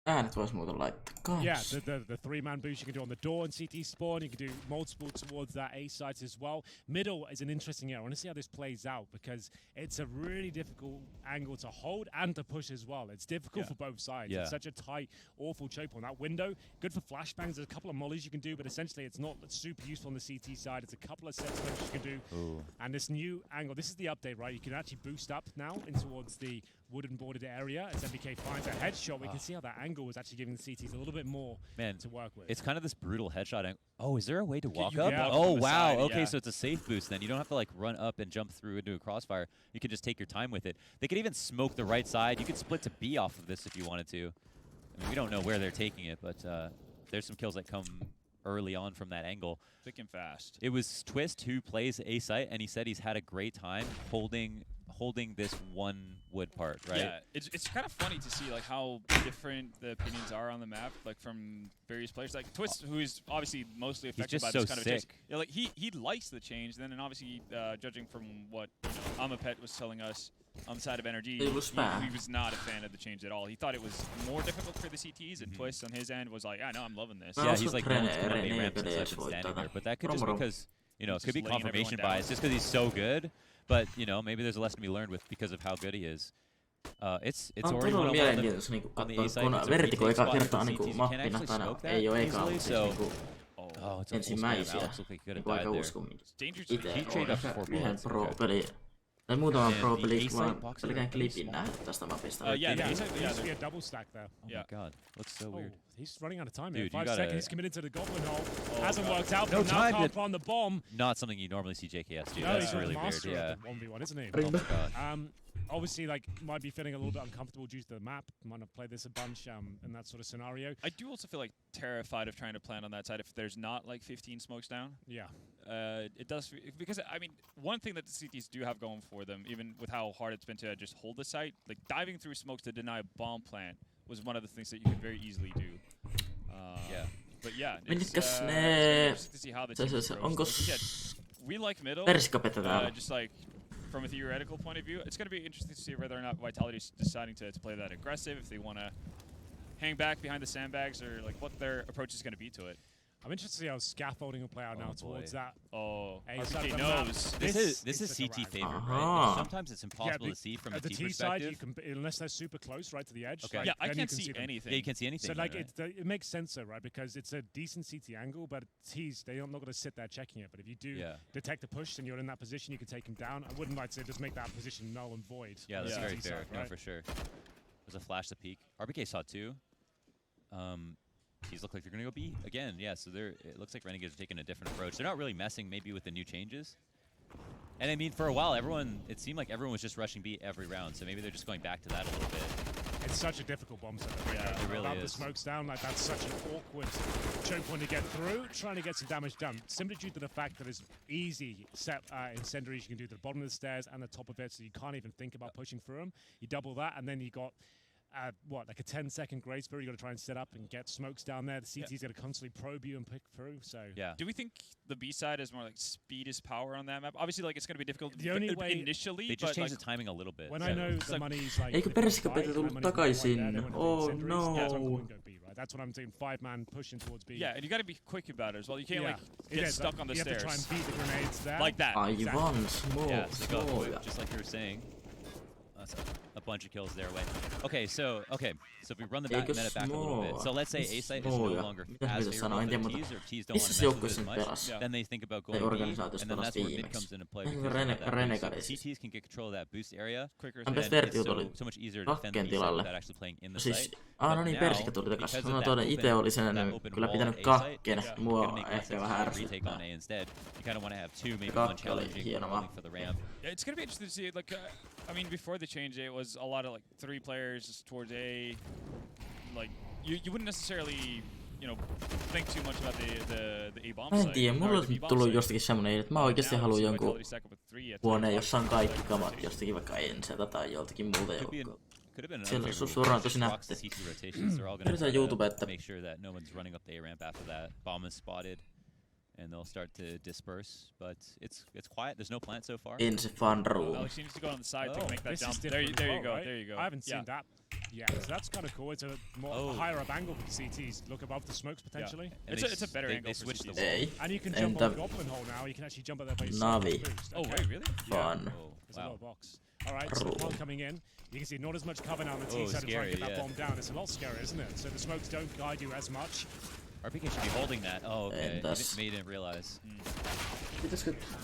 Äänet vois muuten laittaa kans. Yeah, the three-man boost you can do on the door and CT spawn. You can do multiple towards that A site as well. Middle is an interesting area. I want to see how this plays out because it's a really difficult angle to hold and to push as well. It's difficult for both sides. It's such a tight, awful choke on that window. Good for flashbangs. There's a couple of mollies you can do, but essentially it's not super useful on the CT side. It's a couple of set smokes you can do. Ooh. And this new angle, this is the update, right? You can actually boost up now in towards the wooden boarded area. As MBK finds a headshot, we can see how that angle was actually giving the CTs a little bit more to work with. It's kind of this brutal headshot angle. Oh, is there a way to walk up? Yeah, oh, wow. Okay, so it's a safe boost then. You don't have to like run up and jump through into a crossfire. You can just take your time with it. They could even smoke the right side. You could split to B off of this if you wanted to. I mean, we don't know where they're taking it, but there's some kills that come early on from that angle. Thick and fast. It was Twist who plays A site, and he said he's had a great time holding this one wood part, right? Yeah, it's kind of funny to see like how different the opinions are on the map, like from various players. Like Twist, who is obviously mostly affected by this kind of change. Yeah, like he likes the change. Then, and obviously, judging from what Amapet was telling us on the side of energy, he was not a fan of the change at all. He thought it was more difficult for the CTs, and Twist on his end was like, I know, I'm loving this. Yeah, he's like, no one's going to be ramp since I've been standing there. But that could just because, you know, it could be confirmation bias just because he's so good. But, you know, maybe there's a lesson to be learned with because of how good he is. It's already todella mielenkiintoista niinku katsoa, kun Vertigo eka kertaa niinku mappina ei oo eka niinku ensimmäisiä niinku aika uskomin. Ite on yhden pro-peli tai muutaman pro-peli, kun vaan pelkään klipin nähnyt tästä mapista. Yeah, there used to be a double stack there. Oh my god, looks so weird. He's running out of time here. 5 seconds, he's committed to the goblin hole. Hasn't worked out, but now can't find the bomb. Not something you normally see JKS do. No, That's he's really weird. Yeah. 1v1, isn't he? Oh my god. Obviously, like, might be feeling a little bit uncomfortable due to the map. Might have played this a bunch in that sort of scenario. I do also feel like terrified of trying to plant on that side if there's not like 15 smokes down. Yeah. It does, because I mean, one thing that the CTs do have going for them, even with how hard it's been to just hold the site, like diving through smokes to deny a bomb plant was one of the things that you could very easily do. Yeah. But yeah, it's interesting to see how the team we like middle. Just like from a theoretical point of view, it's going to be interesting to see whether or not Vitality is deciding to play that aggressive, if they want to hang back behind the sandbags, or like what their approach is going to be to it. I'm interested to see how scaffolding will play out now towards that. Oh, RPK knows. This is CT favorite, right? Sometimes it's impossible to see from a the T T perspective. Side, you can, unless they're super close, right to the edge. Okay. Like, yeah, I can't see anything. Yeah, you can't see anything. So like, right? it makes sense though, right? Because it's a decent CT angle, but T's they're not going to sit there checking it. But if you do detect a push and you're in that position, you can take him down. I wouldn't like to just make that position null and void. Yeah, that's very fair. Side, right? No, for sure. There's a flash to peek. RBK saw two. These look like they're going to go B again. Yeah, so it looks like Renegades are taking a different approach. They're not really messing maybe with the new changes. And I mean, for a while, it seemed like everyone was just rushing B every round. So maybe they're just going back to that a little bit. It's such a difficult bomb set. Yeah, it really is. The smokes down, like that's such an awkward choke point to get through. Trying to get some damage done, simply due to the fact that it's easy set incendiaries you can do to the bottom of the stairs and the top of it, so you can't even think about pushing through them. You double that, and then you got what, like a 10-second grace period. You got to try and set up and get smokes down there. The CT's got to constantly probe you and pick through. So yeah. Do we think the B side is more like speed is power on that map? Obviously, like it's going to be difficult. The only way initially, they just changed like, the timing a little bit. When I know the money's like, eikö persikapeta tullut takaisin? Oh no. That's what I'm saying. 5-man pushing towards B. Yeah, and you got to be quick about it as well. You can't like get stuck on the stairs. You have to try and beat the grenades there. Like that. Aivan, smoke. Yeah, just like you were saying. That's a bunch of kills their way. Okay, so if we run the meta back a little bit. So let's say A site is no longer as favorable than T's, or T's don't want to mess with it as much. Then they think about going B, and then that's where mid comes into play. Renegades. CTs can get control of that boost area quicker, and it's so much easier to defend the B side without actually playing in the site. No niin, persikka tuli takas. Sanoin toinen, ite oli sen kyllä pitänyt kakken. Mua ehkä vähän ärsyttää. Kakki oli hieno mappi. It's gonna be interesting to see, like, I mean, before the change, it was a lot of like 3 players towards A. Like, you wouldn't necessarily, you know, think too much about the A bomb site. Mä en tiedä, mulla on tullut jostakin semmonen, että mä oikeesti haluan jonkun huoneen, jossa on kaikki kamat jostakin vaikka Enseltä tai joltakin muulta joukkoa. Siellä on suoraan tosi nätti. Yritän YouTube, että make sure that no one's running up the A ramp after that bomb is spotted. And they'll start to disperse, but it's quiet. There's no plant so far. In se fun room. Alex needs to go on the side to make that jump. There you go. I haven't seen that. Yeah, so that's kind of cool. It's a more higher up angle for the CTs. Look above the smokes potentially. Yeah. It's a better angle for CTs. And you can jump on the goblin hole now. You can actually jump at their base. Navi. Oh, wait, really? Fun. There's a little box. All right, so the bomb coming in. You can see not as much cover now on the T side to try and get that bomb down. It's a lot scarier, isn't it? So the smokes don't guide you as much. RPK should be holding that. Oh, okay. Maybe didn't realize.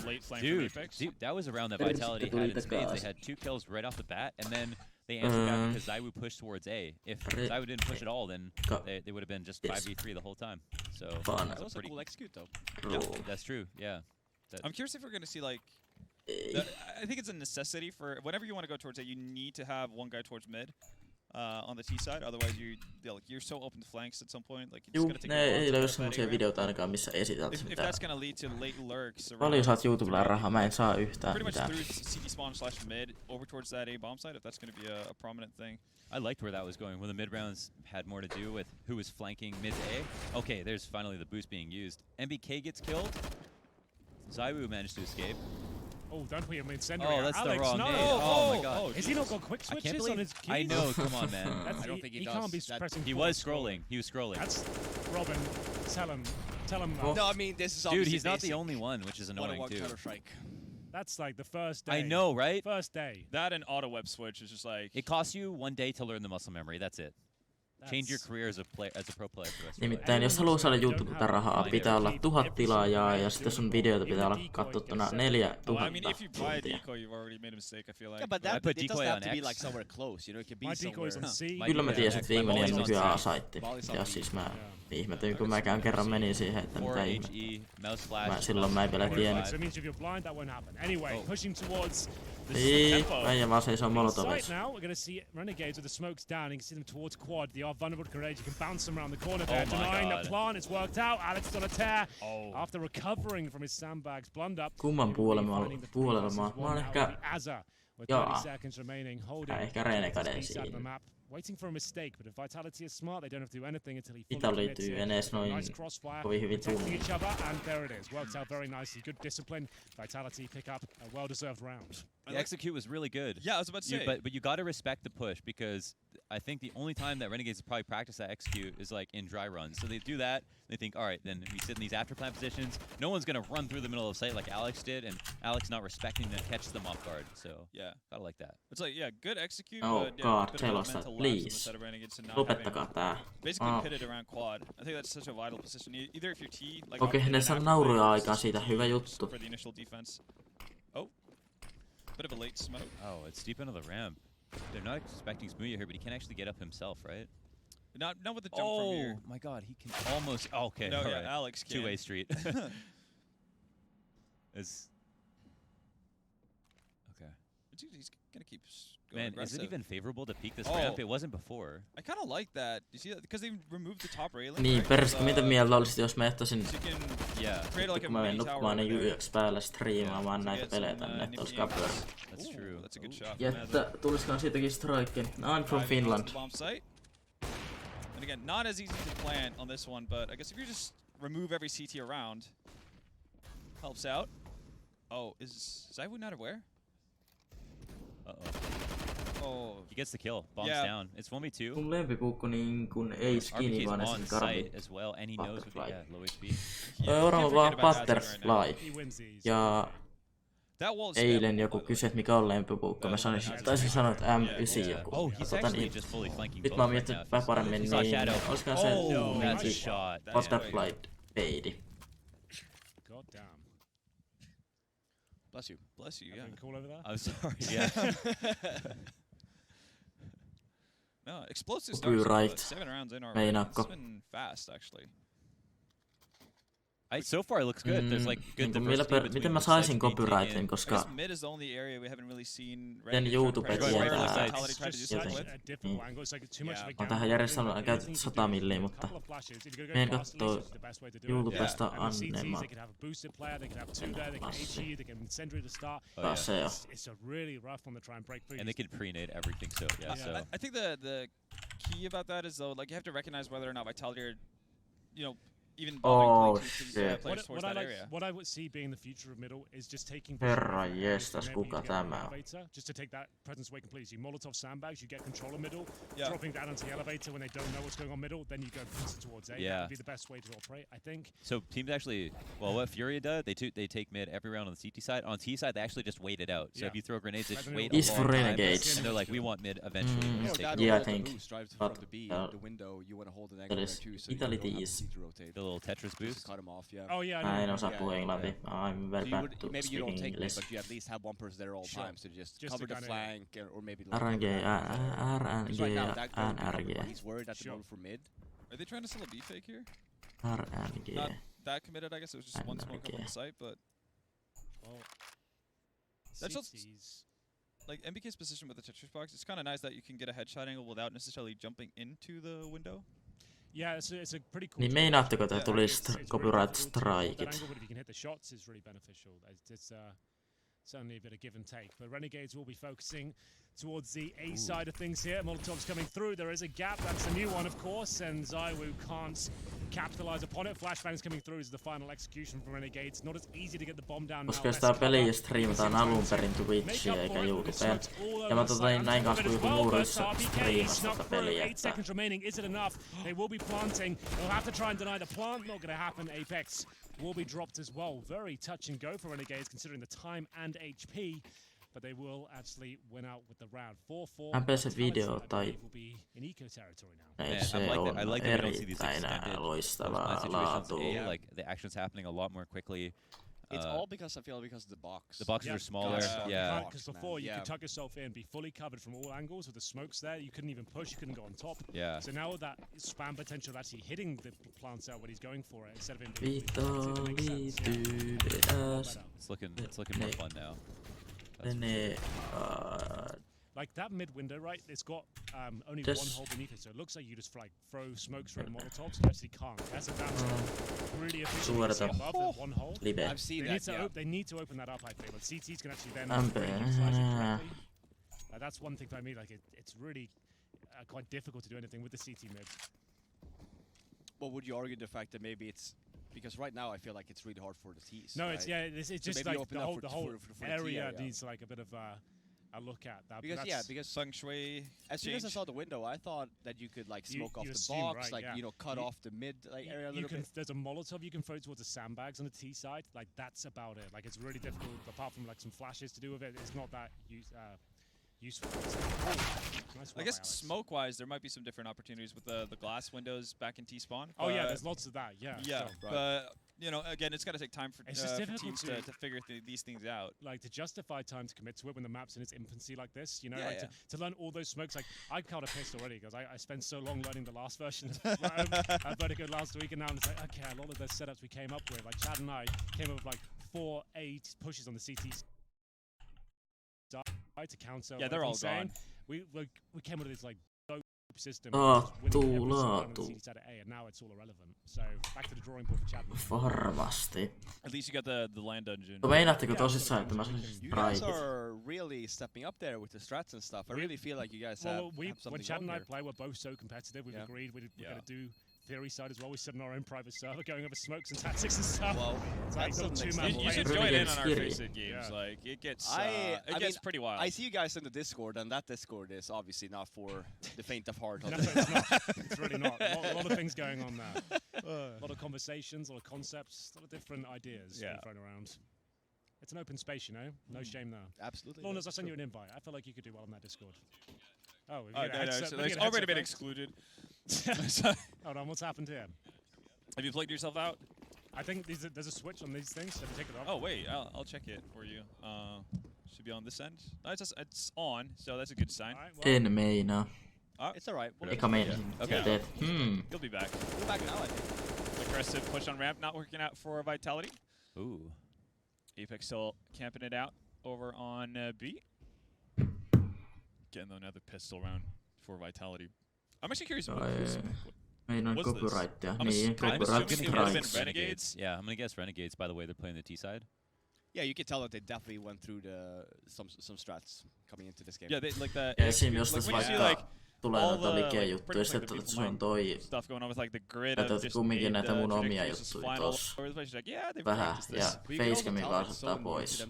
Late flank dude, that was around that Vitality had in spades. They had 2 kills right off the bat, and then they answered that because Zaiwu pushed towards A. If Zaiwu didn't push at all, then they would have been just 5v3 the whole time. So that's also a cool execute, though. Yeah, that's true. Yeah. I'm curious if we're going to see like. I think it's a necessity for whenever you want to go towards A, you need to have one guy towards mid. On the T side, otherwise you're so open to flanks at some point. Like Juu, ei löydy semmosia videoita ainakaan, missä esität if that's gonna lead to late lurks. Paljon saat YouTubella rahaa, mä en saa yhtään pretty mitään. much through CT spawn / mid over towards that A bomb site, if that's gonna be a prominent thing. I liked where that was going. When the mid rounds had more to do with who was flanking mid A. Okay, there's finally the boost being used. MBK gets killed. Zaiwu managed to escape. Oh, don't put him incendiary. Oh, that's Alex, the wrong no. name. Oh my god. Has he not got quick switches on his keys? I know, come on, man. I don't think he does. Can't be pressing. He was scrolling. He was scrolling. That's Robin. Tell him. No, I mean, this is dude, he's not the only one, which is annoying too. That's like the first day. I know, right? First day. That and auto web switch is just like. It costs you 1 day to learn the muscle memory. That's it. Change your career as a pro player for the rest of Nimittäin jos haluaa saada YouTubelta rahaa, pitää olla 1000 tilaajaa ja sitten sun videota pitää olla katsottuna 4000 I mean, if you buy a tuntia. decoy, you've already made a mistake, I feel like. Yeah, but that it doesn't have to be like somewhere close, you know, it can be somewhere. Kyllä mä tiesin, että viimeinen on nykyään A-saitti. Ja siis mä ihmetyin, kun mäkään kerran menin siihen, että mitä ihme. Silloin mä en vielä tiennyt. Äijä vaan seisoo molotovissa. Now we're going to see Renegades with the smokes down. You can see them towards quad. They are vulnerable to grenades. You can bounce them around the corner there. Denying the plant. It's worked out. Alex on a tear. After recovering from his sandbags. Blund up. Kumman puolella mä oon ehkä... Jaa. Ehkä Renegadesiin. Waiting for a mistake, but if Vitality is smart, they don't have to do anything until he fully liittyy enes noin kovin hyvin tunnin. Each other, and there it is. Worked out very nicely. Good discipline. Vitality pick up a well-deserved round. The execute was really good. Yeah, I was about to say. But you got to respect the push because I think the only time that Renegades probably practice that execute is like in dry runs. So they do that. They think, all right, then we sit in these after plant positions. No one's gonna run through the middle of the site like Alex did, and Alex not respecting them, catches them off guard. So yeah, gotta like that. It's like good execute. Oh but, god, selosta, please. Lopettakaa tää. Basically pitted around quad. I think that's such a vital position. Either if you're T, like. Okei, ne saa nauruja aikaan siitä, hyvä juttu. For the initial defense. Oh, bit of a late smoke. Oh, it's deep into the ramp. They're not expecting Smooya here, but he can actually get up himself, right? Not with the jump from here. Oh my god, he can almost. Okay, no, right. Alex can. Two-way street. Is okay. He's gonna keep going aggressive. Is it even favorable to peek this ramp? It wasn't before. I kind of like that. You see that because they removed the top railing. Niin, perske, mitä mieltä olisit, jos mä ehtoisin, kun mä menen nukkumaan ne yöksi päälle striimaamaan näitä pelejä tänne, että olis kapyöri. That's true. That's a good shot. Ja että tulisikohan siitäkin strike. I'm from Finland. And again, not as easy to plant on this one, but I guess if you just remove every CT around, helps out. Oh, is Zaiwu not aware? Oh. He gets the kill. Bombs down. It's 1v2. Mun lempikuukko niin kun ei skini vaan esim. Karvi. As well, and he knows what low HP. Seuraava vaan Butterfly. Ja eilen joku kysyi, että mikä on lempikuukko. Mä taisin sanoa, että M9 joku. Nyt mä oon miettinyt paremmin, niin olisikohan se Butterfly Beidi. Bless you. Bless you, yeah. Cool over there? I'm sorry, yeah. No, explosive starts 7 rounds in already. It's been fast, actually. So far it looks good. There's like good diversity. Miten mä saisin copyrightin, koska en YouTube tietää on tähän järjestelmään käytetty 100 milliä, mutta meidän kattoo YouTubesta Annemaa. Taas se jo. And they can pre-nade everything, so yeah. So I think the key about that is though, like you have to recognize whether or not Vitality are, even Oh bothering shit. players towards that area. What I would see being the future of middle is just taking Herran jestas, kuka tämä? Just to take that presence away completely. So you Molotov sandbags, you get control of middle, Yeah. dropping down onto the elevator when they don't know what's going on middle, then you go towards A. Yeah. That would be the best way to operate, I think. So teams actually, well, what Fury does, they take mid every round on the CT side. On T side, they actually just wait it out. So if you throw grenades, they just wait It's a for long time. Renegades. And they're like, we want mid eventually. You know, that Yeah, I whole think. boost drives But, from the B, the window. You want to hold an that angle there is too, so Vitality you don't have is- the C to rotate. The little Tetris boost. Just cut him off, yeah. Oh yeah, Mä en osaa Yeah, puhua yeah, englantia. I'm very So bad maybe to you don't speaking take mid, English. but you at least have one person there all Sure. times to just Just cover to the kinda, flank or maybe like RNG, Because right now, that girl, RNG, he's worried at the Sure. moment for mid. Are they trying to sell a B fake here? RNG. Not that committed, I guess. It was just one smoke up on Okay. the site, but Well, That's also- CTs. like MBK's position with the Tetris box, it's kind of nice that you can get a headshot angle without necessarily jumping into the window. Yeah, it's a pretty cool. Niin tool. meinaatteko, että Yeah. tulisi It's really copyright difficult to hold that strikit? angle, but if you can hit the shots, it's really beneficial. It's certainly a bit of give and take. But Renegades will be focusing towards the A side of things here. Molotov's coming through. There is a gap. That's a new one, of course, and Zywoo can't capitalize upon it. Flashbang is coming through as the final execution from Renegades. Not as easy to get the bomb down now. Koska sitä peliä striimataan alun perin Twitchiin eikä YouTubeen. Ja mä näin kanssa kun joku muuruissa striimasi tätä peliä. 8 seconds remaining. Is it enough? They will be planting. They'll have to try and deny the plant. Not going to happen. Apex will be dropped as well. Very touch and go for Renegades considering the time and HP. But they will actually win out with the round. 4-4. MPS video tai will be in eco territory now. ei se on erittäin loistavaa laatua. Like the action's happening a lot more quickly. It's all because I feel because of the box. The boxes are smaller. Yeah. Because before you could tuck yourself in, be fully covered from all angles with the smokes there. You couldn't even push. You couldn't go on top. Yeah. So now with that spam potential of actually hitting the plants out when he's going for it instead of him being It's looking more fun now. like that mid window, right? It's got only one hole beneath it, so it looks like you just throw smokes through Molotovs. You actually can't. That's really efficient. Above the one hole. I've seen that. They need to open that up, I think. But CT's can actually then utilize it correctly. That's one thing for me. Like it's really quite difficult to do anything with the CT mid. Well, would you argue the fact that maybe it's because right now I feel like it's really hard for the T's. No, right? it's So just maybe like open the up whole, for the whole the area T needs like a bit of a look at that. Because Feng Shui. as soon as I saw the window, I thought that you could like smoke off the assume, box, right, like yeah. cut off the mid area a little bit. There's a Molotov you can throw towards the sandbags on the T side. Like that's about it. Like it's really difficult. Apart from like some flashes to do with it, it's not that useful. Nice I guess Alex. smoke-wise, there might be some different opportunities with the glass windows back in T-spawn. Oh yeah, there's lots of that. Yeah. Yeah, sure. but you know, again, it's got to take time for, It's just for difficult teams to- to figure these things out. Like to justify time to commit to it when the map's in its infancy like this, you know, Yeah, like yeah. to learn all those smokes. Like I kind of pissed already because I spent so long learning the last version of Vertigo last week, and now it's like, okay, a lot of the setups we came up with, like Chad and I came up with like 4-8 pushes on the CT side to counter. Yeah, they're all saying. gone. We came up with this like dope system. Laatu. And now it's all irrelevant. So back to the drawing board for Chad. Varmasti. At least you got the land dungeon. Meinaatteko tosissaan, että mä saisin You guys strikit? are really stepping up there with the strats and stuff. I really feel like you guys have When something Chad going and I here. play, we're both so competitive. We've agreed we're going to do theory side as well. We sit on our own private server, going over smokes and tactics and stuff. Well, it's like that's little the next two-man level. You should Really join in gets on our scary. Faceit games. Yeah. Like it gets I mean, pretty wild. I see you guys in the Discord, and that Discord is obviously not for the faint of heart. No, it's not. It's really not. A lot of things going on there. A lot of conversations, a lot of concepts, a lot of different ideas being thrown around. It's an open space, you know? No shame there. Absolutely. Lornas, I'll send you an invite. I feel like you could do well on that Discord. Oh, no, so it's already been excluded. Hold on, what's happened here? Have you plugged yourself out? I think there's a switch on these things. Have you taken it off? Oh wait, I'll check it for you. Should be on this end. No, it's on, so that's a good sign. All right, well, En meinaa. It's alright. Eikä meinasin. Okay. Teet. You'll be back. We're back now, I think. Aggressive push on ramp, not working out for Vitality. Ooh. Apex still camping it out over on B. Getting another pistol round for Vitality. I'm actually curious. Meinaan What's this? copyrightia. I'm Niin, assuming copyright it would have been strikes. Renegades. Yeah, I'm gonna guess Renegades by the way they're playing the T side. Yeah, you can tell that they definitely went through some strats coming into this game. Yeah, they, like the. Ja esim jostain when you see, vaikka tulee all noita the, likejä like, juttuja, pretty much, sitten like, the sulla on toi stuff going on with like the grid Tätä of just kumminkin made näitä mun the omia trajectories just juttuja flying all tossa. over the place. Like, yeah, they've Vähän, practiced ja this. Facecammin vaan ottaa pois.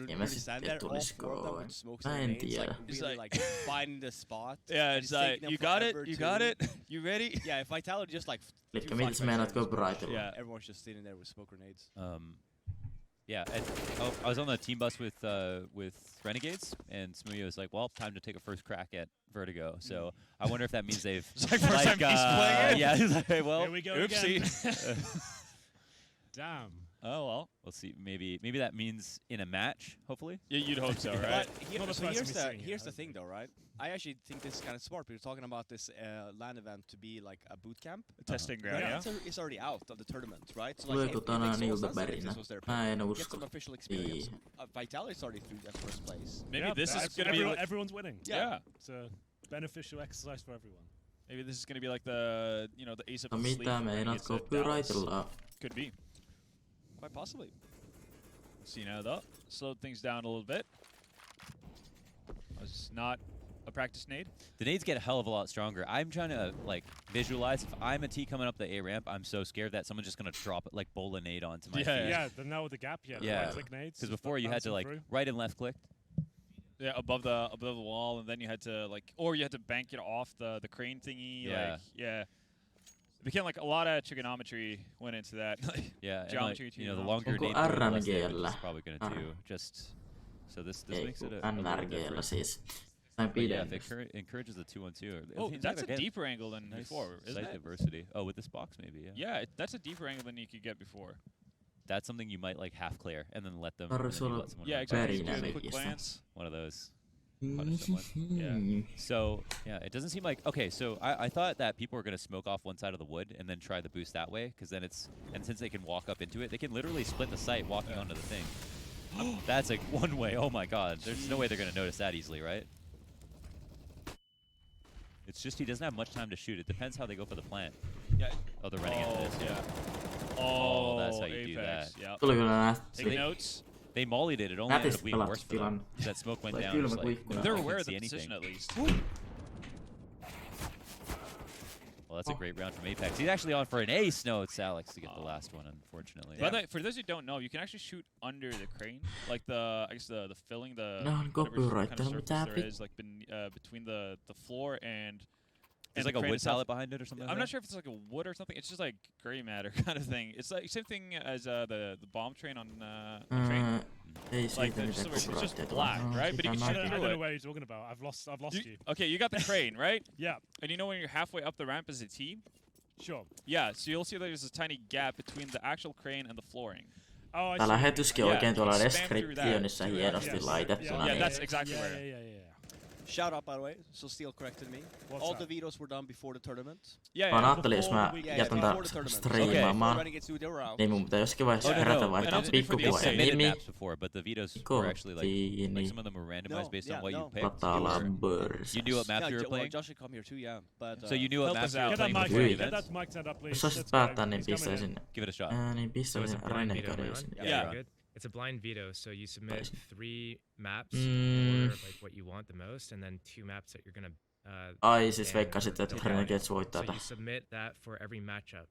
Ei mä sitten tulisko. Mä en tiedä. Like finding the spot. Yeah, it's like you got it, you ready? Yeah, if Vitality just like. Elikkä mitä sä meinaat copyrightilla? Yeah, everyone's just sitting there with smoke grenades. Yeah, and, I was on the team bus with Renegades, and Smoothie was like, "Well, time to take a first crack at Vertigo." So I wonder if that means they've It's like first time he's playing it. Yeah, he's like, hey, well, Here we go oopsie. again. Damn. Oh well, we'll see. Maybe that means in a match, hopefully. Yeah, you'd hope so, right? But here's the thing, though, right? I actually think this is kind of smart. We were talking about this LAN event to be like a boot camp. A testing ground, yeah. It's already out of the tournament, right? So Tuleeko tänään iltapärinä? Mä en Get usko. some official experience. Vitality's already through that first place. Maybe this is gonna be. Everyone's winning. Yeah. It's a beneficial exercise for everyone. Maybe this is gonna be like the the ace up No the sleeve. mitä meinaat copyrightilla? Could be. Quite possibly. See now though, slowed things down a little bit. Was not a practice nade. The nades get a hell of a lot stronger. I'm trying to like visualize if I'm a T coming up the A ramp, I'm so scared that someone's just gonna drop it like bowl a nade onto my feet. Yeah, then now with the gap, Yeah. click nades. Because before you had to like right and left click. Yeah, above the wall, and then you had to like, or you had to bank it off the crane thingy. Yeah. Like, yeah. It became like a lot of trigonometry went into that. Yeah, geometry. And, like, you know, the longer Onko nade the less damage RNG:llä? it's probably gonna do. Just so this Ei makes it kun a little NRG:llä different. siis. Näin But yeah, if pidemmästi. it encourages the 2-on-2. Oh, seems that's like a again, deeper angle than nice before, isn't site it? diversity. Oh, with this box maybe, yeah. Yeah, that's a deeper angle than you could get before. That's something you might like half clear and then let them. Tarvitsisi and then you olla let someone Yeah, run exactly. by. Just do a Perinä quick mediasta. glance. One of those. Punish someone. Yeah. So yeah, it doesn't seem like okay. So I thought that people were gonna smoke off one side of the wood and then try the boost that way, because then it's since they can walk up into it, they can literally split the site walking onto the thing. That's like one way. Oh my God. There's no way they're gonna notice that easily, right? It's just he doesn't have much time to shoot. It depends how they go for the plant. Yeah. Oh, they're running into this. Yeah. Oh, that's how you Apex. do that. Yeah. Tuli kyllä Take nähty. notes. They mollied it. It only ended up being Nätisti worse for them. pelattu That smoke went Like down. kylmä Just kuin like, ikkuna. They're I aware couldn't of the see position anything. at least. Well, that's a great round from Apex. He's actually on for an ace. No, it's Alex to get the last one, unfortunately. By the way, for those who don't know, you can actually shoot under the crane, like I guess the filling, the No on whatever copyright, kind of surface mitä there is, like between the floor and. There's and like the a crane wood itself. pallet behind it or something. I'm like not sure if it's like a wood or something. It's just like gray matter kind of thing. It's like same thing as the bomb train on train. Ei Like siitä it's mitään just copyrightia black, tule. right? But you can shoot I it don't through know it. what you're talking about. I've lost you. Okay, you got the crane, right? Yeah, And you know when you're halfway up the ramp as a T? sure. Yeah, so you'll see that there's a tiny gap between the actual crane and the flooring. Oh, I Tää see. lähetyskin on Yeah, oikein tuolla spam through descriptionissa that. hienosti Yes. laitettuna. Yeah, niin that's exactly where. Yeah. Shout out, by the way. So Steel corrected me. What's All that? the videos were done before the tournament. Yeah, Mä yeah. ajattelin, jos mä Yeah, jätän before tän the tournament. striimaamaan, Renegades do their round. niin mun pitää jossakin vaiheessa Oh, no, herätä no. vaihtaa And also for the They pikkukuva ja submitted nimi. maps before, but the vetoes were actually like some of them were randomized based on what you picked. Lataa börsä. You knew what maps you were playing, Josh should come here too, yeah. But, so you knew what help maps us you were out. Get that playing mic, before the Wait. get events. that mic stand up, please. Jos saisit Let's go. päättää, niin He's coming pistäisin. in. Give it a shot. Niin So it's pistäisin a blind veto Renegadesin. round. Yeah. Good. It's a blind veto, so you submit Nice. 3 maps Mm. or like what you want the most, and then 2 maps that you're gonna. Ai siis ban veikkasit, että or Renegades so voittaa you tän. submit that for every matchup.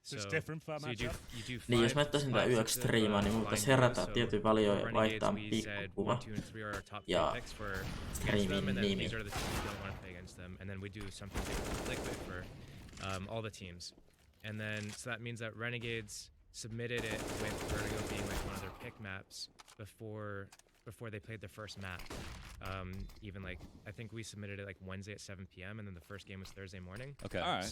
So it's different per so you do matchup? Niin jos mä five- jättäisin tän five yöksi sets of, striimaan, niin mun pitäisi blind herätä vetos. tietyn So valioon for ja vaihtaa Renegades, we said pikkukuva. 1, 2, and 3 are our top Ja 3 picks for against striimin them, and then nimi. these are the teams we don't want to play against them, and then we do something different with Liquid for all the teams, and then so that means that Renegades submitted it with Vertigo being like one of their pick maps before they played their first map. Even like I think we submitted it like Wednesday at 7 p.m. and then the first game was Thursday morning. Okay. All right.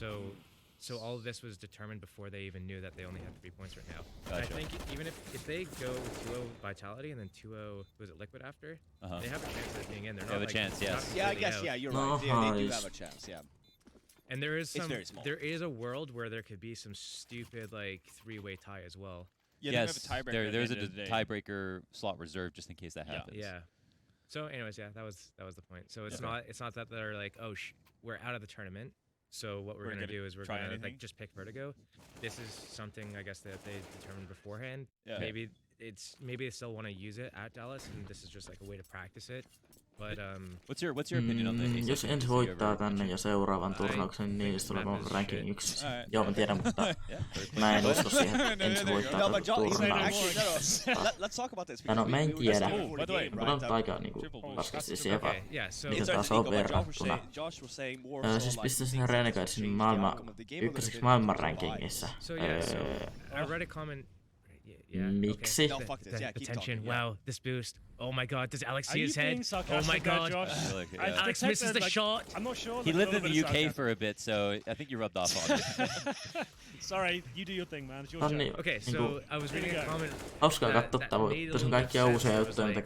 So all of this was determined before they even knew that they only had 3 points right now. And Gotcha. I think even if they go 2-0 Vitality and then 2-0 was it Liquid after, they have a chance of it being in. They're They not have a like, chance, they're yes. not Yeah, I completely guess, out. yeah, you're No, right. They do nice. have a chance, yeah. And there is It's some very small. there is a world where there could be some stupid like 3-way tie as well. Yeah, Yes, they have a tiebreaker. there's at the end of the day. tiebreaker slot reserved just in case that Yeah. happens. Yeah. So anyways, yeah, that was the point. So it's Okay. not that they're like, oh, we're out of the tournament. So what we're gonna do is we're try gonna anything? like just pick Vertigo. This is something I guess that they determined beforehand. Yeah. Maybe it's maybe they still want to use it at Dallas, and this is just like a way to practice it. But what's your opinion on the A-side jos ensi voittaa tänne ja seuraavan turnauksen, niin niistä tulee ranking 1. Joo, mä tiedän, mutta mä en usko siihen, että ensi voittaa turnauksen. Let's talk about this. No, mä en tiedä. Mutta on aika niinku paskasti siihen vaan. Mitä taas on verrattuna. Siis pistä sen Renegadesin ykköseksi maailman rankingissa. I read a comment. Miksi? No, fuck this. The Keep tension. talking. Wow, this boost. Oh my god, does Alex see his Are you head? being Oh my sarcastic there, god. Josh? Alex misses the shot. I'm not sure. He lived in the UK for a bit, so I think you rubbed off on it. Sorry, you do your thing, man. It's your show. Niin, Okay, so I was reading a comment. hauskaa katsottavaa. Tässä on kaikkia uusia juttuja, mitä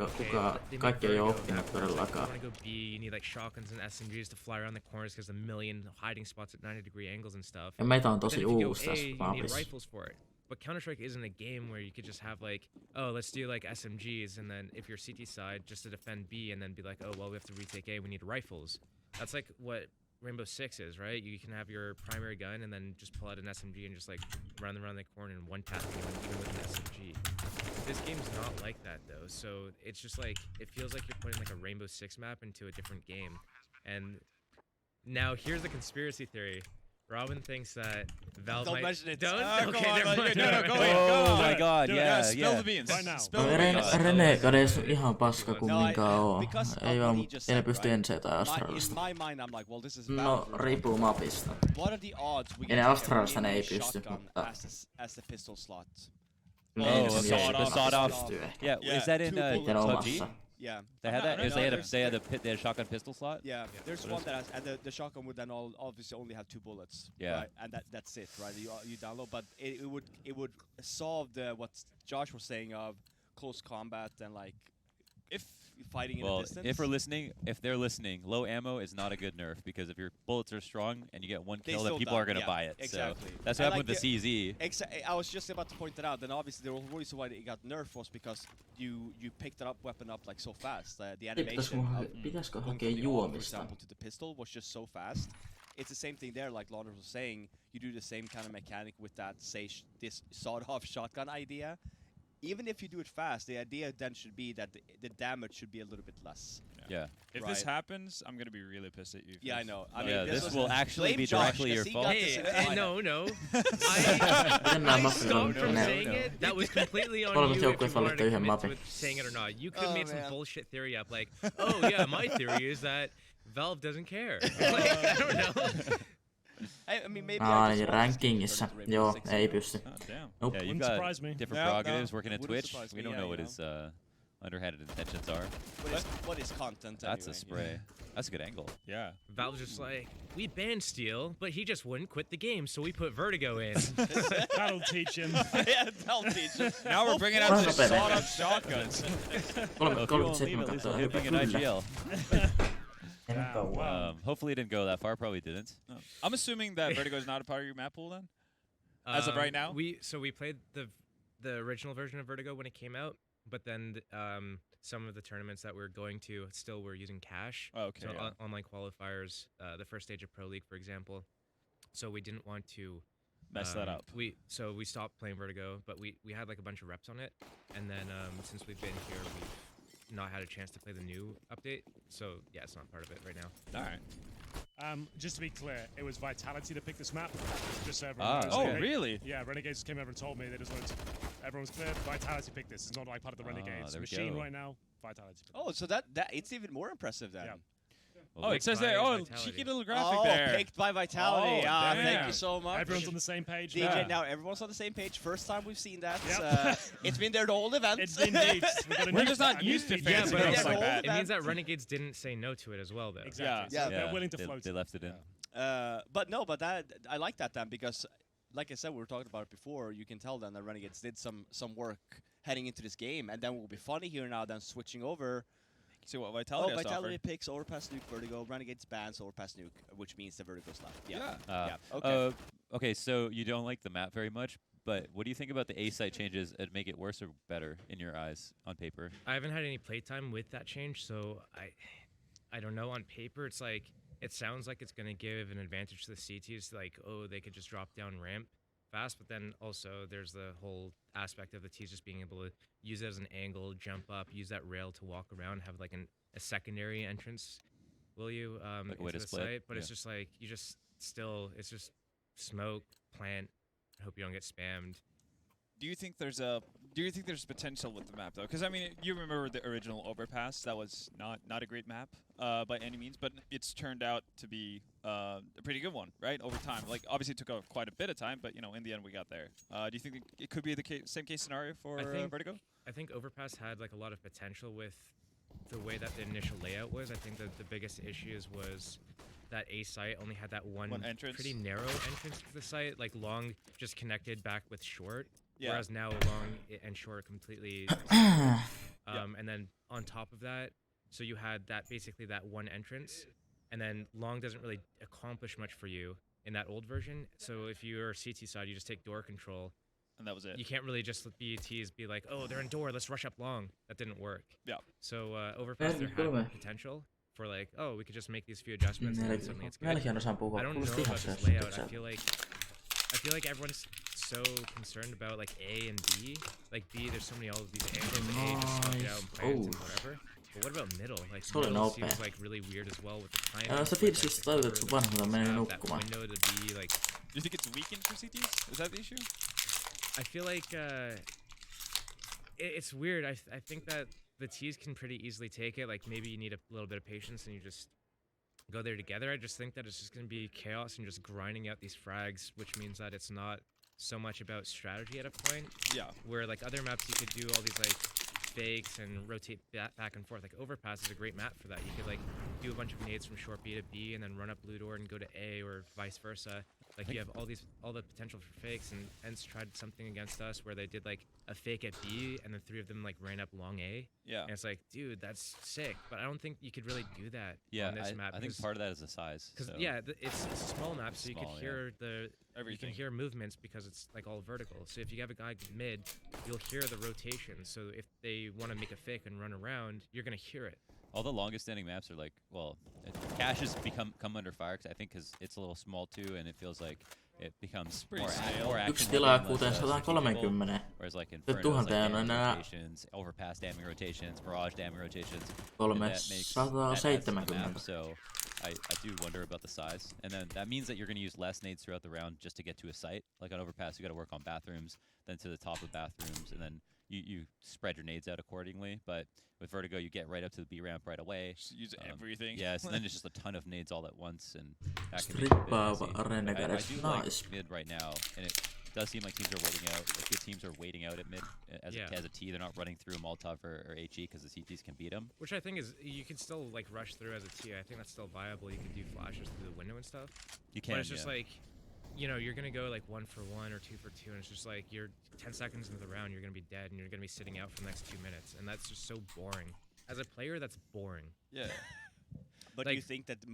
kaikki ei ole oppinut todellakaan. You need like shotguns and SMGs to fly around the corners because a million hiding spots at 90-degree angles and stuff. Ja meitä on But then tosi if you go uusi A, tässä you need mapissa. rifles for it. But Counter-Strike isn't a game where you could just have like, oh, let's do like SMGs, and then if you're CT side, just to defend B, and then be like, oh, well, we have to retake A, we need rifles. That's like what Rainbow Six is, right? You can have your primary gun and then just pull out an SMG and just like run around the corner and one-tap anyone, even with an SMG. This game's not like that though, so it's just like, it feels like you're putting like a Rainbow Six map into a different game. And now here's the conspiracy theory. Robin thinks that Valve Don't might... mention it. Don't? Come Okay, on, never mind. no, go Oh my god, yeah, Spill the beans. Right now. Spill the beans. Renegades on ihan paska No, kumminkaan oo. because Ei of vaan, what he just ei ne said, pysty right? enseä tai In Astralista. my mind, I'm like, well, this is No, Valve. riippuu mapista. What are the odds we Ja ne get Astralista ne ei a pysty, shotgun mutta... as the pistol slot? Oh, Ensin okay, joskus the sawed-off. pystyy ehkä. Yeah, is that in Miten PUBG? omassa. Yeah. They had that? No, Is they had no, a shotgun pistol slot? Yeah, there's one that has, and the shotgun would then obviously only have 2 bullets. Yeah. Right? And that's it, right? You download, but it would solve what Josh was saying of close combat and like if fighting in the distance. If they're listening, low ammo is not a good nerf because if your bullets are strong and you get one kill, then still people are die, gonna buy it. exactly. So that's And what happened like with the CZ. I was just about to point that out. Then obviously the whole reason why it got nerfed was because you picked that weapon up like so fast. The animation of Pitäisikö going hakea from the AUG, for juomista? example, to the pistol was just so fast. It's the same thing there, like London was saying. You do the same kind of mechanic with that, say, this sawed-off shotgun idea. Even if you do it fast, the idea then should be that the damage should be a little bit less. Yeah. If this happens, I'm gonna be really pissed at you. Yeah, I know. I Yeah, mean, this will actually be Josh, directly your he fault. got this Hey, in no. Miten nää I mapit on stopped from saying menee? it. That was completely on Molemmat you if joukkueet you wanted to valittu yhden commit to mapin. it, saying it or not. You could have Oh, made some man. bullshit theory up like, oh yeah, my theory is that Valve doesn't care. Like, I don't know. I mean, maybe Niin rankingissa. Joo, ei pysty. Oh, damn. Nope. Yeah, you've Wouldn't got surprise me. different No, prerogatives no, working at wouldn't Twitch. surprise We me, don't yeah, know what you his underhanded intentions are. what is content? That's a anyway? spray. That's a good angle. Yeah. Valve's just like, we banned Steel, but he just wouldn't quit the game, so we put Vertigo in. That'll teach him. Yeah, that'll teach us. Now we're bringing out the sawed-off shotguns. Well, if you won't leave, at least he'll hit me in IGL. Hopefully it didn't go that far. Probably didn't. No. I'm assuming that Vertigo is not a part of your map pool then? As of right now? We played the original version of Vertigo when it came out, but then some of the tournaments that we're going to still were using cash. Oh, okay. So Yeah. online qualifiers, the first stage of Pro League, for example. So we didn't want to Mess that up. We stopped playing Vertigo, but we had like a bunch of reps on it, and then since we've been here, we've not had a chance to play the new update. So yeah, it's not part of it right now. All right. Just to be clear, it was Vitality that picked this map. Just so everyone knows. Oh, okay? really? Yeah, Renegades came over and told me they just wanted to, everyone's clear. Vitality picked this. It's not like part of the Renegades there we machine go. right now. Vitality. Picked Oh, so that it's even more impressive then. Yeah. Oh, it says by there. Oh, Vitality. cheeky little graphic Oh, there. picked by Vitality. Oh, Ah, thank damn. you so much. Everyone's on the same page. DJ, now. now everyone's on the same page. First time we've seen that. Yep. It's been there the whole event. It's indeed. We're just not used to Yeah, fancy but things yeah, like no, that. It means that Renegades didn't say no to it as well, though. Exactly. Yeah. So they're willing to float. They left it in. But that I like that then because, like I said, we were talking about it before. You can tell then that Renegades did some work heading into this game, and then what will be funny here now then switching over. See what Vitality has to offer. Vitality picks Overpass Nuke Vertigo. Renegades bans Overpass Nuke, which means the Vertigo's left. Yeah. Yeah. Okay, so you don't like the map very much, but what do you think about the A site changes that make it worse or better in your eyes on paper? I haven't had any playtime with that change, so I don't know. On paper, it's like it sounds like it's going to give an advantage to the CTs. Like, oh, they could just drop down ramp fast, but then also there's the whole aspect of the T's just being able to use it as an angle, jump up, use that rail to walk around, have like a secondary entrance. Will you like into the site? But it's just like it's just smoke, plant. Hope you don't get spammed. Do you think there's potential with the map though? Because I mean, you remember the original Overpass? That was not a great map by any means, but it's turned out to be a pretty good one, right? Over time, like obviously it took quite a bit of time, but you know, in the end we got there. Do you think it could be the same case scenario for Vertigo? I think Overpass had like a lot of potential with the way that the initial layout was. I think that the biggest issues was that A site only had that one entrance, pretty narrow entrance to the site, like long just connected back with short. Yeah. Whereas now long and short completely and then on top of that, so you had that basically that one entrance, and then long doesn't really accomplish much for you in that old version. So if you're CT side, you just take door control. And that was it. You can't really just let BATs be like, oh, they're in door, let's rush up long. That didn't work. Yeah. So Overpass there had potential for like, oh, we could just make these few adjustments and then suddenly it's good. I don't know about this layout. I feel like everyone's so concerned about like A and B. Like B, there's so many all of these angles. A just smoke it out and plant and whatever. But what about middle? Like middle seems like really weird as well with the timing. Se fiilis just toivottavasti vanhemmilla menee nukkumaan. Window to be like. Do you think it's weakened for CTs? Is that the issue? I feel like it's weird. I think that the T's can pretty easily take it. Like maybe you need a little bit of patience and you just go there together. I just think that it's just going to be chaos and just grinding out these frags, which means that it's not so much about strategy at a point. Yeah. Where like other maps you could do all these like fakes and rotate back and forth. Like Overpass is a great map for that. You could like do a bunch of nades from short B to B and then run up blue door and go to A or vice versa. Like you have all the potential for fakes, and Ents tried something against us where they did like a fake at B and then 3 of them like ran up long A. Yeah. And it's like, dude, that's sick. But I don't think you could really do that on this map. I think part of that is the size. Because it's a small map, so you can hear you can hear movements because it's like all vertical. So if you have a guy mid, you'll hear the rotation. So if they want to make a fake and run around, you're gonna hear it. All the longest standing maps are like, well, Cache has come under fire because it's a little small too, and it feels like it becomes more action. 1000-630. Whereas like Inferno, like damage rotations, Overpass damage rotations, Mirage damage rotations. 370. So I do wonder about the size, and then that means that you're going to use less nades throughout the round just to get to a site. Like on Overpass, you got to work on bathrooms, then to the top of bathrooms, and then you spread your nades out accordingly. But with Vertigo, you get right up to the B ramp right away. Just use everything. Yeah, so then it's just a ton of nades all at once, and that can Strippaava Renegades. I do like mid right now, and it does seem like teams are waiting out. Like good teams are waiting out at mid as a T. They're not running through Molotov or HE because the CTs can beat them. Which I think is you can still like rush through as a T. I think that's still viable. You can do flashes through the window and stuff. You can. But it's just like, you know, you're gonna go like 1 for 1 or 2 for 2, and it's just like you're 10 seconds into the round, you're gonna be dead, and you're gonna be sitting out for the next 2 minutes, and that's just so boring. As a player, that's boring. Yeah. But like, do you think that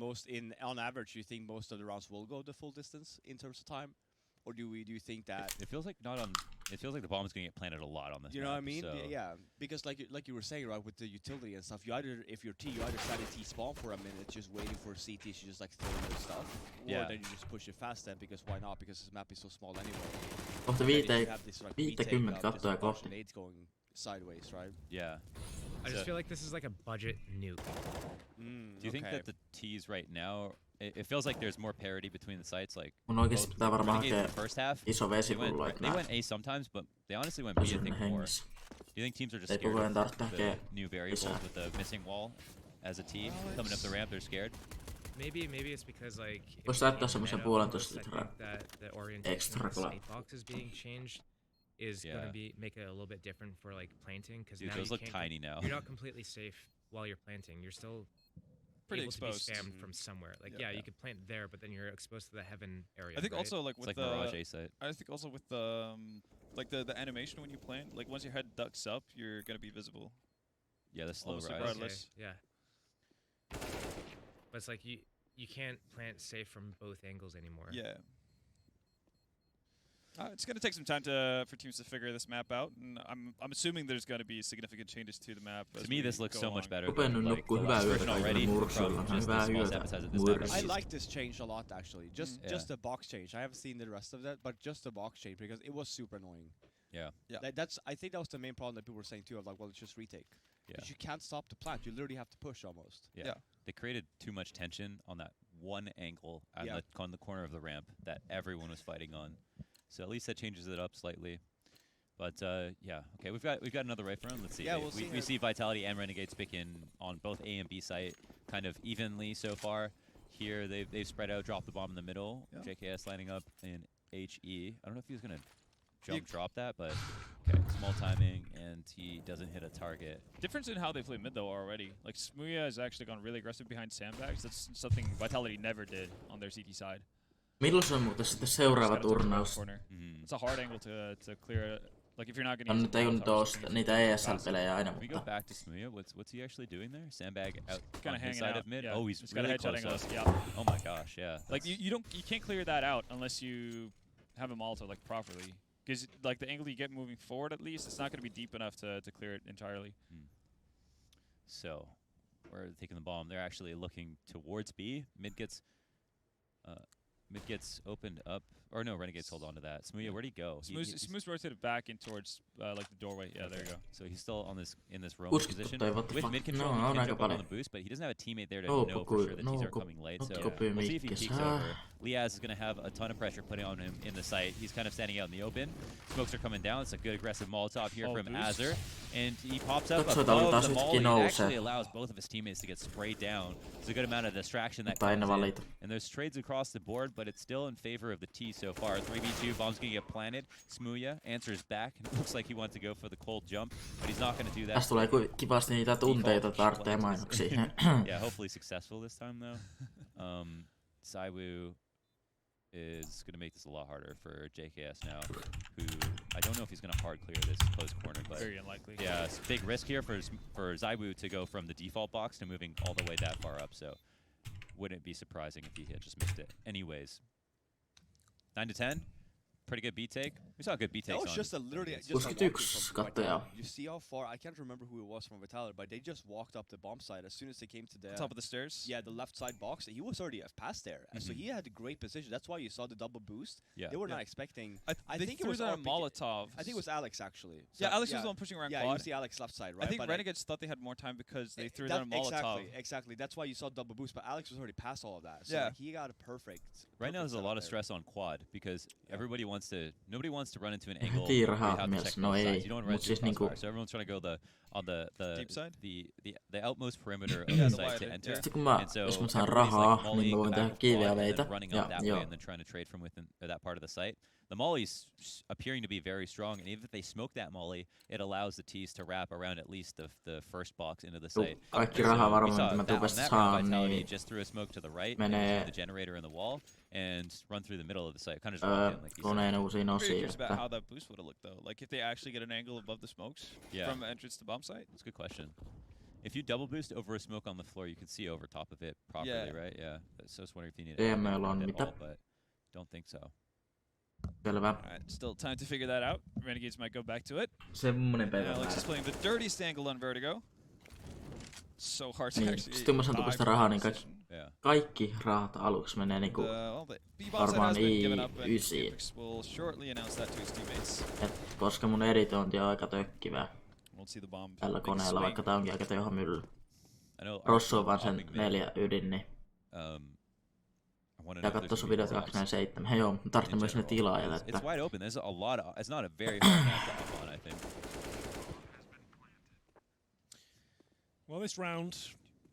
on average, you think most of the rounds will go the full distance in terms of time, or do you think that it feels like not on? It feels like the bomb's gonna get planted a lot on this. You know map, what I mean? So. Yeah, because like you were saying, right, with the utility and stuff, if you're T, you either stand in T spawn for a minute, just waiting for CT to just like throw their stuff, or then you just push it fast then, because why not? Because this map is so small anyway. Kohta 50 kattoja kohti. Nades going sideways, right? Yeah. I just feel like this is like a budget nuke. Do you think that the T's right now, it feels like there's more parity between the sites? Like mun oikeesti pitää varmaan hakea first half, iso vesipullo, they went A sometimes, but they honestly went B, I think, more. Do you think teams are just scared of the new variables with the missing wall as a T coming up the ramp? They're scared. Maybe it's because like jos laittaa semmosen 1,5 litraa the orientation of the extra site box is being changed is going to make it a little bit different for like planting, because now those look tiny now. You're not completely safe while you're planting. You're still pretty able exposed to be spammed from somewhere. Like you could plant there, but then you're exposed to the heaven area. I think also like with it's like Mirage A site. I think also with the like the animation when you plant, like once your head ducks up, you're gonna be visible. Yeah, the slow rise. Regardless. Okay, yeah. But it's like you can't plant safe from both angles anymore. Yeah. It's going to take some time for teams to figure this map out, and I'm assuming there's going to be significant changes to the map. To me, this looks so much better. Like the last version already. I like this change a lot, actually. Just the box change. I haven't seen the rest of that, but just the box change because it was super annoying. Yeah. I think that was the main problem that people were saying too. Of like, well, it's just retake. Yeah. But you can't stop the plant. You literally have to push almost. Yeah. They created too much tension on that one angle on the corner of the ramp that everyone was fighting on. So at least that changes it up slightly. But yeah, okay, we've got another right round. Let's see. Yeah, we see Vitality and Renegades pick in on both A and B site kind of evenly so far. Here they've spread out, dropped the bomb in the middle. Yeah. JKS lining up in HE. I don't know if he was gonna drop that, but okay, small timing, and he doesn't hit a target. Difference in how they play mid though already. Like Smuya has actually gone really aggressive behind sandbags. That's something Vitality never did on their CT side. Milloin se on muuten sitten seuraava turnaus? It's a hard angle to clear. Like if you're not going to. Nyt ei ole niitä ESL-pelejä aina. We go back to Smuya. What's he actually doing there? Sandbag out kind of hanging out of mid. Yeah. Oh, he's really close up. Yeah. Oh my gosh, yeah. Like you can't clear that out unless you have a Molotov like properly. Because like the angle you get moving forward, at least it's not going to be deep enough to clear it entirely. So we're taking the bomb. They're actually looking towards B. Mid gets opened up. Or no, Renegades hold on to that. Smuya, where'd he go? Smooth's rotated back in towards like the doorway. Yeah, there you go. So he's still in this roaming position. With mid control, he can jump on the boost, but he doesn't have a teammate there to know for sure that T's are coming late. So we'll see if he peeks over. Liaz is going to have a ton of pressure putting on him in the site. He's kind of standing out in the open. Smokes are coming down. It's a good aggressive Molotov here from Azur. And he pops up above the Molly. It actually allows both of his teammates to get sprayed down. There's a good amount of distraction that comes in. And there's trades across the board, but it's still in favor of the T so far. 3v2, bomb's going to get planted. Smuya answers back. It looks like he wants to go for the cold jump, but he's not going to do that. Tässä tulee kivasti niitä tunteita tarvitsee mainoksia. Yeah, hopefully successful this time though. Zaiwu is going to make this a lot harder for JKS now, who I don't know if he's going to hard clear this close corner, but very unlikely. Yeah, it's a big risk here for Zaiwu to go from the default box to moving all the way that far up, so wouldn't be surprising if he had just missed it. Anyways, 9 to 10. Pretty good B take. We saw good B takes. That was just literally you see how far? I can't remember who it was from Vitality, but they just walked up the bomb side as soon as they came to the top of the stairs. Yeah, the left side box. He was already past there, so he had a great position. That's why you saw the double boost. Yeah, they were not expecting. I think it was a Molotov. I think it was Alex actually. So yeah, Alex was the one pushing around quad. Yeah, you see Alex left side, right? I think Renegades thought they had more time because they threw down a Molotov. Exactly. That's why you saw double boost, but Alex was already past all of that. So he got a perfect. Right now, there's a lot of stress on quad because nobody wants to run into an angle. No ei, you don't run into so everyone's trying to go on the deep side, the outmost perimeter of the site to enter. And so jos mä saan rahaa, niin mä voin tehdä kiiveä veitä. And then trying to trade from within that part of the site. The molly's appearing to be very strong, and even if they smoke that molly, it allows the T's to wrap around at least the first box into the site. Kaikki rahaa varmaan, mitä mä tupesta saan, niin just threw a smoke to the right, menee the generator in the wall, and run through the middle of the site. Kind of just walk in, like you koneen uusiin osiin. About how that boost would have looked though, like if they actually get an angle above the smokes from entrance to bomb site. That's a good question. If you double boost over a smoke on the floor, you can see over top of it properly, right? Yeah. So I was wondering if you need it at all, but don't think so. Selvä. Alright, still time to figure that out. Renegades might go back to it. Semmonen päivä. Alex is playing the dirtiest angle on Vertigo. So hard to actually. Sitten mä saan tupesta rahaa, niin kaikki rahat aluksi menee niinku varmaan I9. Koska mun editointi on aika tökkivää tällä koneella, vaikka tää onkin aika töyhä mylly. Rossu on vaan sen 4 ydin, niin ja katso sun videot 247. Hei joo, tarvitsen myös ne tilaajat, että it's wide open. There's a lot of, it's not a very hard map to hop on, I think. Well, this round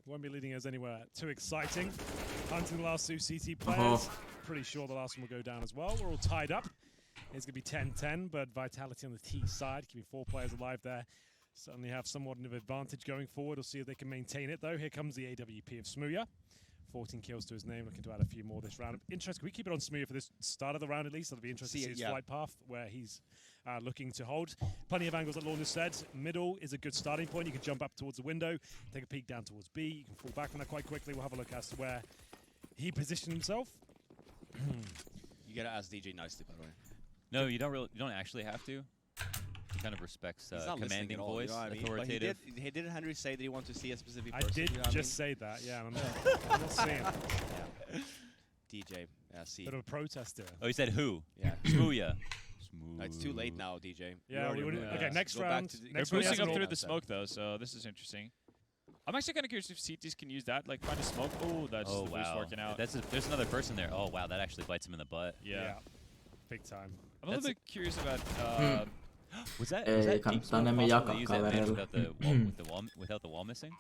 won't be leading us anywhere too exciting. Hunting the last 2 CT players. Pretty sure the last one will go down as well. We're all tied up. It's going to be 10-10, but Vitality on the T side, keeping 4 players alive there. Certainly have somewhat of an advantage going forward. We'll see if they can maintain it, though. Here comes the AWP of Smuya. 14 kills to his name, looking to add a few more this round. Interesting, can we keep it on Smuya for this start of the round at least? It'll be interesting to see his flight path, where he's looking to hold. Plenty of angles, like Lorna said. Middle is a good starting point. You can jump up towards the window, take a peek down towards B. You can fall back from that quite quickly. We'll have a look as to where he positioned himself. You gotta ask DJ nicely, by the way. No, you don't actually have to. He kind of respects commanding voice, authoritative. But he didn't Henry say that he wanted to see a specific I person? did just say that, yeah. I'm not saying. Yeah. DJ, see. Bit of a protester. Oh, he said who? Yeah. Smooya. No, it's too late now, DJ. Yeah, okay, next round. They're boosting up through the smoke though, so this is interesting. I'm actually kind of curious if CTs can use that, like find a smoke. Oh, that's the boost working out. There's another person there. Oh wow, that actually bites him in the butt. Yeah. Big time. I'm a little bit curious about. Was that Ei, deep kannattaa smoke enemmän possible jakaa to use that mid kavereille. without the wall missing?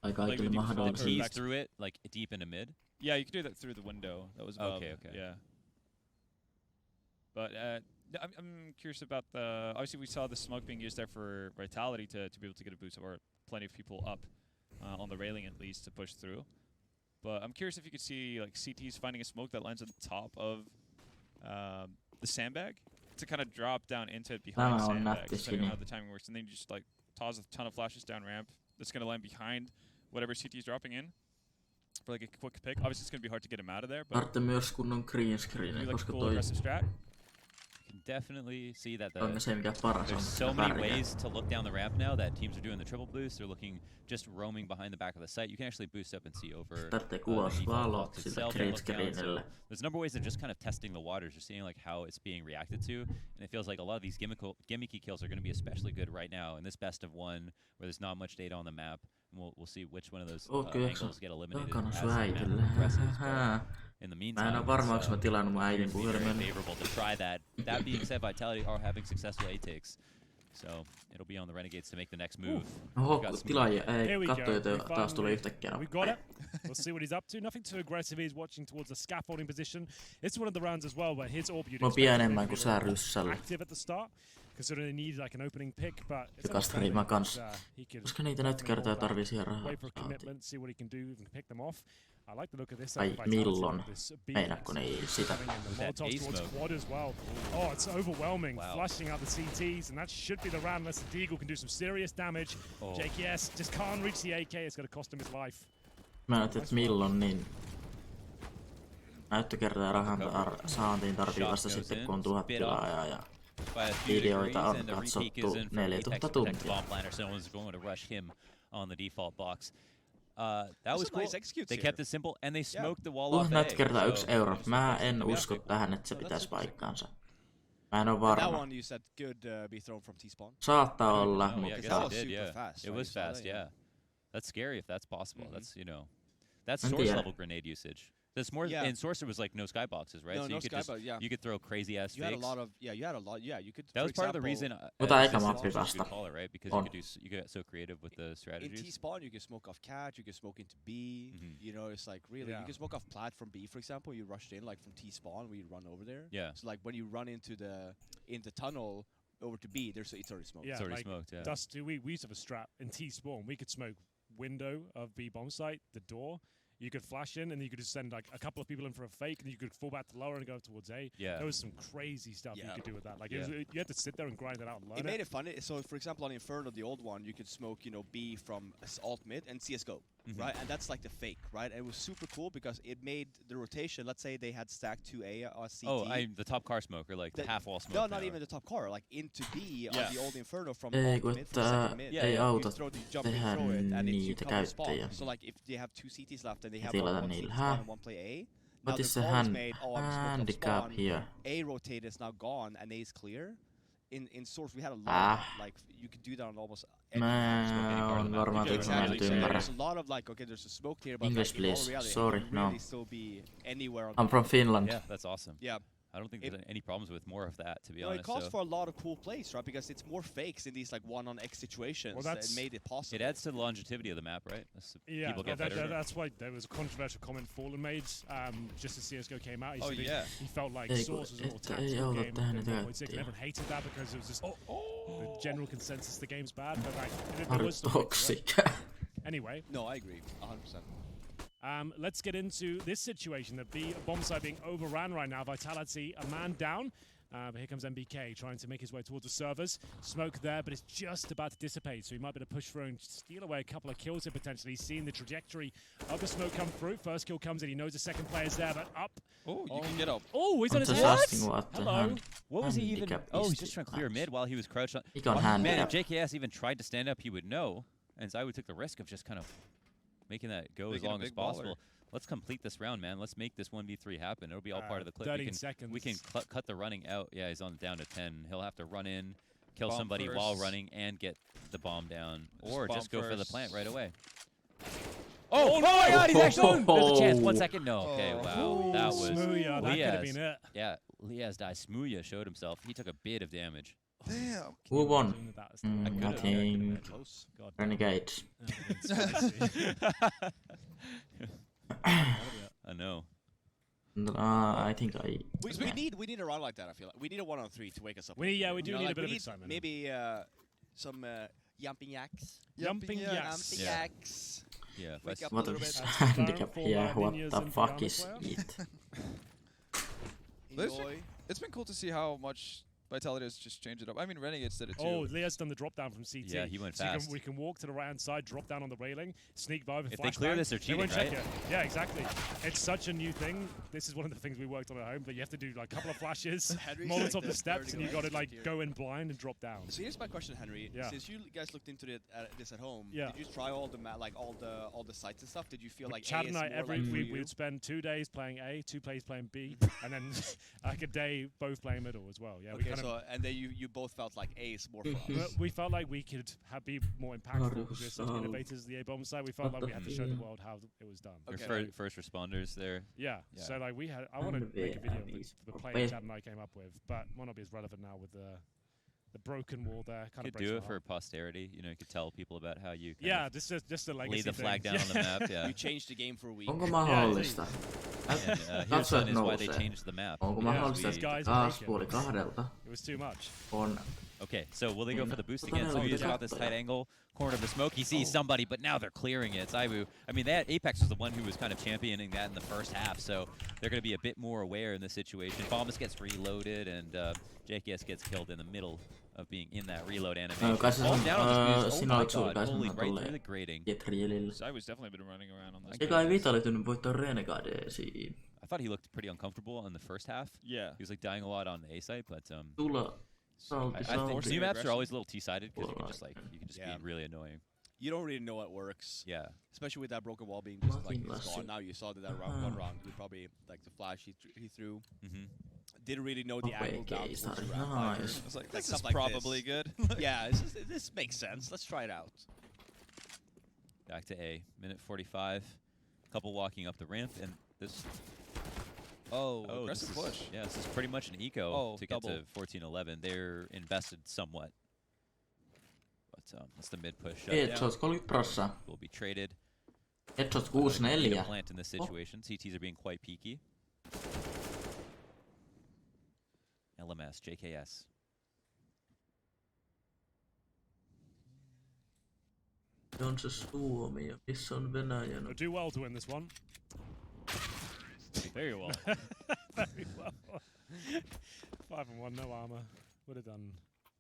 Ai kaikille mahdollista. Tease through it, like deep into mid? Yeah, you can do that through the window. That was above. Okay. Yeah. But I'm curious about the. Obviously, we saw the smoke being used there for vitality to be able to get a boost, or plenty of people up on the railing at least to push through. But I'm curious if you could see like CTs finding a smoke that lands on top of the sandbag to kind of drop down into it behind the sandbag, depending on how the timing works, and then you just like toss a ton of flashes down ramp. That's gonna land behind whatever CT is dropping in for like a quick pick. Obviously, it's gonna be hard to get him out of there. But Tarvitsee myös kunnon green screen, koska cool toi aggressive strat. Can definitely see that on se mikä paras on. there's so many ways to look down the ramp now that teams are doing the triple boost. They're looking just roaming behind the back of the site. You can actually boost up and see over Tarvitsee kuvausvalot sillä green screenillä. There's a number of ways of just kind of testing the waters. You're seeing like how it's being reacted to, and it feels like a lot of these gimmicky kills are going to be especially good right now in this best of one where there's not much data on the map. And we'll see which one of those angles get eliminated as the map progresses. In the meantime, mä en oo varma, onks mä tilannut mun äidin very puhelimen. favorable to try that. That being said, Vitality are having successful A-takes. So it'll be on the Renegades to make the next move. Oho, tilaaja ei katso, että taas tuli yhtäkkiä. We got it. We'll see what he's up to. Nothing too aggressive. He's watching towards the scaffolding position. It's one of the rounds as well where his orb unit pienemmän kuin sä ryssällä. active at the start. Considering they need like an opening pick, but Joka striimaa kans. Koska niitä näyttökertoja tarvii siihen rahaa. Wait for a commitment, see what he can do, and pick them off. I like the look of this. Ai milloin? Meinaatko ne sitä? Quad as well. Oh, it's overwhelming. Flushing out the CTs, and that should be the round unless the Deagle can do some serious damage. JKS just can't reach the AK. It's going to cost him his life. Mä ajattelin, että milloin niin. Näyttökertoja rahan saantiin tarvii vasta sitten, kun on 1000 tilaajaa ja videoita on katsottu 4000 tuntia. That was cool. They kept it simple and they smoked the wall off. Näyttökertaa €1. Mä en usko tähän, että se pitäisi paikkaansa. Mä en oo varma. Saattaa olla, mutta it was fast, yeah. That's scary if that's possible. That's, you know, that's source level grenade usage. That's more in Sorcerer was like no skyboxes, right? No, so you could just you could throw crazy ass fakes. You had a lot. Yeah, you could. That was part of the reason. Call it, right? Because you could get so creative with the strategies. In T-spawn, you can smoke off cat, you can smoke into B. You know, it's like really you can smoke off plat from B, for example. You rushed in like from T-spawn, we run over there. Yeah. So like when you run into the tunnel over to B, it's already smoked. Yeah, it's already like smoked. Yeah. Dusty, we used to have a strap in T-spawn. We could smoke window of B bomb site, the door. You could flash in, and you could just send like a couple of people in for a fake, and you could fall back to lower and go towards A. Yeah. There was some crazy stuff you could do with that. Like you had to sit there and grind it out and learn it. Made it fun. So for example, on Inferno, the old one, you could smoke, you know, B from alt mid and CSGO, right? And that's like the fake, right? And it was super cool because it made the rotation. Let's say they had stacked 2A or CT. Oh, the top car smoke or like the half wall smoke. No, not even the top car. Like into B on the old Inferno from alt mid, from second mid. Ei auta tehdä niitä käyttäjiä. So like if they have 2 CTs left and they have tilata niillä. What is the handicap here? A rotate is now gone and A is clear. In Source we had a lot of, like you could do that on almost Mä oon varmaan mä en ymmärrä. There's a lot of like, okay, there's a smoke here, but English please, sorry, no. Still be anywhere. I'm from Finland. Yeah, that's awesome. Yeah. I don't think there's any problems with more of that, to be honest. It calls for a lot of cool plays, right? Because it's more fakes in these like one-on-X situations that made it possible. It adds to the longevity of the map, right? People get better. That's why there was a controversial comment Fallen made just as CSGO came out. He felt like Source was a more tactical game than Void. Everyone hated that because it was just the general consensus the game's bad, but like there was toxic. Anyway. No, I agree, 100%. Let's get into this situation. The B bomb site being overran right now. Vitality, a man down. But here comes MBK trying to make his way towards the servers. Smoke there, but it's just about to dissipate, so he might be able to push through and steal away a couple of kills here potentially. He's seen the trajectory of the smoke come through. First kill comes in. He knows the second player's there, but up. Oh, you can get up. Oh, he's on his what? Hello. What was he even? Oh, he's just trying to clear mid while he was crouched on. He got Man, if JKS even tried to stand up, he would know. And Zywoo took the risk of just kind of making that go as long as possible. Let's complete this round, man. Let's make this 1v3 happen. It'll be all part of the clip. 13 seconds. We can cut the running out. Yeah, he's on down to 10. He'll have to run in, kill Bomb somebody first. while running, and get the bomb down. Or bomb just go for the first. plant right away. Oh my god, he's actually... There's a chance. 1 second. No. Okay, wow. That was... Smooya, that could have been it. Yeah, Liaz died. Smooya showed himself. He took a bit of damage. Damn. Who won? I I think Renegades. I know. I think We need a round like that. I feel like we need a 1-on-3 to wake us up. We need a like bit of excitement. Maybe some jumping yaks. Jumping yaks. Jumping yaks. Yeah. Wake up a What little is bit. handicap here? What the fuck is it? Enjoy. It's been cool to see how much Vitality has just changed it up. I mean, Renegades did it too. Oh, Leah's done the drop down from CT. Yeah, he went so fast. we can walk to the right-hand side, drop down on the railing, sneak by with If they clear flashbang. this, they're cheating, won't check right? it. Yeah, exactly. It's such a new thing. This is one of the things we worked on at home, but you have to do like a couple of flashes, moments like of the steps, and you got to like here. go in blind and drop down. So here's my question, Henry. Yeah. Since you guys looked into this at home, Yeah. did you try all the all the sites and stuff? Did you feel like Chad A and is I, more like for we you? would spend 2 days playing A, 2 days playing B, and then like a day both playing middle as well. Yeah, we Okay, kind so and then you both felt like A is more for us. we felt like we could be more impactful because we're such innovators of the A bomb side. We felt like we had to show the world how it was done. Okay. Your first responders there. Yeah. Yeah. So like I want to make a video of the play Chad and I came up with, but might not be as relevant now with the broken wall there. Kind You of could do it for posterity. You know, you could tell people about how you just a legacy lay the flag thing. down on the map. Yeah. You changed the game for a week. Onko mahdollista? And, here's one is why they changed the map. Onko mahdollista, että taas puoli 2 It was too much. on... Okay, so will they go for the boost again? So he's got this tight angle, corner of the smoke. He sees somebody, but now they're clearing it. Zywoo. I mean, that Apex was the one who was kind of championing that in the first half, so they're going to be a bit more aware in this situation. Bombus gets reloaded, and JKS gets killed in the middle of being in that reload animation. Kai se Falls down on this boost. Oh sinä my olet god, holy, sulkaisena right through the tolleen grating. Jetrielillä. So I was definitely been running around on this. Eikä ei Vitoto tyynyt voittaa Renegadesiin. I thought he looked pretty uncomfortable in the first half. Yeah. He was like dying a lot on the A site, but Tulla. I think new maps are always a little T-sided because you can just Yeah. be really annoying. You don't really know what works. Yeah. Especially with that broken wall being just like it's gone. Now you saw that one wrong. You probably like the flash he threw. Didn't really know the angle down towards the ramp. Nice. I was like, Like this stuff is like probably this. good. Yeah, this makes sense. Let's try it out. Back to A. Minute 45. Couple walking up the ramp, and this... Oh, this aggressive is, push. yeah, this is pretty much an eco to get double. to 14-11. They're invested somewhat. But that's the mid push. Headshots 30%. Will be traded. Headshots Need a 6-4. plant in this situation. CTs are being quite peaky. LMS, JKS. On se Suomi ja missä on Venäjä? We'll do well to win this one. Very well. Very well. 5-1, no armor. Would have done.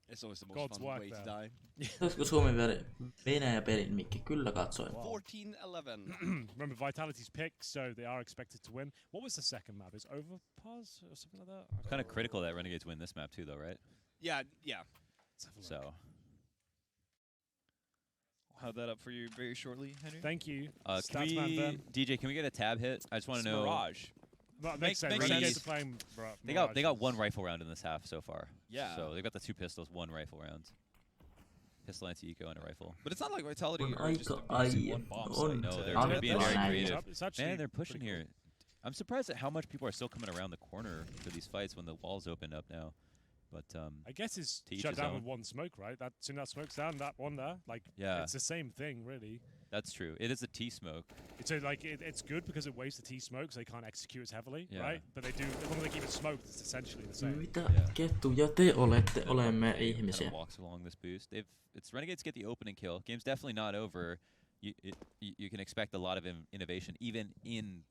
It's always the most God's fun work way to there. die. Olisiko Suomi Venäjä pelin mikki? Kyllä katsoin. 14-11. Remember Vitality's pick, so they are expected to win. What was the second map? Is Overpass or something like that? Kind of critical that Renegades win this map too, though, right? Yeah. Let's have a look. So. I'll have that up for you very shortly, Henry. Thank you. Can we, DJ, can we get a tab hit? I just want to know. Mirage. That makes sense. makes Renegades sense. are playing They got one rifle round in this half so far. Yeah. So they've got the 2 pistols, 1 rifle round. Pistol anti-eco and a rifle. But it's not like Vitality On are just aika abusing one bomb site. on. No, they're Annettu being very näin. creative. It's actually Man, they're pushing pretty here. I'm surprised at how much people are still coming around the corner for these fights when the walls opened up now. But I guess it's to each shut his down own. with one smoke, right? That soon that smoke's down, that one there. Like, Yeah. it's the same thing, really. that's true. It is a T-smoke. So like, it's good because it wastes the T smoke, so they can't execute as heavily, Yeah. right? But they do, as long as they keep it smoked, it's essentially the same. Mitä Yeah. kettuja te olette? Olemme Kind ihmisiä. of walks along this boost. It's Renegades get the opening kill. Game's definitely not over. You can expect a lot of innovation even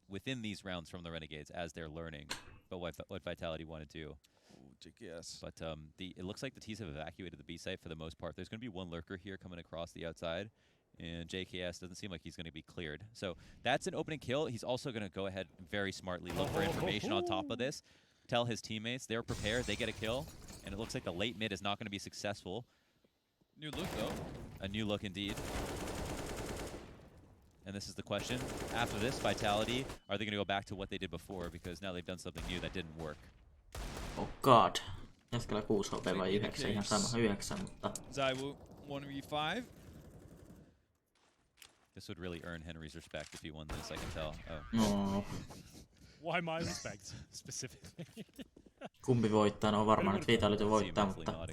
within these rounds from the Renegades as they're learning. But what Vitality want to do. JKS. But it looks like the T's have evacuated the B site for the most part. There's going to be one lurker here coming across the outside, and JKS doesn't seem like he's going to be cleared. So that's an opening kill. He's also going to go ahead very smartly look for information on top of this, tell his teammates they're prepared, they get a kill, and it looks like the late mid is not going to be successful. New look though. A new look indeed. And this is the question. After this, Vitality, are they going to go back to what they did before? Because now they've done something new that didn't work. Oh god. Jätkällä 6 HP vai 9? Ihan sama 9, mutta... Zaiwu, 1v5. This would really earn Henry's respect if he won this, I can tell. Oh. No. Why my respect, specifically? Kumpi voittaa? No varmaan nyt Vitality voittaa, mutta...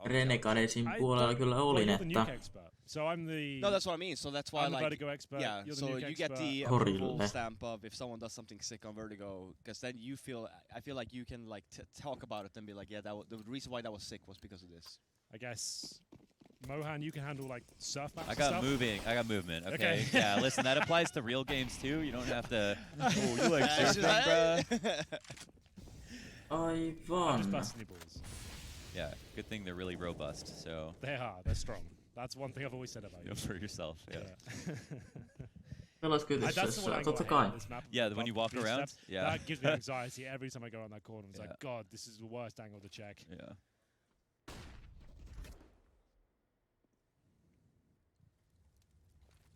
Renegadesin puolella kyllä olin, että... So I'm the... No, that's what I mean. So that's why, I'm the like, Vertigo expert. yeah. You're the So nuke you expert. get the approval stamp of if someone does something sick on Vertigo, because then you feel, I feel like you can like talk about it and be like, yeah, the reason why that was sick was because of this. I guess. Mohan, you can handle like surf maps. I got movement. Okay. Yeah, listen, that applies to real games too. You don't have to. Oh, you like surfing, bruh? I'm just busting your balls. Yeah, good thing they're really robust. So they are. They're strong. That's one thing I've always said about you. For yourself. Yeah. Totta kai. Yeah, when you walk around. Yeah. That gives me anxiety every time I go around that corner. It's like, God, this is the worst angle to check. Yeah.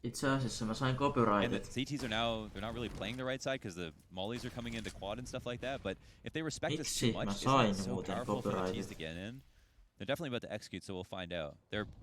Itse asiassa mä sain copyrighted. And the CTs are now, they're not really playing the right side because the mollies are coming into quad and stuff like that. But if they respect us too much, it's so powerful for the T's to get in. They're definitely about to execute, so we'll find out.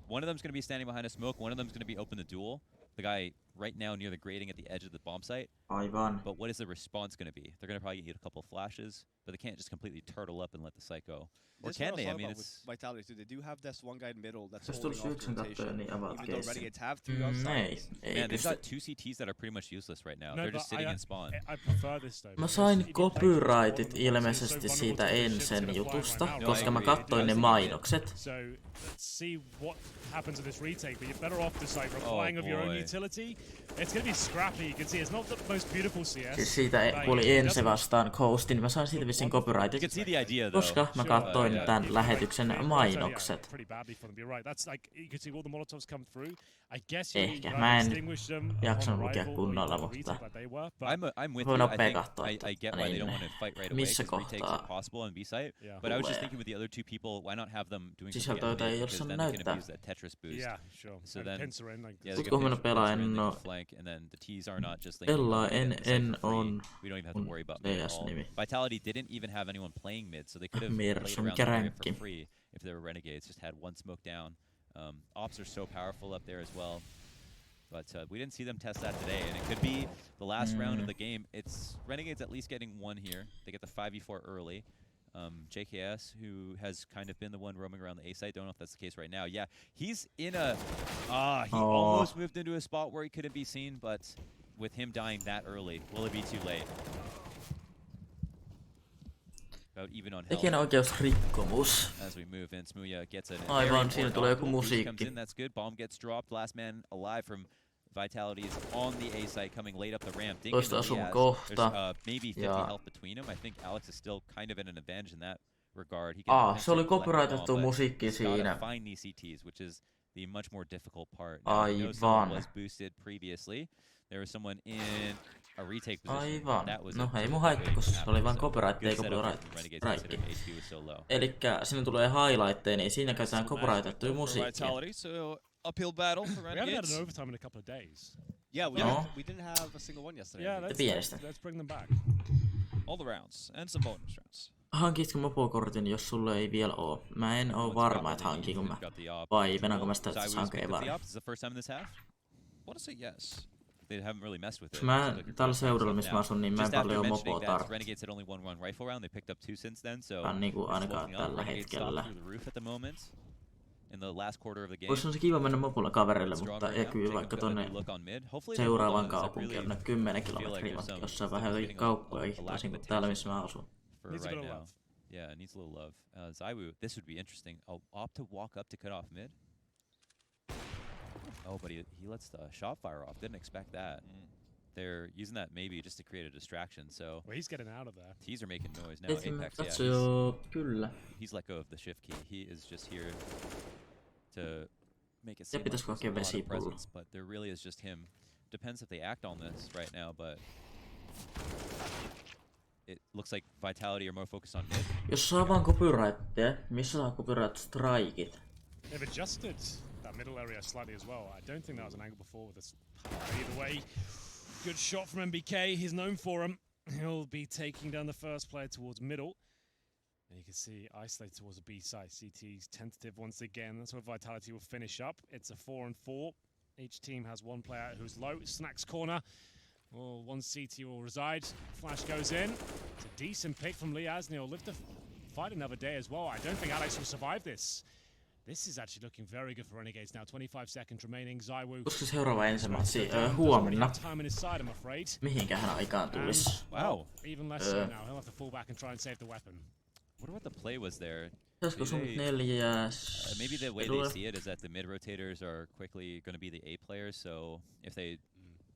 One of them's going to be standing behind a smoke. One of them's going to be open the duel. The guy right now near the grating at the edge of the bomb site. Aivan. But what is the response going to be? They're going to probably get a couple of flashes, but they can't just completely turtle up and let the site go. Or can they? I mean, it's... Vitality too. They do have this one guy in the middle that's holding off the rotation. Even though Renegades have 3 outside. Man, they've got 2 CTs that are pretty much useless right now. They're just sitting in spawn. I prefer this though. Mä sain copyrightit ilmeisesti siitä ensin jutusta, koska mä katsoin ne mainokset. So let's see what happens in this retake, but you're better off just like replying of your own utility. It's gonna be scrappy. You can see it's not the most beautiful CS. Siis siitä kun oli ensi vastaan Coast, niin mä sain siitä vissiin copyrightit, koska mä katsoin tän lähetyksen mainokset. Ehkä mä en jaksanut lukea kunnolla, mutta voin nopea katsoa, missä kohtaa sisältöitä ei ole näyttää. Kuinka huomenna pelaa en oo. Pelaa en on DS-nimi. Vitality didn't even have anyone playing mid, so they could have played around the area for free if they were Renegades. Just had one smoke down. Ops are so powerful up there as well. But we didn't see them test that today, and it could be the last round of the game. It's Renegades at least getting one here. They get the 5v4 early. JKS, who has kind of been the one roaming around the A site. Don't know if that's the case right now. Yeah, he's in a... he almost moved into a spot where he couldn't be seen, but with him dying that early, will it be too late? Even on tekijänoikeusrikkomus. As we move in, Smooya gets an aivan, siinä tulee joku musiikki. That's good. Bomb gets dropped. Last man alive from Vitality is on the A site, coming late up the ramp. Toista asun kohta. Maybe 50 health between them. I think Alex is still kind of in an advantage in that regard. He can se oli copyrightettu musiikki siinä. Find these CTs, which is the much more difficult part. Aivan. Was boosted previously. There was someone in a retake position. Aivan. No ei mun haittaa, koska se oli vain copyright, ei copyright. Elikkä sinne tulee highlightteja, niin siinä käytetään copyrightettuja musiikkia. Uphill battle for Renegades. We haven't had an overtime in a couple of days. Yeah, we didn't have a single one yesterday. Yeah, let's bring them back. All the rounds and some bonus rounds. Hankitko mopokortin, jos sulle ei vielä oo? Mä en oo varma, että hankinko mä. Vai venänkö mä sitä, että hankeen varma. They haven't really messed with it. Mä tällä seudulla, missä mä asun, niin mä en paljon mopoa tarvitse. Renegades had only one rifle round. They picked up 2 since then, so ainakaan tällä hetkellä. In the last quarter of the game. Olisi se kiva mennä mopolla kaverille, mutta ei kyllä vaikka tonne seuraavan kaupunkiin on 10 kilometriä matka, jossain vähän jotenkin kauppoja toisin kuin täällä, missä mä asun. Yeah, it needs a little love. Zaiwu, this would be interesting. Opt to walk up to cut off mid. Oh, but he lets the shot fire off. Didn't expect that. they're using that maybe just to create a distraction. So well, he's getting out of there. Tees are making noise now. Apex, Kyllä. He's let go of the shift key. He is just here to make it seem pitäisi like kokea there's a lot of vesipullo. presence, but there really is just him. Depends if they act on this right now, but it looks like Vitality are more focused on mid. Jos saa vaan copyrightteja, missä saa copyright strikeit? They've adjusted that middle area slightly as well. I don't think that was an angle before with this. Either way, good shot from MBK. He's known for him. He'll be taking down the first player towards middle. And you can see isolated towards the B side. CT's tentative once again. That's where Vitality will finish up. It's a 4-on-4. Each team has one player who's low. Snacks corner. Well, one CT will reside. Flash goes in. It's a decent pick from Liaz, and he'll live to fight another day as well. I don't think Alex will survive this. This is actually looking very good for Renegades now. 25 seconds remaining. Zywoo. Koska seuraava ensimmäiseksi huomenna. Time in his side, I'm afraid. Mihinkähän aikaan tulisi? Wow. Even less so now. He'll have to fall back and try and save the weapon. Wonder what the play was there. Pitäisikö sun 4? Maybe the way they see it is that the mid rotators are quickly going to be the A players. So if they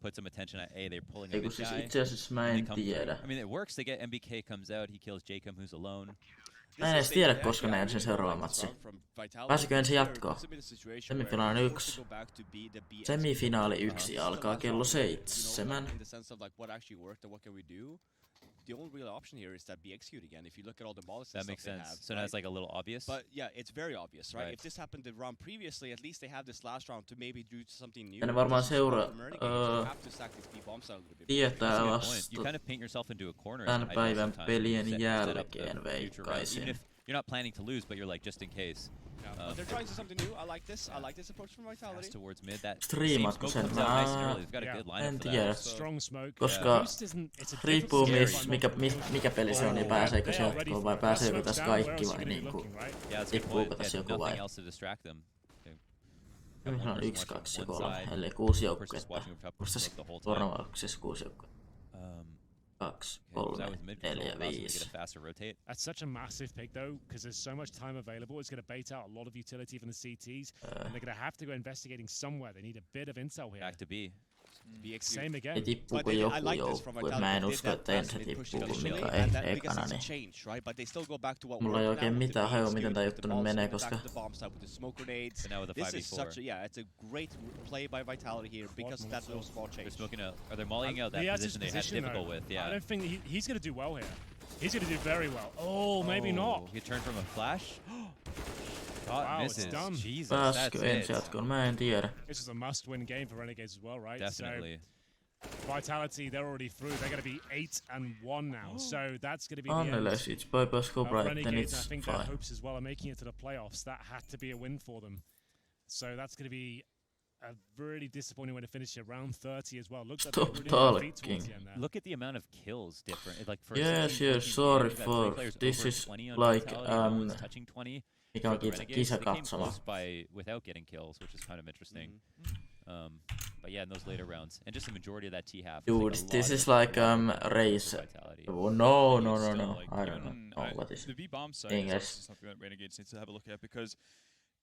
put some attention at A, they're pulling a mid guy. Itse asiassa mä en tiedä. I mean, it works. They get MBK comes out, he kills Jacob, who's alone. Mä en edes tiedä, koska ne ensin seuraava matsi. Pääsikö ensin jatkoon? Semifinaali 1. Semifinaali 1 alkaa kello 7. The only real option here is that be execute again. If you look at all the mollists that makes sense. So now it's like a little obvious. But yeah, it's very obvious, right? If this happened the round previously, at least they have this last round to maybe do something new. Ja ne varmaan tietää vasta you kind of paint yourself into a corner. Tän päivän pelien jälkeen veikkaisin. You're not planning to lose, but you're like just in case. But they're trying to do something new. I like this. I like this approach from Vitality. Towards mid. That striimatko sen? En tiedä, koska riippuu mikä peli se on, niin pääseekö se jatkoon vai pääseekö tässä kaikki vai niinku, tippuuko tässä joku vai? Ihan 1, 2 ja 3, ellei 6 joukkuetta. Musta tornauksessa 6 joukkuetta. 2, 3, 4, 5. That's such a massive pick though, because there's so much time available. It's going to bait out a lot of utility from the CTs, and they're going to have to go investigating somewhere. They need a bit of intel here. Back to B. Same again. Ei tippuuko joku joukkue? Mä en usko, että ensin tippuu kumminkaan ekana, niin mulla ei oikein mitään hajua, miten tää juttu nyt menee, koska this is such a, it's a great play by Vitality here because of that little small change. They're smoking out, or they're mollying out that position they had difficult with. Yeah. I don't think he's going to do well here. He's going to do very well. Oh, maybe not. He turned from a flash. Wow, it's done. Jesus, pääskö ensi jatkoon? Mä en tiedä. This is a must-win game for Renegades as well, right? Definitely. So, Vitality, they're already through. They're going to be 8-1 now. So that's going to be the Unless it's bypass copyright, then it's I think fine. their hopes as well are making it to the playoffs. That had to be a win for them. So that's going to be a really disappointing way to finish it. Round 30 as well. Looks like Stop really talking. Look at the amount of kills different. Like for yes, sorry for this is like touching 20. Mikä on Kisakatsomo. Without getting kills, which is kind of interesting. But yeah, in those later rounds, and just the majority of that T half. Dude, this is like race. Oh, no. I don't know what is. The B bomb side is also something that Renegades needs to have a look at because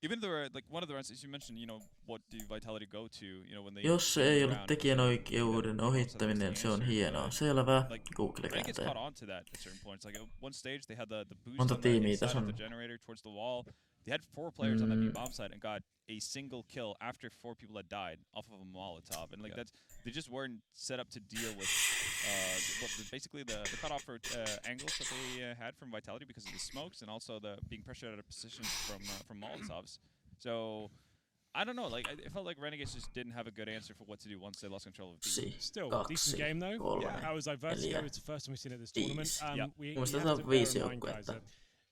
even though like one of the rounds, as you mentioned, you know, what do Vitality go to, you know, when they. Jos se ei ole tekijänoikeuden ohittaminen, se on hienoa. Selvä. Google Renegades caught on to that at certain points. Like at one stage, they had the boost monta on the tiimiä inside tässä of on? the generator towards the wall. They had 4 players on that B bomb side and got a single kill after 4 people had died off of a Molotov, and like that's they just weren't set up to deal with basically the cutoff for angles that they had from Vitality because of the smokes and also the being pressured out of positions from Molotovs. So I don't know, like it felt like Renegades just didn't have a good answer for what to do once they lost control of B. Still, decent game though. That was diverse. It's the first time we've seen it this tournament. We have to bear in mind, guys, that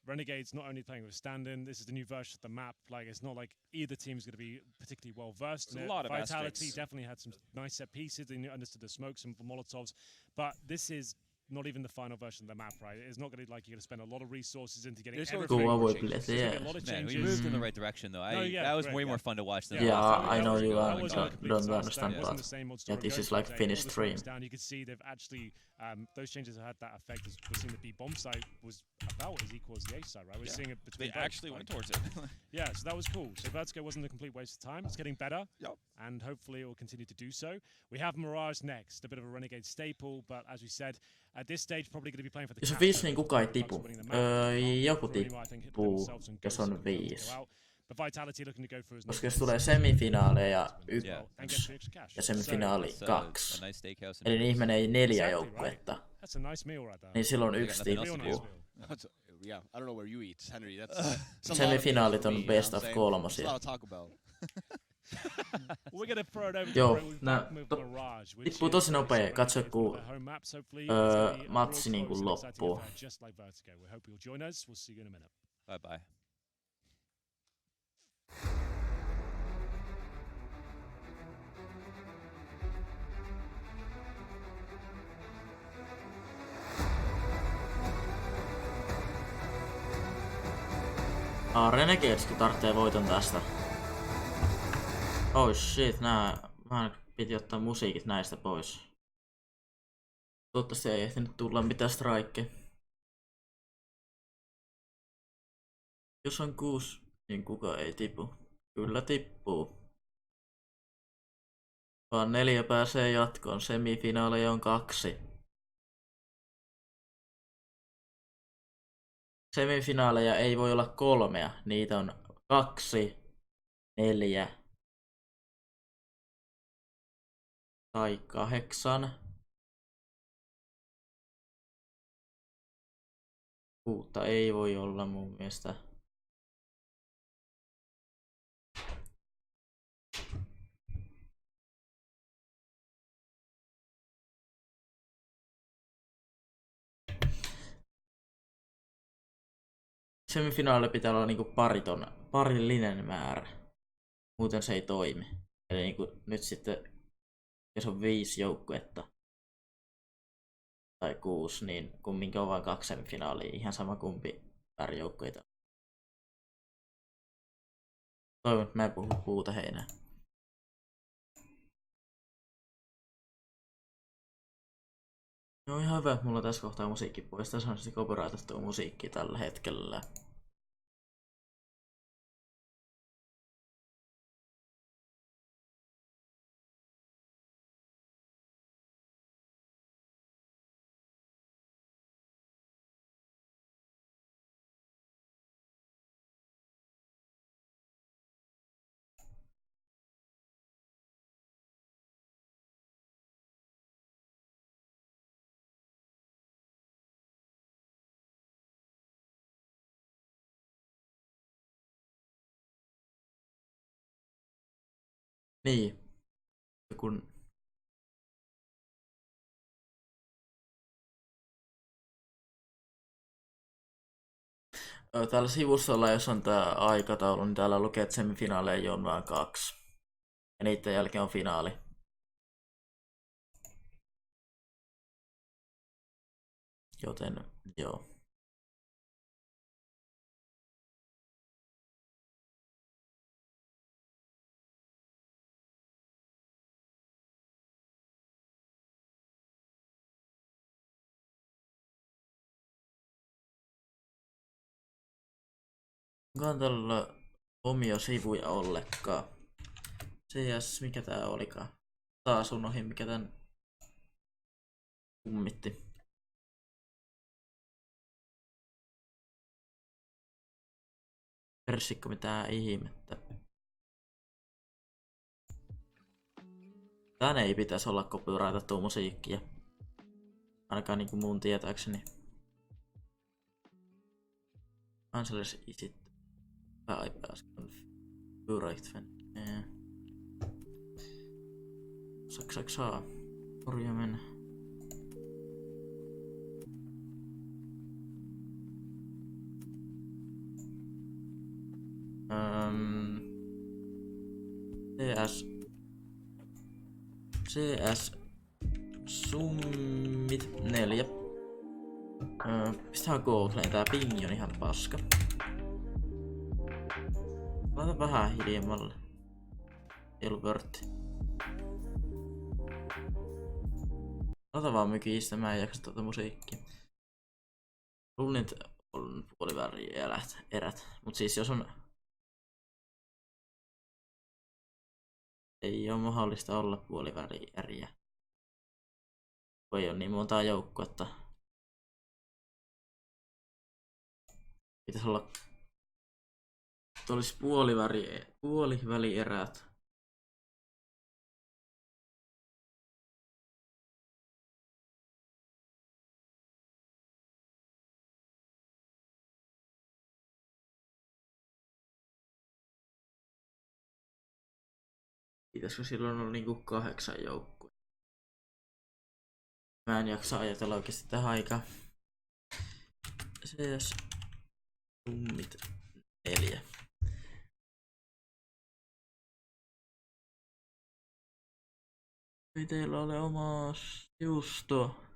Renegades not only playing with stand-in, this is the new version of the map. Like it's not like either team is going to be particularly well versed in it. Vitality definitely had some nice set pieces. They understood the smokes and Molotovs, but this is not even the final version of the map, right? It's not going to like you're going to spend a lot of resources into getting There's everything. Cool, I would play There's gonna be a lot of Man, we changes. moved in the right direction though. Yeah, that was great, way yeah. more fun to watch than Yeah, last I time. know you That wasn't a complete don't disaster. understand, It wasn't but the same old yeah, story this is going like forward. finished All the stream. smoke's down. You can see they've actually those changes have had that effect. As we're seeing the B bomb site was about as equal as the A site, right? We're seeing it between. They both, actually right? went towards it. Yeah, so that was cool. So Vertigo wasn't a complete waste of time. It's getting better. Yep. And hopefully it will continue to do so. We have Mirage next, a bit of a Renegade staple, but as we said, at this stage probably going to be playing for the Jos on captain. 5, niin kukaan ei tipu. Joku tippuu, jos on 5. But Vitality looking to go for his Koska jos tulee semifinaaleja ja semifinaali 2, eli niihin menee 4 joukkuetta, That's a nice meal right there. niin silloin 1 Real nice tippuu. meal. Yeah, I don't know where you eat, Henry. That's Semifinaalit on best of 3. That's a lot of Taco Bell. We're gonna throw it over Joo, to Mirage, which tippuu tosi nopea. Katso kun home maps, hopefully. matsi niinku loppuu. Just like Vertigo. We hope you'll join us. We'll see you in a minute. Bye bye. Renegadeskin tarvitsee voiton tästä. Oh shit, mä piti ottaa musiikit näistä pois. Toivottavasti ei ehtinyt tulla mitään strike. Jos on 6, niin kuka ei tipu? Kyllä tippuu. Vaan 4 pääsee jatkoon, semifinaaleja on 2. Semifinaaleja ei voi olla 3, niitä on 2, 4 tai 8. 6 ei voi olla mun mielestä. Semifinaali pitää olla niinku parillinen määrä. Muuten se ei toimi. Eli niinku nyt sitten, jos on 5 joukkuetta tai 6, niin kumminkin on vain 2 semifinaalia. Ihan sama kumpi värijoukkueita. Toivon, että mä en puhu puuta heinää. No ihan hyvä, mulla on tässä kohtaa musiikki pois. Tässä on sitten copyrightattua musiikki tällä hetkellä. Niin. Kun täällä sivustolla, jos on tää aikataulu, niin täällä lukee, että semifinaaleja on vain 2. Ja niiden jälkeen on finaali. Joten joo. Onkohan tällä omia sivuja ollenkaan? CS, mikä tää olikaan? Taas unohin, mikä tän kummitti. Perssikko mitään ihmettä. Tän ei pitäisi olla copyrightattua musiikkia. Ainakaan niinku mun tietääkseni. Answers is it bypass copyright. Saksaa. Orja mennä. CS Summit 4. Pistähän Googleen, tää pingi on ihan paska. Laita vähän hiljemmalle. Ei ollu vörtti. Ota vaan mykistä, mä en jaksa tuota musiikkia. Runnit on puoliväri erät. Mut siis jos on... Ei oo mahdollista olla puoliväri eriä. Kun ei oo niin montaa joukkuetta. Pitäis olla... Olis puolivälierät. Pitäisikö silloin olla niinku 8 joukkoa? Mä en jaksa ajatella oikeesti tähän aikaan. CS Summit 4. Ei teillä ole omaa juustoa.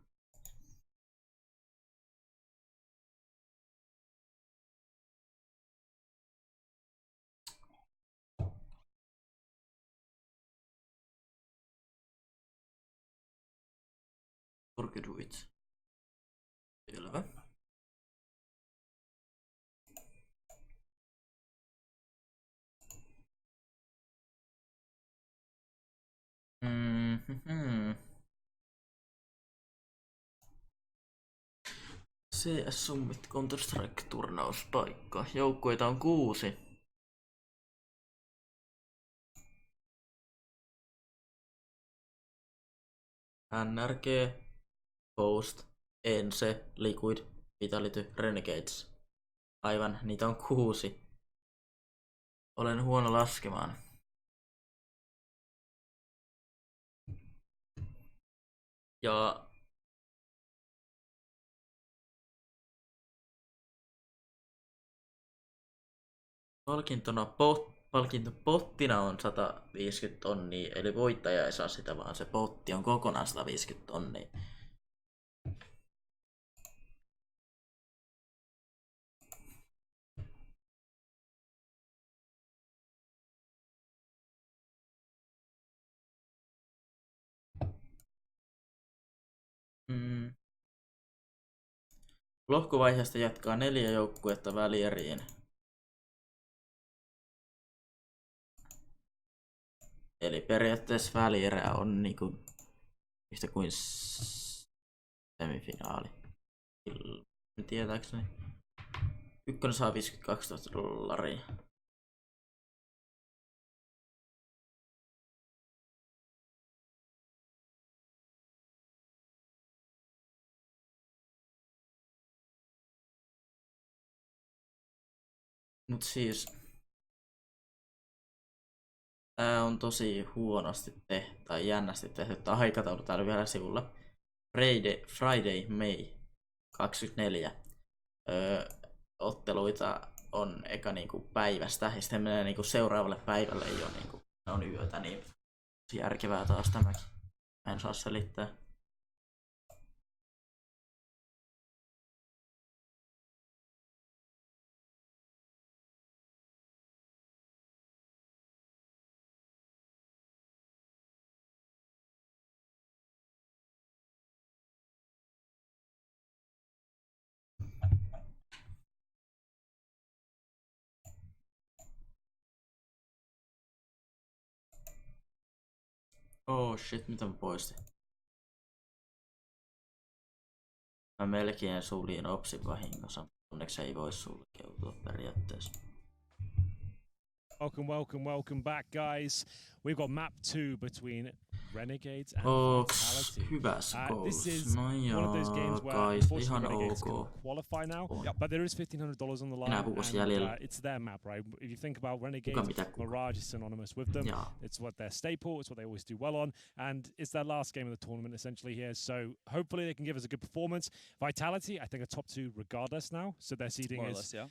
Orkeduit. Selvä. CS Summit Counter-Strike turnauspaikka. Joukkueita on 6. NRG, Ghost, Ense, Liquid, Vitality, Renegades. Aivan, niitä on 6. Olen huono laskemaan. Ja palkintopottina on 150 tonnia, eli voittaja ei saa sitä, vaan se potti on kokonaan 150 tonnia. Lohkovaiheesta jatkaa 4 joukkuetta välieriin. Eli periaatteessa välierä on niinku yhtä kuin semifinaali. Tietääkseni. Ykkönen saa $52,000. Mut siis tää on tosi huonosti tehty tai jännästi tehty. Tää aikataulu täällä vielä sivulla. Friday, May 24. Otteluita on eka niinku päivästä ja sitten menee niinku seuraavalle päivälle jo niinku on yötä, niin järkevää taas tämäkin. Mä en saa selittää. Oh shit, mitä mä poistin? Mä melkein suljin opsin vahingossa. Onneksi ei voi sulkeutua periaatteessa. Welcome back, guys. We've got map 2 between Renegades and Vitality. This is one of those games where unfortunately Renegades can qualify now, but there is $1,500 on the line, and it's their map, right? If you think about Renegades, Mirage is synonymous with them. It's what their staple, it's what they always do well on, and it's their last game of the tournament essentially here, so hopefully they can give us a good performance. Vitality, I think, are top 2 regardless now, so their seeding is... so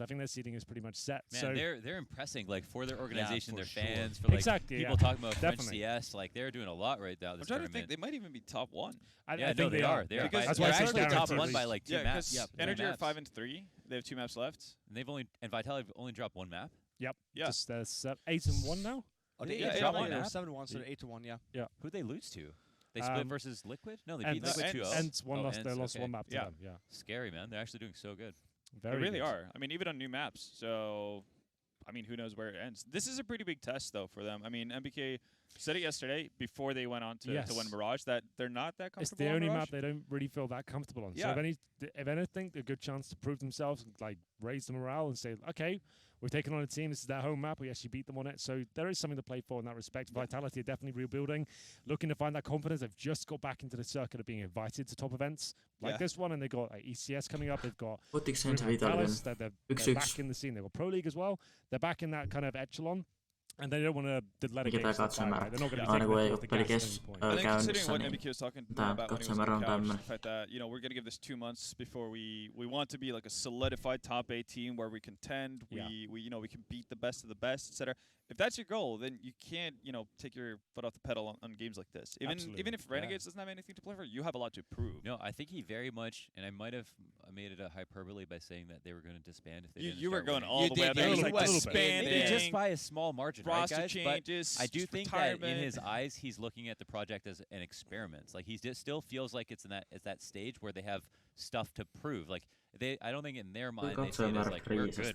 I think their seeding is pretty much set. Man, they're impressing, like, for their organization, their fans, for like people talking about French CS, like, they're doing doing a lot right now. This I'm trying to tournament. think. They might even be top 1. I Yeah, think no, they are. They are. Because They're that's why actually it's top guaranteed 1 by release. like 2 Yeah, maps. because Energy are 5 and 3. They have 2 maps left. And they've only and Vitality have only dropped 1 map. Yep. Yeah. Just 8 and 1 now. Oh, Yeah, they yeah, 8-1 yeah. or 7-1, so they're 8-1, yeah. Who'd they lose to? They split versus Liquid? No, they beat Ents. Liquid 2-0. Ents one lost. They Ents, lost okay. 1 map to Yeah. them. Yeah. Scary, man. They're actually doing so good. Very They really good. are. I mean, even on new maps. So, I mean, who knows where it ends. This is a pretty big test, though, for them. I mean, MBK said it yesterday before they went on to win Mirage that they're not that comfortable. It's the on only Mirage. map they don't really feel that comfortable on. Yeah. So if anything, a good chance to prove themselves, like raise the morale and say, okay, we've taken on a team. This is their home map. We actually beat them on it. So there is something to play for in that respect. Vitality are definitely rebuilding, looking to find that confidence. They've just got back into the circuit of being invited to top events like this one, and they've got ECS coming up. They've got Pavelzz, they're back in the scene. They've got Pro League as well. They're back in that kind of echelon. And they don't want to let it get to that, right? They're not going to take it off the gas at any point. And then considering what MBK was talking about when he was on the couch, the fact that, you know, we're going to give this 2 months before we want to be like a solidified top 8 team where we contend, we you know, we can beat the best of the best, etc. If that's your goal, then you can't, you know, take your foot off the pedal on games like this. Even if Renegades doesn't have anything to play for, you have a lot to prove. No, I think he very much, and I might have made it a hyperbole by saying that they were going to disband if they didn't. You were start going winning. all the way out there. Yeah, Like disbanding, just by a small margin, right, roster guys? changes, but I do think retirement. that in his eyes, he's looking at the project as an experiment. Like he still feels like it's in that stage where they have stuff to prove. Like I don't think in their mind they see it as like we're good.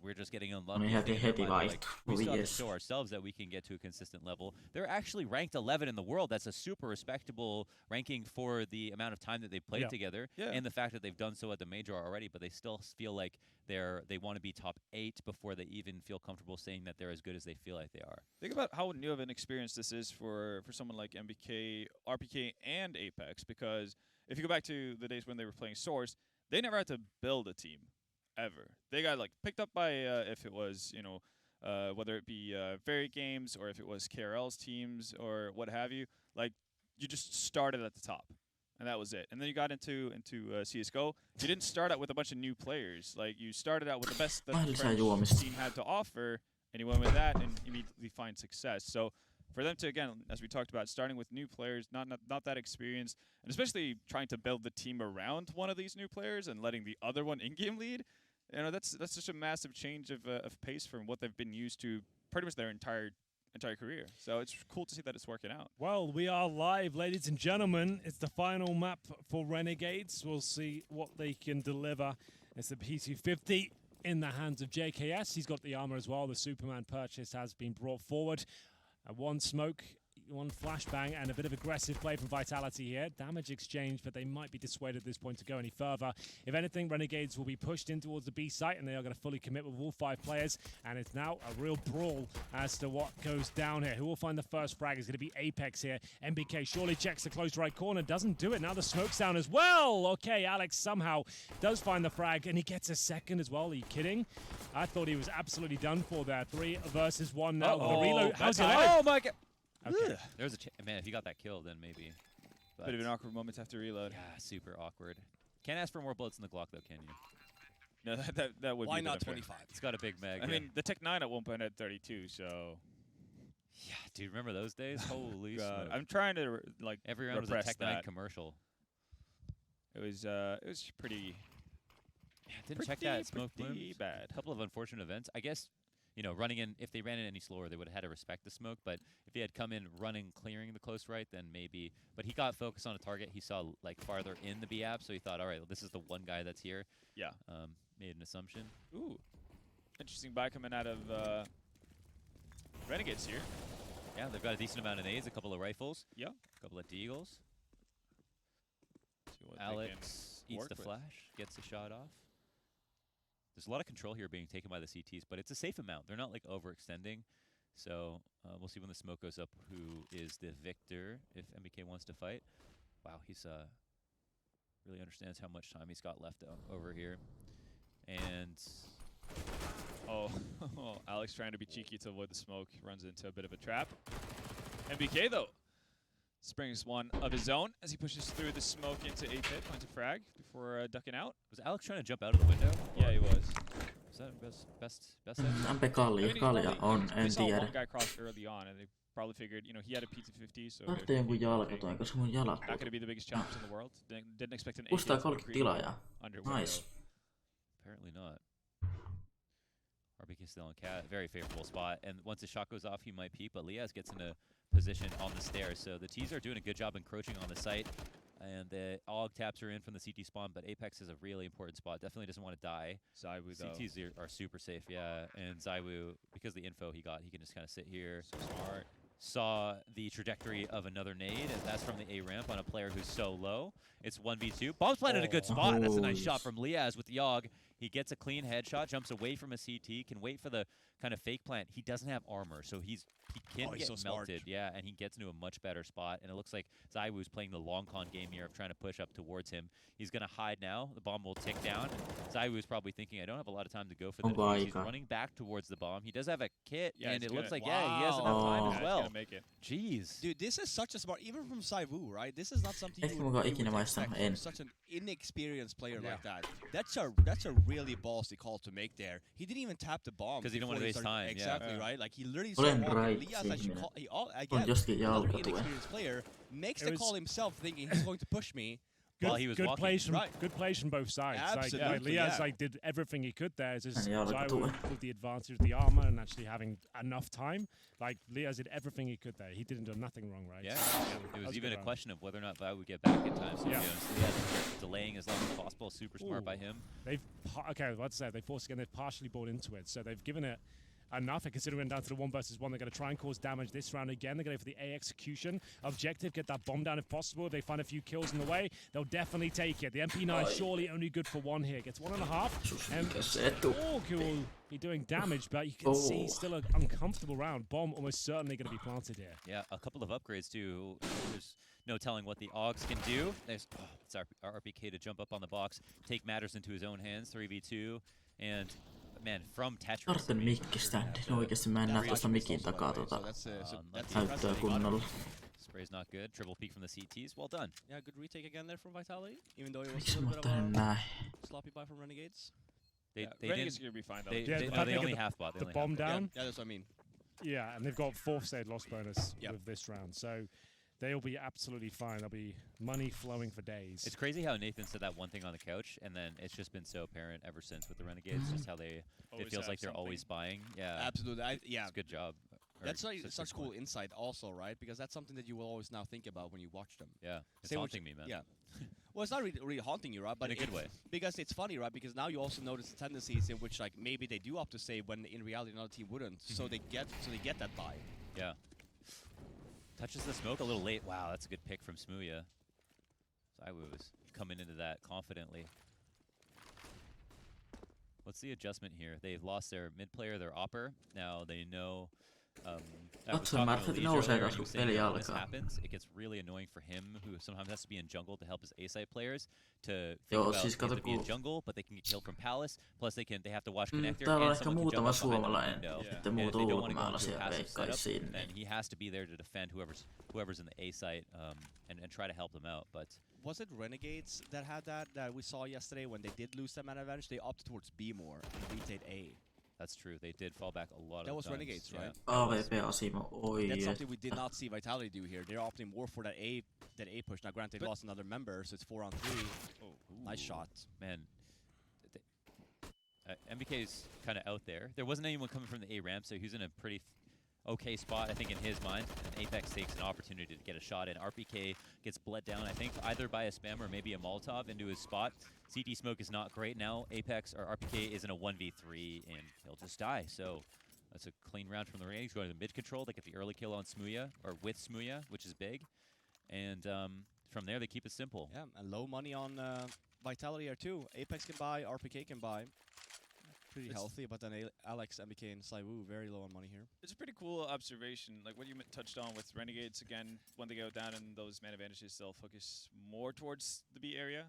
We're just getting unlucky. Like, we still have to show ourselves that we can get to a consistent level. They're actually ranked 11 in the world. That's a super respectable ranking for the amount of time that they've played together and the fact that they've done so at the major already. But they still feel like they want to be top 8 before they even feel comfortable saying that they're as good as they feel like they are. Think about how new of an experience this is for someone like MBK, RPK, and Apex, because if you go back to the days when they were playing Source, they never had to build a team, ever. They got like picked up by if it was, you know, whether it be Very Games or if it was KRL's teams or what have you. Like you just started at the top, and that was it. And then you got into CS:GO. You didn't start out with a bunch of new players. Like you started out with the best that the French team had to offer, and you went with that and immediately find success. So for them to, again, as we talked about, starting with new players, not that experienced, and especially trying to build the team around one of these new players and letting the other one in-game lead, you know, that's just a massive change of pace from what they've been used to pretty much their entire career. So it's cool to see that it's working out. Well, we are live, ladies and gentlemen. It's the final map for Renegades. We'll see what they can deliver. It's the P250 in the hands of JKS. He's got the armor as well. The Superman purchase has been brought forward. One smoke, one flashbang, and a bit of aggressive play from Vitality here. Damage exchange, but they might be dissuaded at this point to go any further. If anything, Renegades will be pushed in towards the B site, and they are going to fully commit with all 5 players. And it's now a real brawl as to what goes down here. Who will find the first frag is going to be Apex here. MBK surely checks the close right corner, doesn't do it. Now the smoke's down as well. Okay, Alex somehow does find the frag, and he gets a second as well. Are you kidding? I thought he was absolutely done for there. 3 versus 1 now. The reload. How's your life? Oh my god. Okay. There's a man. If you got that kill, then maybe. But Bit of an awkward moment after reload. Yeah, super awkward. Can't ask for more bullets in the Glock, though, can you? No, that would. Why be not unfair. 25? It's got a big mag. I mean, the Tech 9 at one point had 32, so. Yeah, dude, remember those days? Holy God. smoke. I'm trying to like every round was a repress Tech 9 that. commercial. It was pretty. Yeah, didn't check that smoke pretty plume. bad. A couple of unfortunate events. I guess, you know, running in, if they ran in any slower, they would have had to respect the smoke. But if they had come in running, clearing the close right, then maybe. But he got focused on a target. He saw, like, farther in the B app, so he thought, all right, well, this is the one guy that's here. Yeah. Made an assumption. Ooh. Interesting buy coming out of Renegades here. Yeah, they've got a decent amount of nades, a couple of rifles. Yeah. A couple of deagles. See what Alex they can eats work the with. flash, gets the shot off. There's a lot of control here being taken by the CTs, but it's a safe amount. They're not like overextending. So we'll see when the smoke goes up who is the victor if MBK wants to fight. Wow, he's really understands how much time he's got left over here. And oh, Alex trying to be cheeky to avoid the smoke, runs into a bit of a trap. MBK though springs one of his own as he pushes through the smoke into A pit, finds a frag before ducking out. was Alex trying to jump out of the window? Yeah, he was. that best MP Kalja on, en tiedä. One guy crossed early on, and they probably figured, you know, he had a PT50, so Tarvitsee jonkun jalkatoin, koska mun jalat not going to be the biggest challenge in the world. Didn't expect an 630 tilaajaa. Nice. Apparently not. RBK still on cat, very favorable spot, and once the shot goes off, he might peep, but Liaz gets in a position on the stairs, so the T's are doing a good job encroaching on the site, and the AUG taps are in from the CT spawn, but Apex is a really important spot, definitely doesn't want to die. Zywoo, though. CTs are super safe, yeah, and Zywoo, because of the info he got, he can just kind of sit here. So smart. Saw the trajectory of another nade, and that's from the A ramp on a player who's so low. It's 1v2. Bomb's planted a good spot. That's a nice shot from Liaz with the AUG. He gets a clean headshot, jumps away from a CT, can wait for the kind of fake plant. He doesn't have armor, so he can get so melted, yeah, and he gets into a much better spot. And it looks like Zywoo's playing the long con game here of trying to push up towards him. He's going to hide now. The bomb will tick down. Zywoo's probably thinking, I don't have a lot of time to go for this. He's running back towards the bomb. He does have a kit, and it looks like, yeah, he has enough time as well. Make it. Jeez. Dude, this is such a smart, even from Zywoo, right? This is not something you would expect from such an inexperienced player like that. That's a really ballsy call to make there. He didn't even tap the bomb. Because he didn't want to waste time. Exactly, right? Like, he literally Olen again, another inexperienced player makes the call himself thinking he's going to push me. While he was good walking. Good plays from both sides. Absolutely, Liaz did everything he could there. Just Zywoo with the advantage of the armor and actually having enough time. Like, Liaz did everything he could there. He didn't do nothing wrong, right? Yeah, it was even a question of whether or not Zywoo would get back in time. So, Liaz delaying as long as possible. Super smart by him. They've they forced again. They've partially bought into it, so they've given it enough. And considering down to the 1 versus 1, they're going to try and cause damage this round again. They're going to go for the A execution objective, get that bomb down if possible. If they find a few kills in the way, they'll definitely take it. The MP9 surely only good for 1 here. Gets 1.5. And Org will be doing damage, but you can see still an uncomfortable round. Bomb almost certainly going to be planted here. Yeah, a couple of upgrades too. There's no telling what the AUGs can do. There's it's our RPK to jump up on the box, take matters into his own hands, 3v2, and man, from Tetris. Tarvitsen mikkiständin. Oikeesti mä en näe tuosta mikin takaa näyttöä kunnolla. Spray's not good. Triple peek from the CTs. Well done. Yeah, good retake again there from Vitality. Even though it was a little bit of a sloppy buy from Renegades. Renegades are going to be fine, though. They only half bought. The bomb down. Yeah, that's what I mean. Yeah, and they've got 4th state loss bonus with this round. So they'll be absolutely fine. There'll be money flowing for days. It's crazy how Nathan said that one thing on the couch, and then it's just been so apparent ever since with the Renegades, just how it feels like they're always buying. Yeah, absolutely. It's a good job. That's such cool insight also, right? Because that's something that you will always now think about when you watch them. Yeah, it's haunting me, man. Yeah. Well, it's not really haunting you, right? But in a good way. Because it's funny, right? Because now you also notice the tendencies in which, like, maybe they do opt to save when in reality another team wouldn't. So they get that buy. Yeah. Touches the smoke a little late. Wow, that's a good pick from Smooya. Zywoo was coming into that confidently. What's the adjustment here? They've lost their mid player, their opper. Now they know. This happens. It gets really annoying for him, who sometimes has to be in jungle to help his A-side players to think about they have to be in jungle, but they can get killed from Palace. Plus they have to watch connector. Täällä on ehkä muutama suomalainen, sitten muuta ulkomaalaisia veikkaisiin. And he has to be there to defend whoever's in the A site and try to help them out. But was it Renegades that had that we saw yesterday when they did lose that man advantage? They opted towards B more and retake A. That's true. They did fall back a lot of times. That was Renegades, right? AVP Asimo, that's something we did not see Vitality do here. They're opting more for that A push. Now, granted, they lost another member, so it's 4-on-3. Nice shot. Man, MBK's kind of out there. There wasn't anyone coming from the A ramp, so he's in a pretty okay spot, I think, in his mind. And Apex takes an opportunity to get a shot in. RPK gets bled down, I think, either by a spam or maybe a Molotov into his spot. CT smoke is not great now. Apex or RPK is in a 1v3, and he'll just die. So that's a clean round from the Renegades. Going to the mid control. They get the early kill on Smooya, or with Smooya, which is big. And from there, they keep it simple. Yeah, and low money on Vitality here too. Apex can buy, RPK can buy. Pretty healthy, but then Alex, MBK, and Zywoo very low on money here. It's a pretty cool observation, like what you touched on with Renegades. Again, when they go down in those man advantages, they'll focus more towards the B area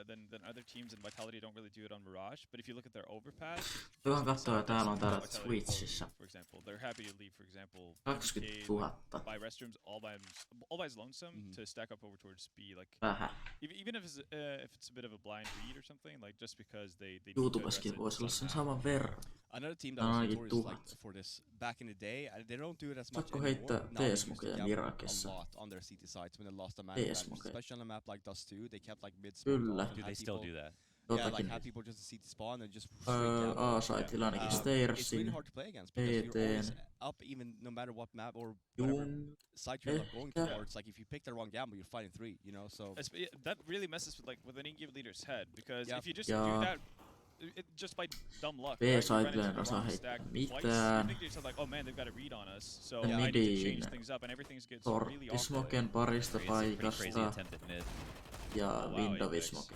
than other teams, and Vitality don't really do it on Mirage. But if you look at their overpass, hyvä katsoa, täällä on täällä Switchissä. For example, they're happy to leave, for example, 20 000. Buy restrooms all by his lonesome to stack up over towards B. Like even if it's a bit of a blind read or something, like just because they YouTubeskin voisi olla se. saman verran. Another team that was notorious for this back in the day, they don't do it as much Saatko anymore. heittää T-smokeja Irakissa? A lot on their CT sites when they lost the map advantage, especially on a map like Dust 2, they kept like mid spawn. Kyllä. Do they still do that? Yeah, like have people just CT spawn and just A-siteilla ainakin Stairsin, it's really hard to play against because you're always up even no matter what map or whatever site you're going towards. Like if you pick the wrong gamble, you're fighting 3, you know. So that really messes with an in-game leader's head because if you just do that just by dumb luck, B-siteille ei saa heittää mitään. You think to yourself like, oh man, they've got a read on us, so I need to change things up, and everything gets really awkward. Smoken parista paikasta ja Windows-smoke.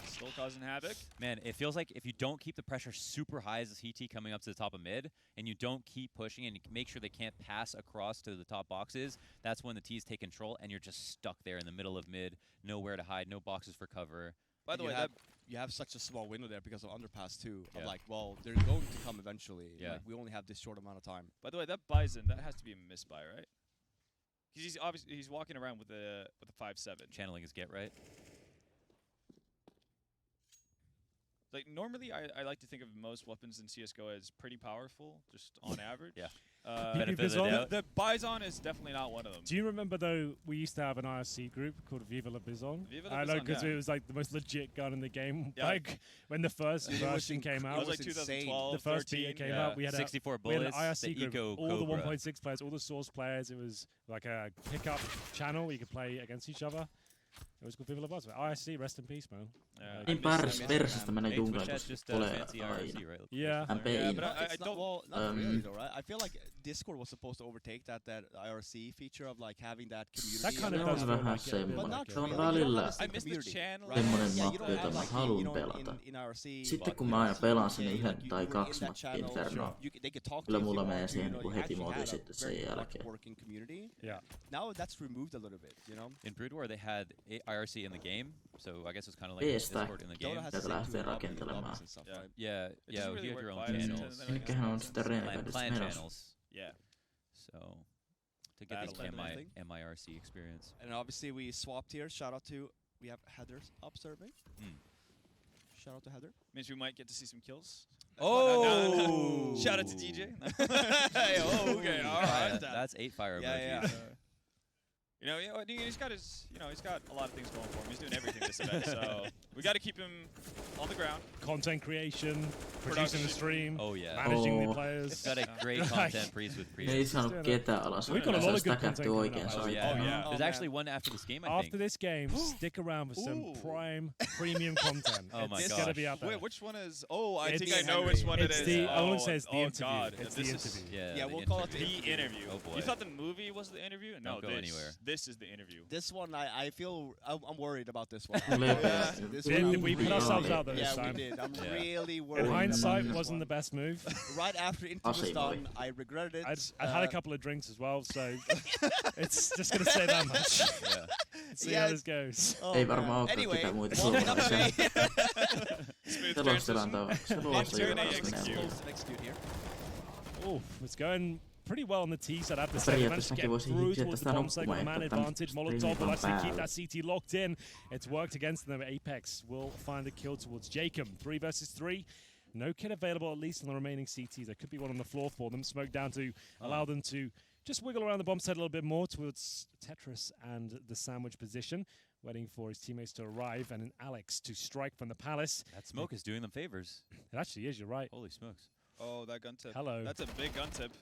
Still causing havoc. Man, it feels like if you don't keep the pressure super high as a CT coming up to the top of mid, and you don't keep pushing and you make sure they can't pass across to the top boxes, that's when the T's take control and you're just stuck there in the middle of mid, nowhere to hide, no boxes for cover. By the way, you have such a small window there because of underpass too. Of like, well, they're going to come eventually. Yeah. Like, we only have this short amount of time. By the way, that Bison, that has to be a misbuy, right? Because he's obviously walking around with a 5-7. Channeling his get right. Like normally, I like to think of most weapons in CS:GO as pretty powerful, just on average. Yeah. The Bison is definitely not one of them. Do you remember though? We used to have an IRC group called Viva la Bison. I know because it was like the most legit gun in the game. Yeah. Like when the first version came out, it was like 2012. The first beta came out. We had 64 bullets. We had an IRC the group. All the 1.6 players, all the source players. It was like a pickup channel where you could play against each other. It was called Viva la Bison. IRC, rest in peace, man. Niin Persistä menee jungleen, koska tulee aina. Yeah. Yeah, but I don't. Well, not really though, right? I feel like Discord was supposed to overtake that IRC feature of like having that community. That kind of does vähän semmoinen. Se on välillä semmoinen mappi, jota mä haluun pelata. Sitten kun mä aina pelaan sen 1 tai 2 matchia Infernoa, kyllä mulla menee siihen niin heti moodi sitten sen jälkeen. Yeah. Now that's removed a little bit, you know. In Brood War they had IRC in the game, so I guess it's kind of like Discord in the game. Tätä lähtee rakentelemaan. Yeah, you have your own channels. Mikähän on sitten Renegades channels. Yeah. So to get this MIRC experience. And obviously we swapped here. Shout out to we have Heather observing. Shout out to Heather. Means we might get to see some kills. Oh! Shout out to DJ. Okay, all right. That's 8 fire emojis. Yeah. You know, he's got a lot of things going for him. He's doing everything this event, so we got to keep him on the ground. Content creation, producing the stream, managing the players. Got a great content priest with priest. Ei saanut ketään alas. We got a lot of good content. There's actually one after this game, I think. After this game, stick around for some premium content. Oh my gosh. It's gonna be out there. Wait, which one is? Oh, I think I know which one it is. Owen says the interview. God. It's the interview. Yeah, we'll call it the interview. Oh boy. You thought the movie was the interview? No, Don't go anywhere. This is the interview. This one, I feel I'm worried about this one. We put ourselves out there this time. We did. I'm really worried. In hindsight, wasn't the best move. Right after interview was done, I regretted it. I had a couple of drinks as well, so it's just gonna say that much. See how this goes. Ei varmaan olekaan ketään muita suomalaisia. Selostellaan Oh, it's going pretty well on the T side. I have to say, they managed to get through towards the bomb site with man advantage. Molotov will actually keep that CT locked in. It's worked against them. Apex will find the kill towards Jacob. 3 versus 3. No kit available, at least on the remaining CTs. There could be one on the floor for them. Smoke down to allow them to just wiggle around the bomb site a little bit more towards Tetris and the sandwich position, waiting for his teammates to arrive and an Alex to strike from the palace. That smoke is doing them favors. It actually is, you're right. Holy smokes. Oh, that gun tip. Hello. That's a big gun tip.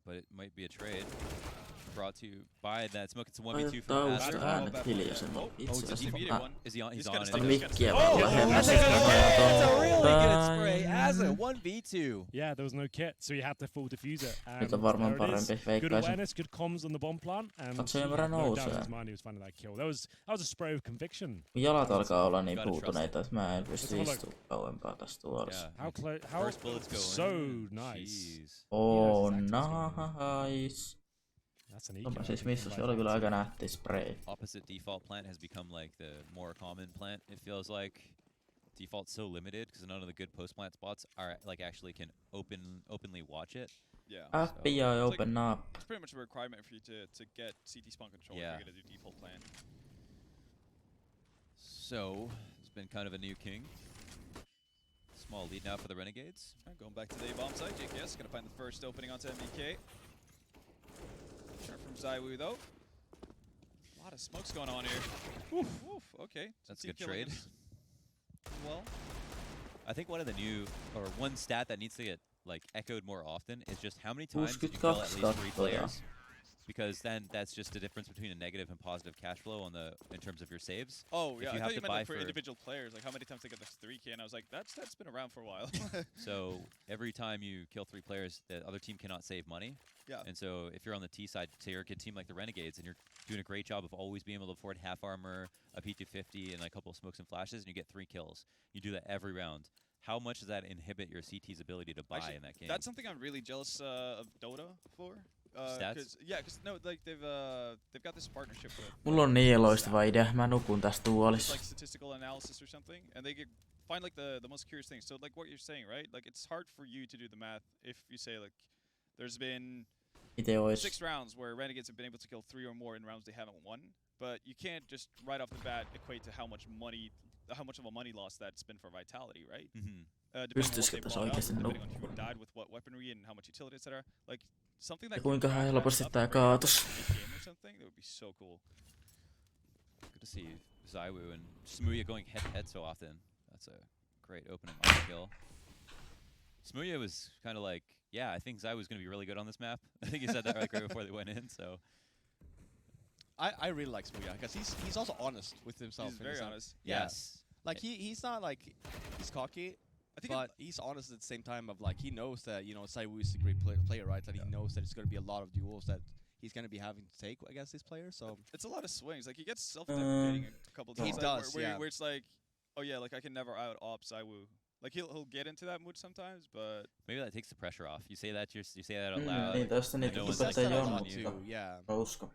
But it might be a trade. Brought to you by that smoke. It's a 1v2 for Tausta äänet hiljaisemmin. Itse asiassa. Is he on? He's on mikkiä vaan lähemmäs. It's a really good spray as a 1v2. Yeah, there was no kit, so you had to full defuse it. Nyt on varmaan parempi Good veikkaisin. awareness, good comms on the bomb plant, and Katsojen verran no doubt nousee. in his mind he was finding that kill. That was a spray of conviction. Jalat alkaa olla niin puutuneita, että mä en pysty istumaan kauempaa tästä tuolissa. How so nice. Oh, nice. That's an eco. Siis missä se oli kyllä aika nätti spray. Opposite default plant has become like the more common plant. It feels like default's so limited because none of the good post plant spots are like actually can openly watch it. Yeah. FBI open up. It's pretty much a requirement for you to get CT spawn control if you're gonna do default plant. So it's been kind of a new king. small lead now for the Renegades. Going back to the bomb site, JKS gonna find the first opening onto MBK. Sharp from ZywOo though. A lot of smokes going on here. Woof, woof, okay. That's a good trade. Well, I think one of the new, or one stat that needs to get like echoed more often is just how many times did you kill at least 3 players? Because then that's just the difference between a negative and positive cash flow on the in terms of your saves. Oh yeah, I thought you meant like for individual players, like how many times they get this 3K, and I was like, that's been around for a while. So every time you kill 3 players, the other team cannot save money. Yeah. And so if you're on the T side, say you're a good team like the Renegades, and you're doing a great job of always being able to afford half armor, a P250, and like a couple of smokes and flashes, and you get 3 kills. You do that every round. How much does that inhibit your CT's ability to buy Actually, in that game? That's something I'm really jealous of Dota for. Stats? Yeah, because no, like they've got this partnership with. Mulla on niin loistava idea. Mä nukun tässä tuolissa. Like statistical analysis or something, and they find like the most curious things. So like what you're saying, right? Like it's hard for you to do the math if you say like there's been 6 rounds where Renegades have been able to kill 3 or more in rounds they haven't won, but you can't just right off the bat equate to how much of a money loss that's been for Vitality, right? Pystyisikö tässä oikeesti depending on who died with what weaponry and how much utility, etc. Like something that kuinka helposti tää kaatus. Something that would be so cool. Good to see ZywOo and Smooya going head to head so often. That's a great opening on kill. Smooya was kind of like, yeah, I think ZywOo's going to be really good on this map. I think he said that right before they went in. So I really like Smooya because he's also honest with himself. He's very honest. Yes. Like he's not like he's cocky. But he's honest at the same time of like he knows that ZywOo is a great player, right? And he knows that it's going to be a lot of duels that he's going to be having to take against this player. So it's a lot of swings. Like he gets self-deprecating a couple times. He does, where it's like, oh yeah, like I can never out-op ZywOo. Like he'll get into that mood sometimes, but maybe that takes the pressure off. You say that you say that out loud. Niin tästä niitä opettajia on, yeah. Mä uskon.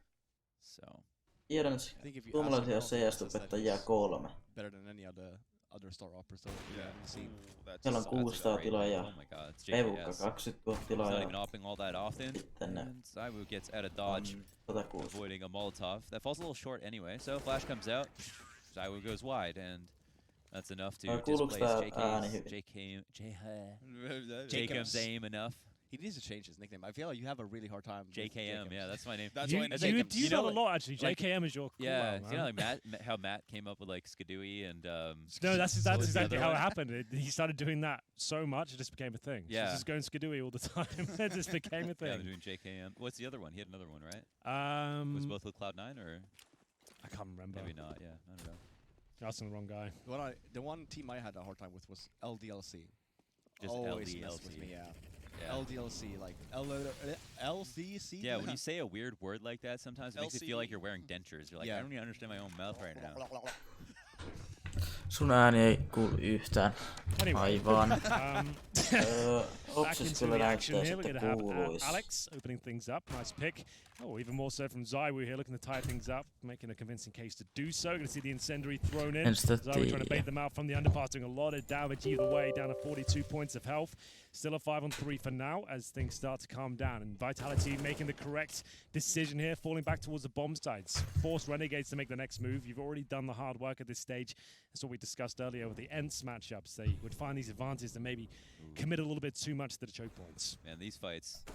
So. Tiedän, että suomalaisia CS-opettajia 3. Better than any other star operators that we haven't seen. Siellä on 600 tilaajaa. Oh my god, it's Evukka 20 000 tilaajaa. Not even opping all that often. And ZywOo gets out of dodge, avoiding a Molotov. That falls a little short anyway, so flash comes out. ZywOo goes wide, and that's enough to displace Jacob's aim enough. He needs to change his nickname. I feel like you have a really hard time. JKM, yeah, that's my name. That's my name. You know a lot actually. JKM is your cool yeah, man. You know like how Matt came up with like Skadooey and no, that's exactly how it happened. He started doing that so much it just became a thing. Yeah, so just going Skadooey all the time. It just became a thing. Yeah, doing JKM. What's the other one? He had another one, right? Was both with Cloud9 or? I can't remember. Maybe not. Yeah, I don't know. You're asking the wrong guy. The one team I had a hard time with was LDLC. Just always LDLC. With me, yeah. LDLC, like LCC. Yeah, when you say a weird word like that, sometimes it makes you feel like you're wearing dentures. You're like, I don't even understand my own mouth right now. Sun ääni ei kuulu yhtään. Aivan. Opsis kyllä näyttää, että kuuluisi. Alex opening things up, nice pick. Oh, even more so from ZywOo here, looking to tie things up, making a convincing case to do so. Going to see the incendiary thrown in. ZywOo trying to bait them out from the underpass, doing a lot of damage either way, down to 42 points of health. Still a 5-on-3 for now as things start to calm down. And Vitality making the correct decision here, falling back towards the bomb sites. Force Renegades to make the next move. You've already done the hard work at this stage. That's what we discussed earlier with the Ents matchups. They would find these advantages to maybe commit a little bit too much to the choke points. Man, these fights.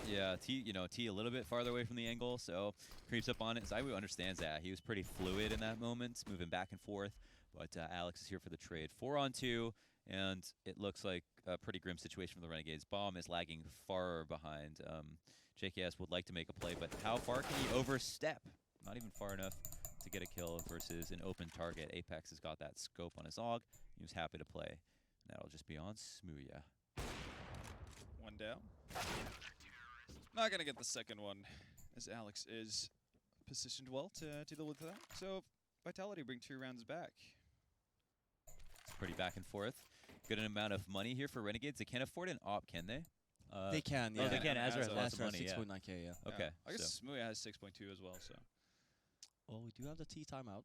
Yeah, T a little bit farther away from the angle, so creeps up on it. ZywOo understands that. He was pretty fluid in that moment, moving back and forth. But Alex is here for the trade. 4-on-2, and it looks like a pretty grim situation for the Renegades. Bomb is lagging far behind. JKS would like to make a play, but how far can he overstep? Not even far enough to get a kill versus an open target. Apex has got that scope on his AUG. He was happy to play. And that'll just be on Smooya. One down. Not going to get the second one, as Alex is positioned well to deal with that. So Vitality bring 2 rounds back. It's pretty back and forth. Good amount of money here for Renegades. They can't afford an op, can they? They can, yeah. Oh, they can. Azra has lots of money, 6.9k, yeah. Okay. I guess Smooya has 6.2 as well, so. Well, we do have the T timeout.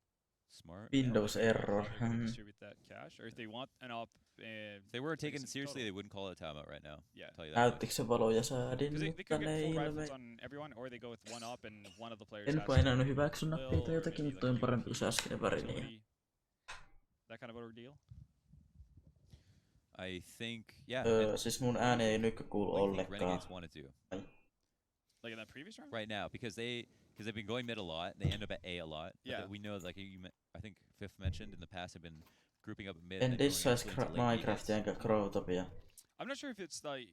Smart. Windows error. Distribute that cash, or if they want an op. If they were taken seriously, they wouldn't call it a timeout right now. Yeah. Näyttikö se valoja säädin, they mutta could ne get full ilme... rifles on everyone, or they go with one op and one of the players. En painanut hyväksy nappia tai jotakin, mutta on parempi se äskeinen väri. Niin. That kind of ordeal? I think, yeah. Siis mun ääni ei nyt kuulu ollenkaan. Renegades wanted to. Like in that previous round? Right now, because they've been going mid a lot. They end up at A a lot. Yeah. We know, like I think Fifth mentioned in the past, have been grouping up at mid. En dissaisi Minecraftia enkä Growtopia. I'm not sure if it's like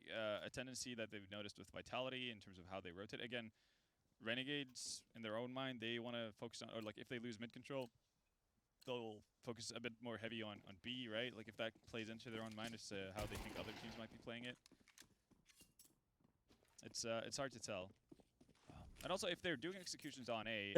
a tendency that they've noticed with Vitality in terms of how they rotate. Again, Renegades, in their own mind, they want to focus on, or like if they lose mid control, they'll focus a bit more heavy on B, right? Like if that plays into their own mind as to how they think other teams might be playing it. It's hard to tell. And also, if they're doing executions on A,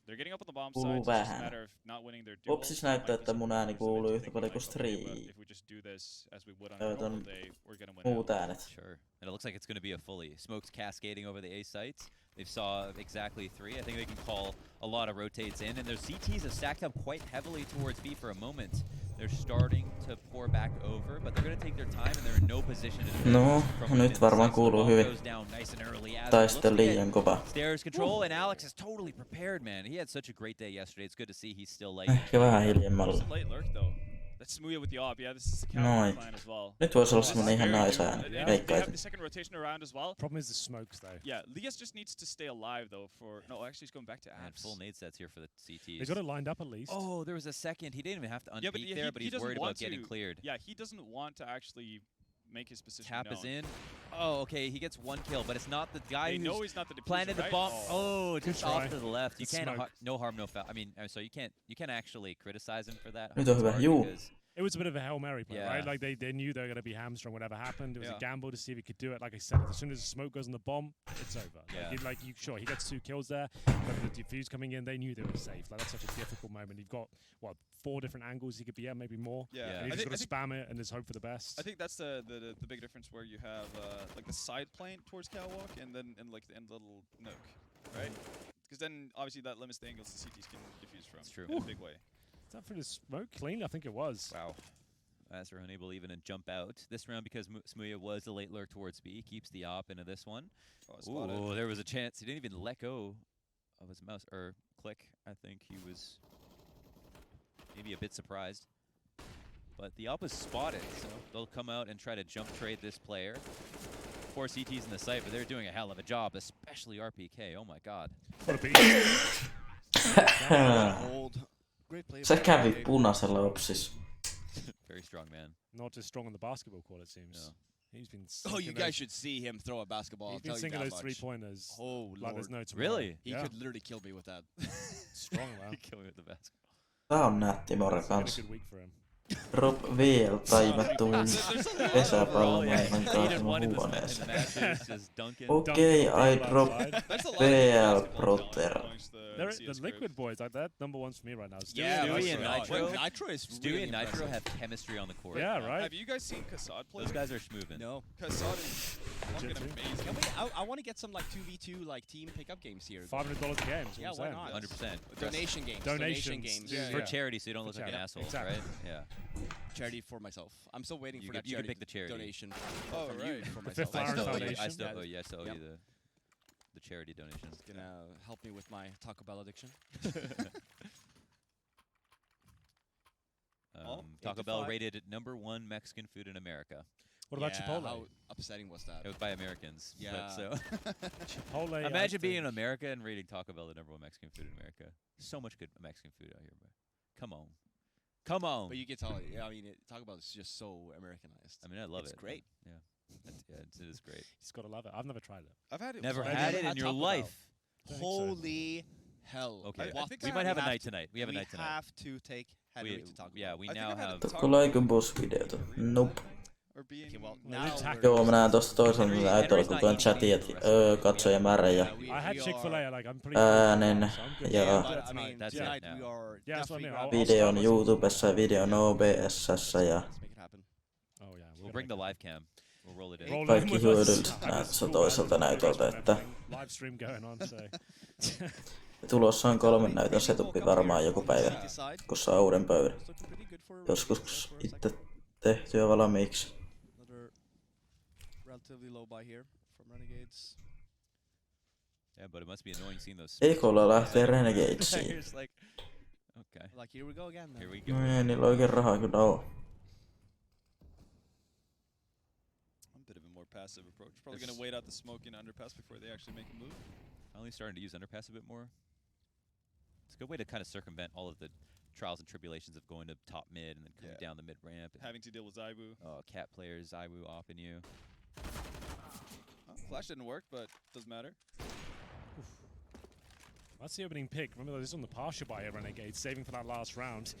they're getting up on the bomb side. It's just a matter of not winning their duel. Opsis näyttää, että mun ääni kuuluu yhtä paljon kuin Stream. If we just do this as we would on a normal day, we're gonna win. Muut äänet. Sure. And it looks like it's going to be a fully smokes cascading over the A sites. They saw exactly 3. I think they can call a lot of rotates in, and their CTs have stacked up quite heavily towards B for a moment. They're starting to pour back over, but they're going to take their time, and they're in no position to no, nyt varmaan kuuluu hyvin. Tai sitten liian kova. Stairs control, and Alex is totally prepared, man. He had such a great day yesterday. It's good to see he's still late. Ehkä vähän hiljemmalla. Late lurk though. That's Smuya with the op. Yeah, this is the counter plan as well. Nyt voisi olla semmonen ihan naisääni. They have the second rotation around as well. Problem is the smokes though. Yeah, Lias just needs to stay alive though for... No, actually he's going back to apps. And full nade sets here for the CTs. They got it lined up at least. Oh, there was a second. He didn't even have to unpeak there, but he's worried about getting cleared. Yeah, he doesn't want to actually make his position Tap known. is in. Oh, okay, he gets 1 kill, but it's not the guy they know who's he's not the planted the bomb. Oh, just off to the left. You can't no harm, no foul. I mean, so you can't actually criticize him for that. Nyt on hyvä. Juu. It was a bit of a Hail Mary play, right? Like they knew they were going to be hamstrung whatever happened. It was a gamble to see if he could do it. Like I said, as soon as the smoke goes on the bomb, it's over. Sure, he gets 2 kills there, but the defuse coming in, they knew they were safe. Like that's such a difficult moment. You've got, what, 4 different angles he could be at, maybe more. Yeah. And you just got to spam it and just hope for the best. I think that's the big difference where you have like the side plane towards Catwalk and then like the end little nook, right? Because then obviously that limits the angles the CTs can defuse from. That's true. In a big way. Is that for the smoke? Clean? I think it was. Wow. As they're unable even to jump out this round because Smuya was the late lurk towards B. Keeps the op into this one. Oh, there was a chance. He didn't even let go of his mouse or click. I think he was maybe a bit surprised. But the op was spotted, so they'll come out and try to jump trade this player. 4 CTs in the site, but they're doing a hell of a job, especially RPK. Oh my god. What a beat. Se kävi punaisella Opsis. Very strong man. Not as strong on the basketball court, it seems. No. He's been. Oh, you guys should see him throw a basketball. He's been sinking those 3-pointers. Oh, like Lord. there's no tomorrow. Really? He could literally kill me with that. Strong man. He killed me with the basketball. Tää on nätti mora It's kans. been a good week for him. Rob vielä taivattuun pesäpallomaailman kanssa huoneeseen. Okei, I drop PL Proter. The Liquid boys, like that number 1's for me right now. Stewie and Nitro. Nitro is Stewie and Nitro have chemistry on the court. Yeah, right. Have you guys seen Kassad play? Those guys are schmovin'. No. Kassad is fucking amazing. I want to get some like 2v2 like team pickup games here. $500 a game. Yeah, why not? 100%. Donation games. Donation games. For charity, so you don't look like an asshole, right? Yeah. Charity for myself. I'm still waiting for that you can pick the charity donation Oh, from right. you for The myself. Fifth Iron Foundation. I still owe you the charity donation. It's gonna help me with my Taco Bell addiction. Taco Bell rated #1 Mexican food in America. What about Chipotle? How upsetting was that? It was by Americans. Yeah. But so Chipotle. imagine being in America and rating Taco Bell the #1 Mexican food in America. So much good Mexican food out here, bro. Come on. Come on. But you get all, I mean, Taco Bell is just so Americanized. I mean, I love it. It's great. Yeah. It is great. He's got to love it. I've never tried it. I've had it. Never once. had it in your Taco Bell. life. Holy hell. Okay. I think We might have a night tonight. We have a night tonight. We have to take Henry to Taco Bell. Yeah, we I think now I've had have... Tokko like boss-videota? Nope. Or being... Okay, well, Well, now it's Joo, mä näen tosta toisaalta näytöllä, kun tuon chatin ja katsojamäärä ja I had Chick-fil-A, like I'm pretty äänen ja But, I mean, That's it tonight now. we are Yeah, that's what I mean. I'll videon YouTubessa ja videon OBS:ssä ja Let's make it happen. Oh yeah. We'll bring the live cam. We'll roll it in. Roll kaikki in with us. hyödylliset näytössä toiselta näytöltä, että Live stream going on, so. tulossa on 3 näytön setupi varmaan joku päivä, kun saa uuden pöydän. Joskus itse tehty jo valmiiksi. Another relatively low buy here from Renegades. Yeah, but it must be annoying seeing those... Ekolla lähtee Renegadesiin. players like... Okay. Like, here we go again. Then. Here we go. No ei niillä oikein rahaa kyllä oo. passive approach. Probably going to wait out the smoke in underpass before they actually make a move. Finally starting to use underpass a bit more. It's a good way to kind of circumvent all of the trials and tribulations of going to top mid and then coming down the mid ramp. Having to deal with Zaibu. Oh, cat players, Zaibu opping you. Oh, flash didn't work, but doesn't matter. Oof. That's the opening pick. Remember, this is on the partial by Renegades, saving for that last round.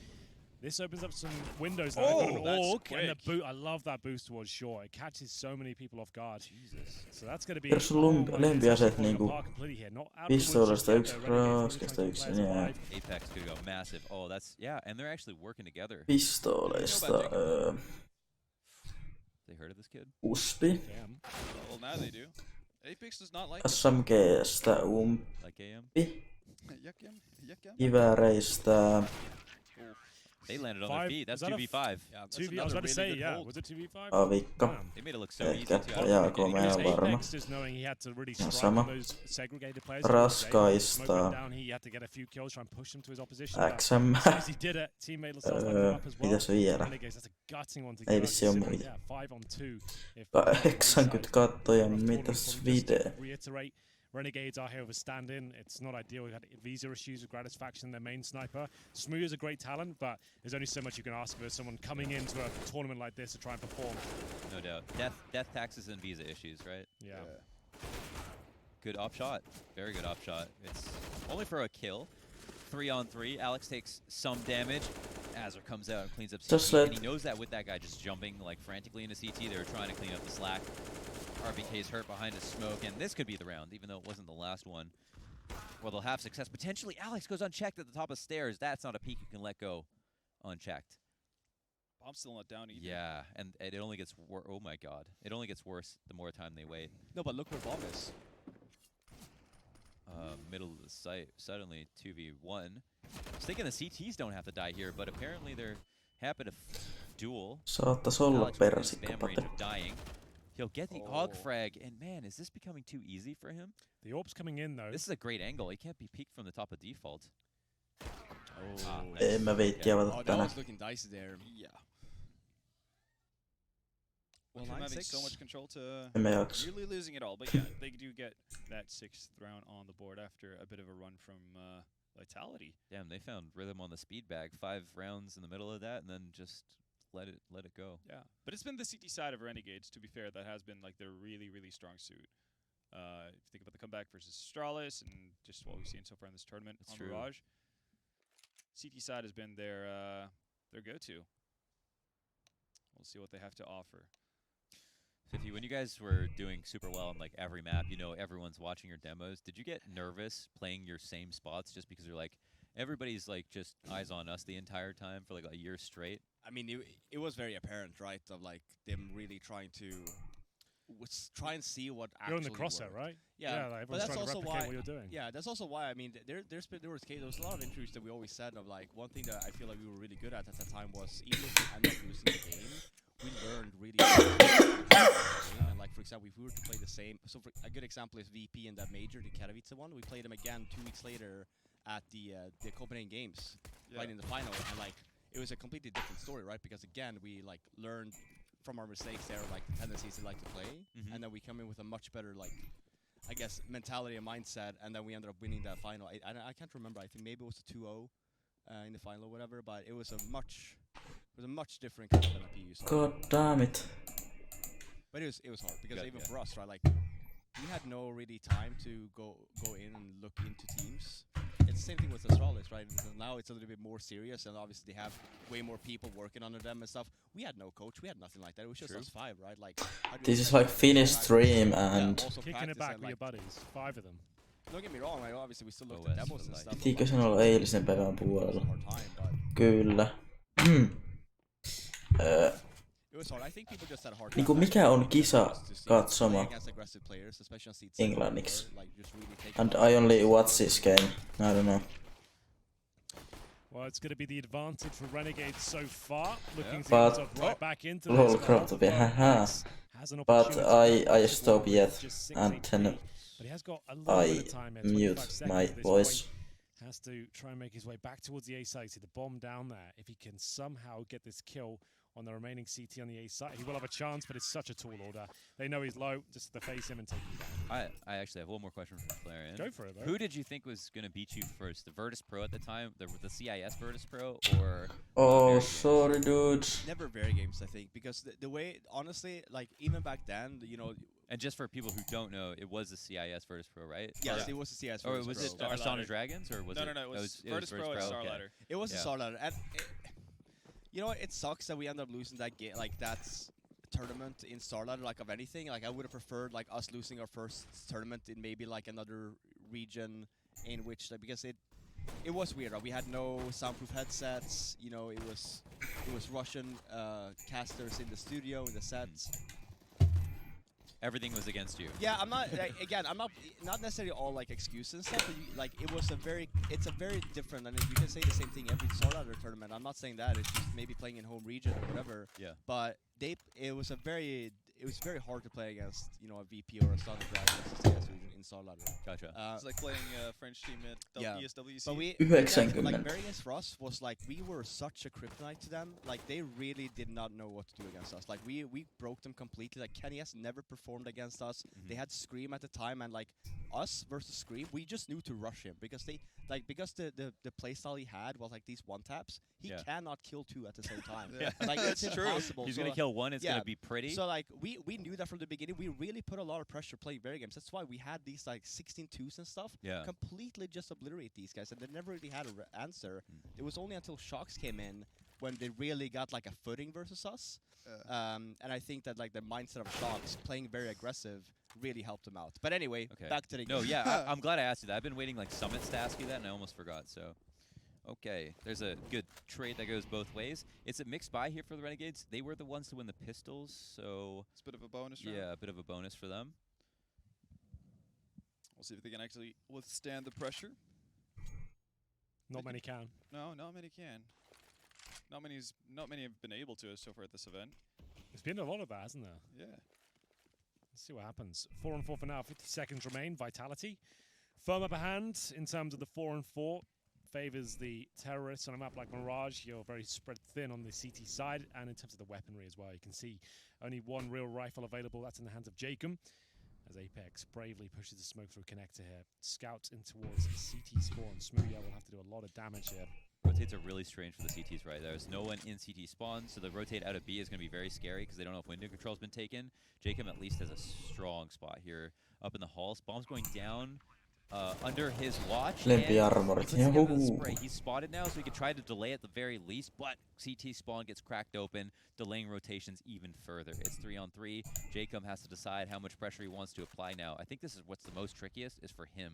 This opens up some windows. Now. They've got an orc and the boot. I love that boost towards short. It catches so many people off guard. Jesus. So that's going to be. Kerro sun lempiaseet niinku pistoolista yksi, raskasta yksi, yeah. Apex could go massive. Oh, that's and they're actually working together. Pistooleista. They heard of this kid? Uspi. Well, now they do. Apex does not like SMGstä umpi. Kivääreistä. They landed on their feet. That's 2v5. Yeah, 2v. I was about to say, was it 2v5? Avikka. They made it look so easy. Jaako mä en varma. Ja sama. Raskaista. XM. Mitäs vielä? Ei vissi oo muita. 80 kattoja, mitäs video? Renegades are here with a stand-in. It's not ideal. We've had visa issues with Gratisfaction, their main sniper. Smooth is a great talent, but there's only so much you can ask of someone coming into a tournament like this to try and perform. No doubt. Death taxes and visa issues, right? Yeah. Good op shot. Very good op shot. It's only for a kill. 3-on-3. Alex takes some damage. Azur comes out and cleans up CT. And he knows that with that guy just jumping like frantically into CT, they were trying to clean up the slack. RBK's hurt behind his smoke, and this could be the round, even though it wasn't the last one. Well, they'll have success. Potentially, Alex goes unchecked at the top of stairs. That's not a peek you can let go unchecked. Bomb's still not down either. Yeah, and it only gets worse. Oh my god. It only gets worse the more time they wait. No, but look where bomb is. Middle of the site, suddenly 2v1. I was thinking the CTs don't have to die here, but apparently they're happy to duel. Saattais olla persikko, Pate. He'll get the AUG frag, and man, is this becoming too easy for him? The orb's coming in, though. This is a great angle. He can't be peeked from the top of default. En mä viitti avata that tänään. was looking dicey there. Yeah. Well, I'm having so much control to nearly losing it all, but yeah, they do get that 6th round on the board after a bit of a run from Vitality. Damn, they found rhythm on the speed bag. 5 rounds in the middle of that, and then just let it go. Yeah, but it's been the CT side of Renegades, to be fair, that has been like their really, really strong suit. If you think about the comeback versus Astralis and just what we've seen so far in this tournament on Mirage, CT side has been their go-to. We'll see what they have to offer. Fifi, when you guys were doing super well on like every map, you know everyone's watching your demos. Did you get nervous playing your same spots just because you're like everybody's like just eyes on us the entire time for like a year straight? I mean, it was very apparent, right? Of like them really trying to try and see what actually. You're in the crosshair, right? Yeah, like but that's trying also to why. What you're doing. Yeah, that's also why. I mean, there was a lot of interviews that we always said of like one thing that I feel like we were really good at the time was even if we ended up losing the game, we learned really. And like for example, if we were to play the same, so for a good example is VP in that major, the Katowice one. We played them again 2 weeks later at the Copenhagen Games, right in the final, and like it was a completely different story, right? Because again, we like learned from our mistakes there, like the tendencies they like to play, and then we come in with a much better like, I guess, mentality and mindset, and then we ended up winning that final. I can't remember. I think maybe it was a 2-0 in the final or whatever, but it was a much different kind of MLP. So. God damn it. But it was hard because even for us, right, like we had no really time to go in and look into teams. It's the same thing with Astralis, right? Now it's a little bit more serious, and obviously they have way more people working under them and stuff. We had no coach, we had nothing like that. It was just us 5, right? Like this is like Finnish stream and kicking it back with your buddies, 5 of them. Don't get me wrong, like obviously we still looked at demos and stuff. Pitikö sen olla eilisen päivän puolella? Kyllä. Niinku mikä on Kisakatsomo englanniksi? And I only watch this game. I don't know. Well, it's going to be the advantage for Renegades so far. Looking to right back into this. But I stop yet and then I mute my voice. Has to try and make his way back towards the A site. See the bomb down there. If he can somehow get this kill on the remaining CT on the A side. He will have a chance, but it's such a tall order. They know he's low, just to face him and take him down. I actually have one more question from Flarian. Go for it, bro. Who did you think was going to beat you first? The Virtus Pro at the time, the CIS Virtus Pro, or... Oh, sorry, dude. Never Viereigames, I think, because the way, honestly, like, even back then, you know... And just for people who don't know, it was the CIS Virtus Pro, right? Yes, it was the CIS Virtus Pro. Or was it Asana Dragons, or was it... No, it was Virtus Pro and Star Ladder. It was a Star Ladder, and... You know what? It sucks that we end up losing that game, like that tournament in Star Ladder, like of anything. Like I would have preferred like us losing our first tournament in maybe like another region, in which like because it was weird. Right? We had no soundproof headsets. You know, it was Russian casters in the studio in the sets. Everything was against you. Yeah, I'm not. Again, I'm not necessarily all like excuses and stuff. But like it's a very different. I mean, you can say the same thing every Star Ladder tournament. I'm not saying that. It's just maybe playing in home region or whatever. Yeah. But it was very hard to play against, you know, a VP or a Star Dragon in Star Ladder. Gotcha. It's like playing a French team at ESWC. But we like Viereigames for us was like we were such a kryptonite to them. Like they really did not know what to do against us. Like we broke them completely. Like Kenny S never performed against us. They had Scream at the time, and like us versus Scream, we just knew to rush him because the playstyle he had was like these one taps. He cannot kill two at the same time. Like it's impossible. He's gonna kill one. It's gonna be pretty. So like we knew that from the beginning. We really put a lot of pressure playing Viereigames. That's why we had these like 16-2s and stuff. Yeah. Completely just obliterate these guys, and they never really had an answer. It was only until Shocks came in when they really got like a footing versus us. And I think that like the mindset of Shocks playing very aggressive really helped them out. But anyway, back to the game. No, yeah, I'm glad I asked you that. I've been waiting like Summits to ask you that, and I almost forgot. So, okay, there's a good trade that goes both ways. It's a mixed buy here for the Renegades. They were the ones to win the pistols, so it's a bit of a bonus round. Yeah, a bit of a bonus for them. We'll see if they can actually withstand the pressure. Not many can. No, not many can. Not many have been able to so far at this event. There's been a lot of that, hasn't there? Yeah. Let's see what happens. 4-4 for now. 50 seconds remain. Vitality. Firm upper hand in terms of the 4-4. Favors the terrorists on a map like Mirage. You're very spread thin on the CT side, and in terms of the weaponry as well. You can see only one real rifle available. That's in the hands of Jacob. As Apex bravely pushes the smoke through connector here. Scouts in towards CT spawn. Smoothie will have to do a lot of damage here. Rotates are really strange for the CTs, right? There's no one in CT spawn, so the rotate out of B is going to be very scary because they don't know if window control's been taken. Jacob at least has a strong spot here up in the halls. Bomb's going down under his watch. He's spotted now, so he can try to delay at the very least, but CT spawn gets cracked open, delaying rotations even further. It's 3-on-3. Jacob has to decide how much pressure he wants to apply now. I think this is what's the most trickiest is for him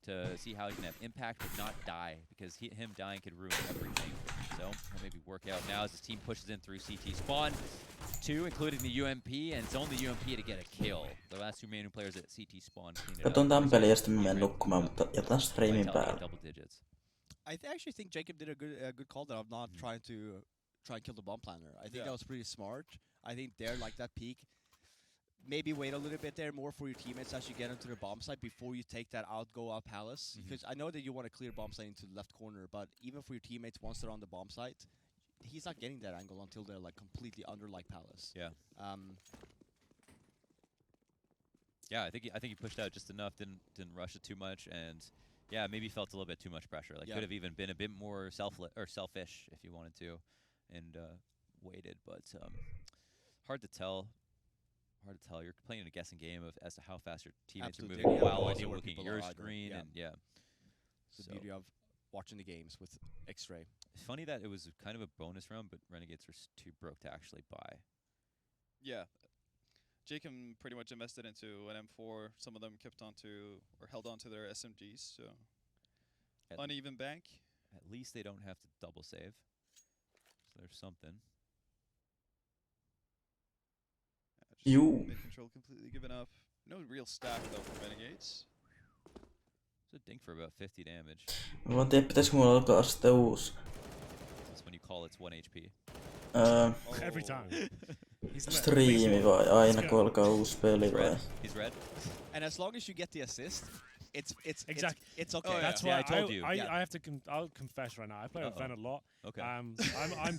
to see how he can have impact but not die, because him dying could ruin everything. So he'll maybe work out now as his team pushes in through CT spawn. 2, including the UMP, and it's only UMP to get a kill. The last 2 remaining players at CT spawn. Katon tämän peli ja sitten menen nukkumaan, mutta jätän streamin päälle. I actually think Jacob did a good call that of not trying to kill the bomb planner. I think that was pretty smart. I think there, like that peak, maybe wait a little bit there more for your teammates as you get into the bomb site before you take that go out palace. Because I know that you want to clear bomb site into the left corner, but even for your teammates once they're on the bomb site, he's not getting that angle until they're like completely under like palace. Yeah. Yeah, I think he pushed out just enough, didn't rush it too much, and yeah, maybe felt a little bit too much pressure. Like could have even been a bit more selfish if you wanted to, and waited. But hard to tell. Hard to tell. You're playing a guessing game as to how fast your teammates are moving while also looking at your screen, and It's the beauty of watching the games with X-ray. It's funny that it was kind of a bonus round, but Renegades were too broke to actually buy. Yeah. Jacob pretty much invested into an M4. Some of them kept onto or held onto their SMGs, so uneven bank. At least they don't have to double save. So there's something. Mid control completely given up. No real stack though for Renegades. It's a dink for about 50 damage. Mä vaan tiedä, pitäisikö mulla alkaa sitten uusi. That's when you call it's 1 HP. Every time. Striimi vai aina kun alkaa uusi peli vai? He's red. And as long as you get the assist, it's exactly. It's okay. That's why I told you. I have to I'll confess right now. I play with Ven a lot, Okay. I'm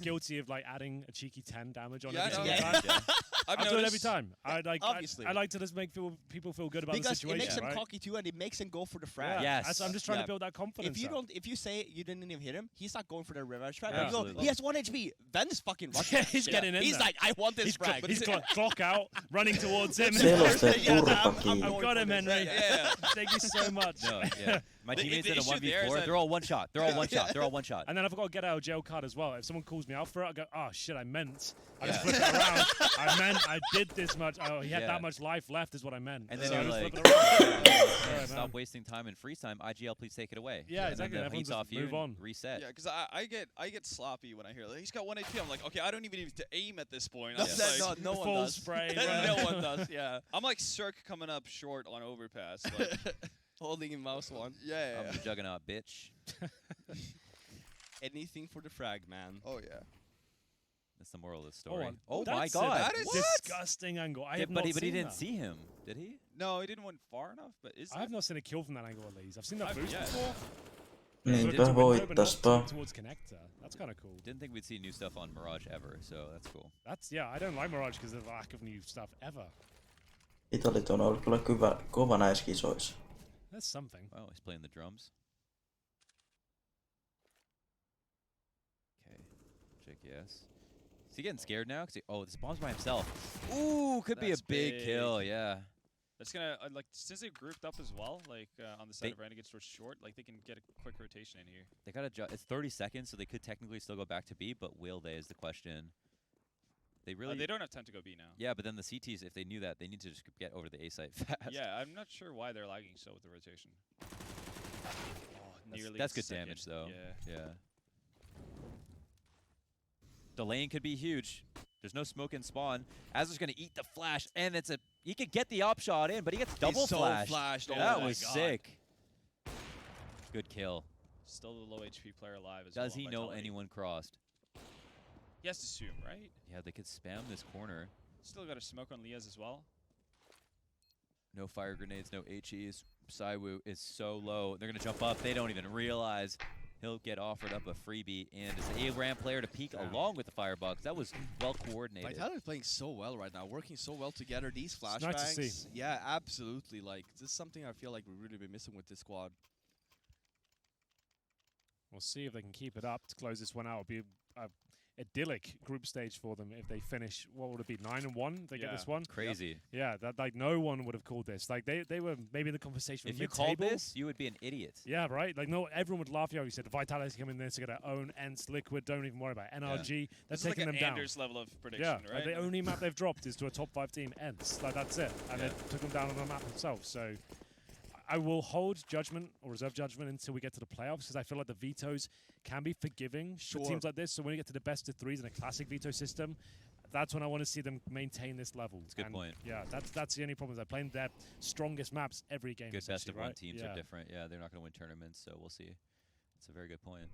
guilty of like adding a cheeky 10 damage on Yeah, every no, single time. I've I do it every noticed. time. I Obviously. I like to just make people feel good about the Because situation. it makes them right? cocky too, and it makes them go for the frag. Yeah. Yes. I'm just trying Yeah. to build that confidence. If you say you didn't even hit him, he's not going for the revenge frag. Yeah. You go, Absolutely. he has 1 HP. Then he's fucking rushing. Yeah, he's getting in He's there. like, I want this frag. He's clock out, running towards him. Seloste Yeah, turpakiinni. I've got him, Henry. Yeah. Thank you so much. No, yeah. My teammates the in a issue there is 1v4, that- they're all one shot. They're all one shot. They're all one shot. And then I've got to get out of jail card as well. If someone calls me out for it, I go, oh shit, I meant. I Yeah. just flip it around. I meant I did this much. Oh, he had Yeah. that much life left is what I meant. And then So you're I just like, flip it around. Yeah, stop man. wasting time in freeze time. IGL, please take it away. Yeah, And exactly. then the Everyone heat's just off you move and on. reset. Yeah, because I get sloppy when I hear like, he's got 1 HP. I'm like, okay, I don't even need to aim at this point. I'm, That's like, no one Full does. spray. no right. one does. Yeah, I'm like Cirque coming up short on overpass. Like, Holding in mouse 1. yeah. I'm the juggernaut, bitch. Anything for the frag, man. Oh yeah. That's the moral of the story. on. Oh my That's a god. That is- What? disgusting angle. I Yeah, have but not he seen didn't that. see him, did he? No, he didn't went far enough. But is I have not seen a kill from that angle at least. I've seen that I've- boost yeah. before. Niinpä But not voittaspa. towards connector. That's kind of cool. Didn't think we'd see new stuff on Mirage ever, so that's cool. That's I don't like Mirage because of the lack of new stuff ever. Italit on ollut kyllä kova näissä kisoissa. That's something. Oh, he's playing the drums. Okay, JKS. Is he getting scared now? Oh, this bomb's by himself. Ooh, could be a That's big big. kill, yeah. That's gonna like since they grouped up as well, like on the side of Renegades towards short, like they can get a quick rotation in here. They gotta it's 30 seconds, so they could technically still go back to B, but will they is the question. They really They don't have time to go B now. Yeah, but then the CTs, if they knew that, they need to just get over to the A site fast. Yeah, I'm not sure why they're lagging so with the rotation. Oh, nearly That's a good second. damage though. Yeah. Yeah. The lane could be huge. There's no smoke in spawn. Azur's gonna eat the flash, and he could get the op shot in, but he gets double He's so flash. flashed. Oh That my was God. sick. Good kill. Still the low HP player alive as well. Does he know Vitality. anyone crossed? He has to assume, right? Yeah, they could spam this corner. Still got a smoke on Liaz as well. No fire grenades, no HEs. Saiwu is so low. They're gonna jump up. They don't even realize. He'll get offered up a freebie, and it's an A-Ram player to peek along with the firebox. That was well coordinated. Vitality is playing so well right now, working so well together. These flashbangs. nice to see. Yeah, absolutely. Like this is something I feel like we've really been missing with this squad. We'll see if they can keep it up to close this one out. It'll be a idyllic group stage for them if they finish. What would it be? 9-1. They get this one. Crazy. Yeah, that like no one would have called this. Like they were maybe in the conversation. If with you called mid-table. this, you would be an idiot. Yeah, right. Like no, everyone would laugh at you. You said Vitality's coming in there to get their own Ents Liquid. Don't even worry about it. NRG. They're This is taking like them an down. Anders level of prediction, Yeah, right? like the only map they've dropped is to a top 5 team, Ents. Like that's it, and Yeah. they took them down on the map themselves. So I will hold judgment or reserve judgment until we get to the playoffs because I feel like the vetoes can be forgiving for teams like this. So when you get to the best of 3s in a classic veto system, that's when I want to see them maintain this level. That's a good point. Yeah, that's the only problem. They're playing their strongest maps every game. Good best of right? one teams Yeah. are different. Yeah, they're not going to win tournaments, so we'll see. It's a very good point.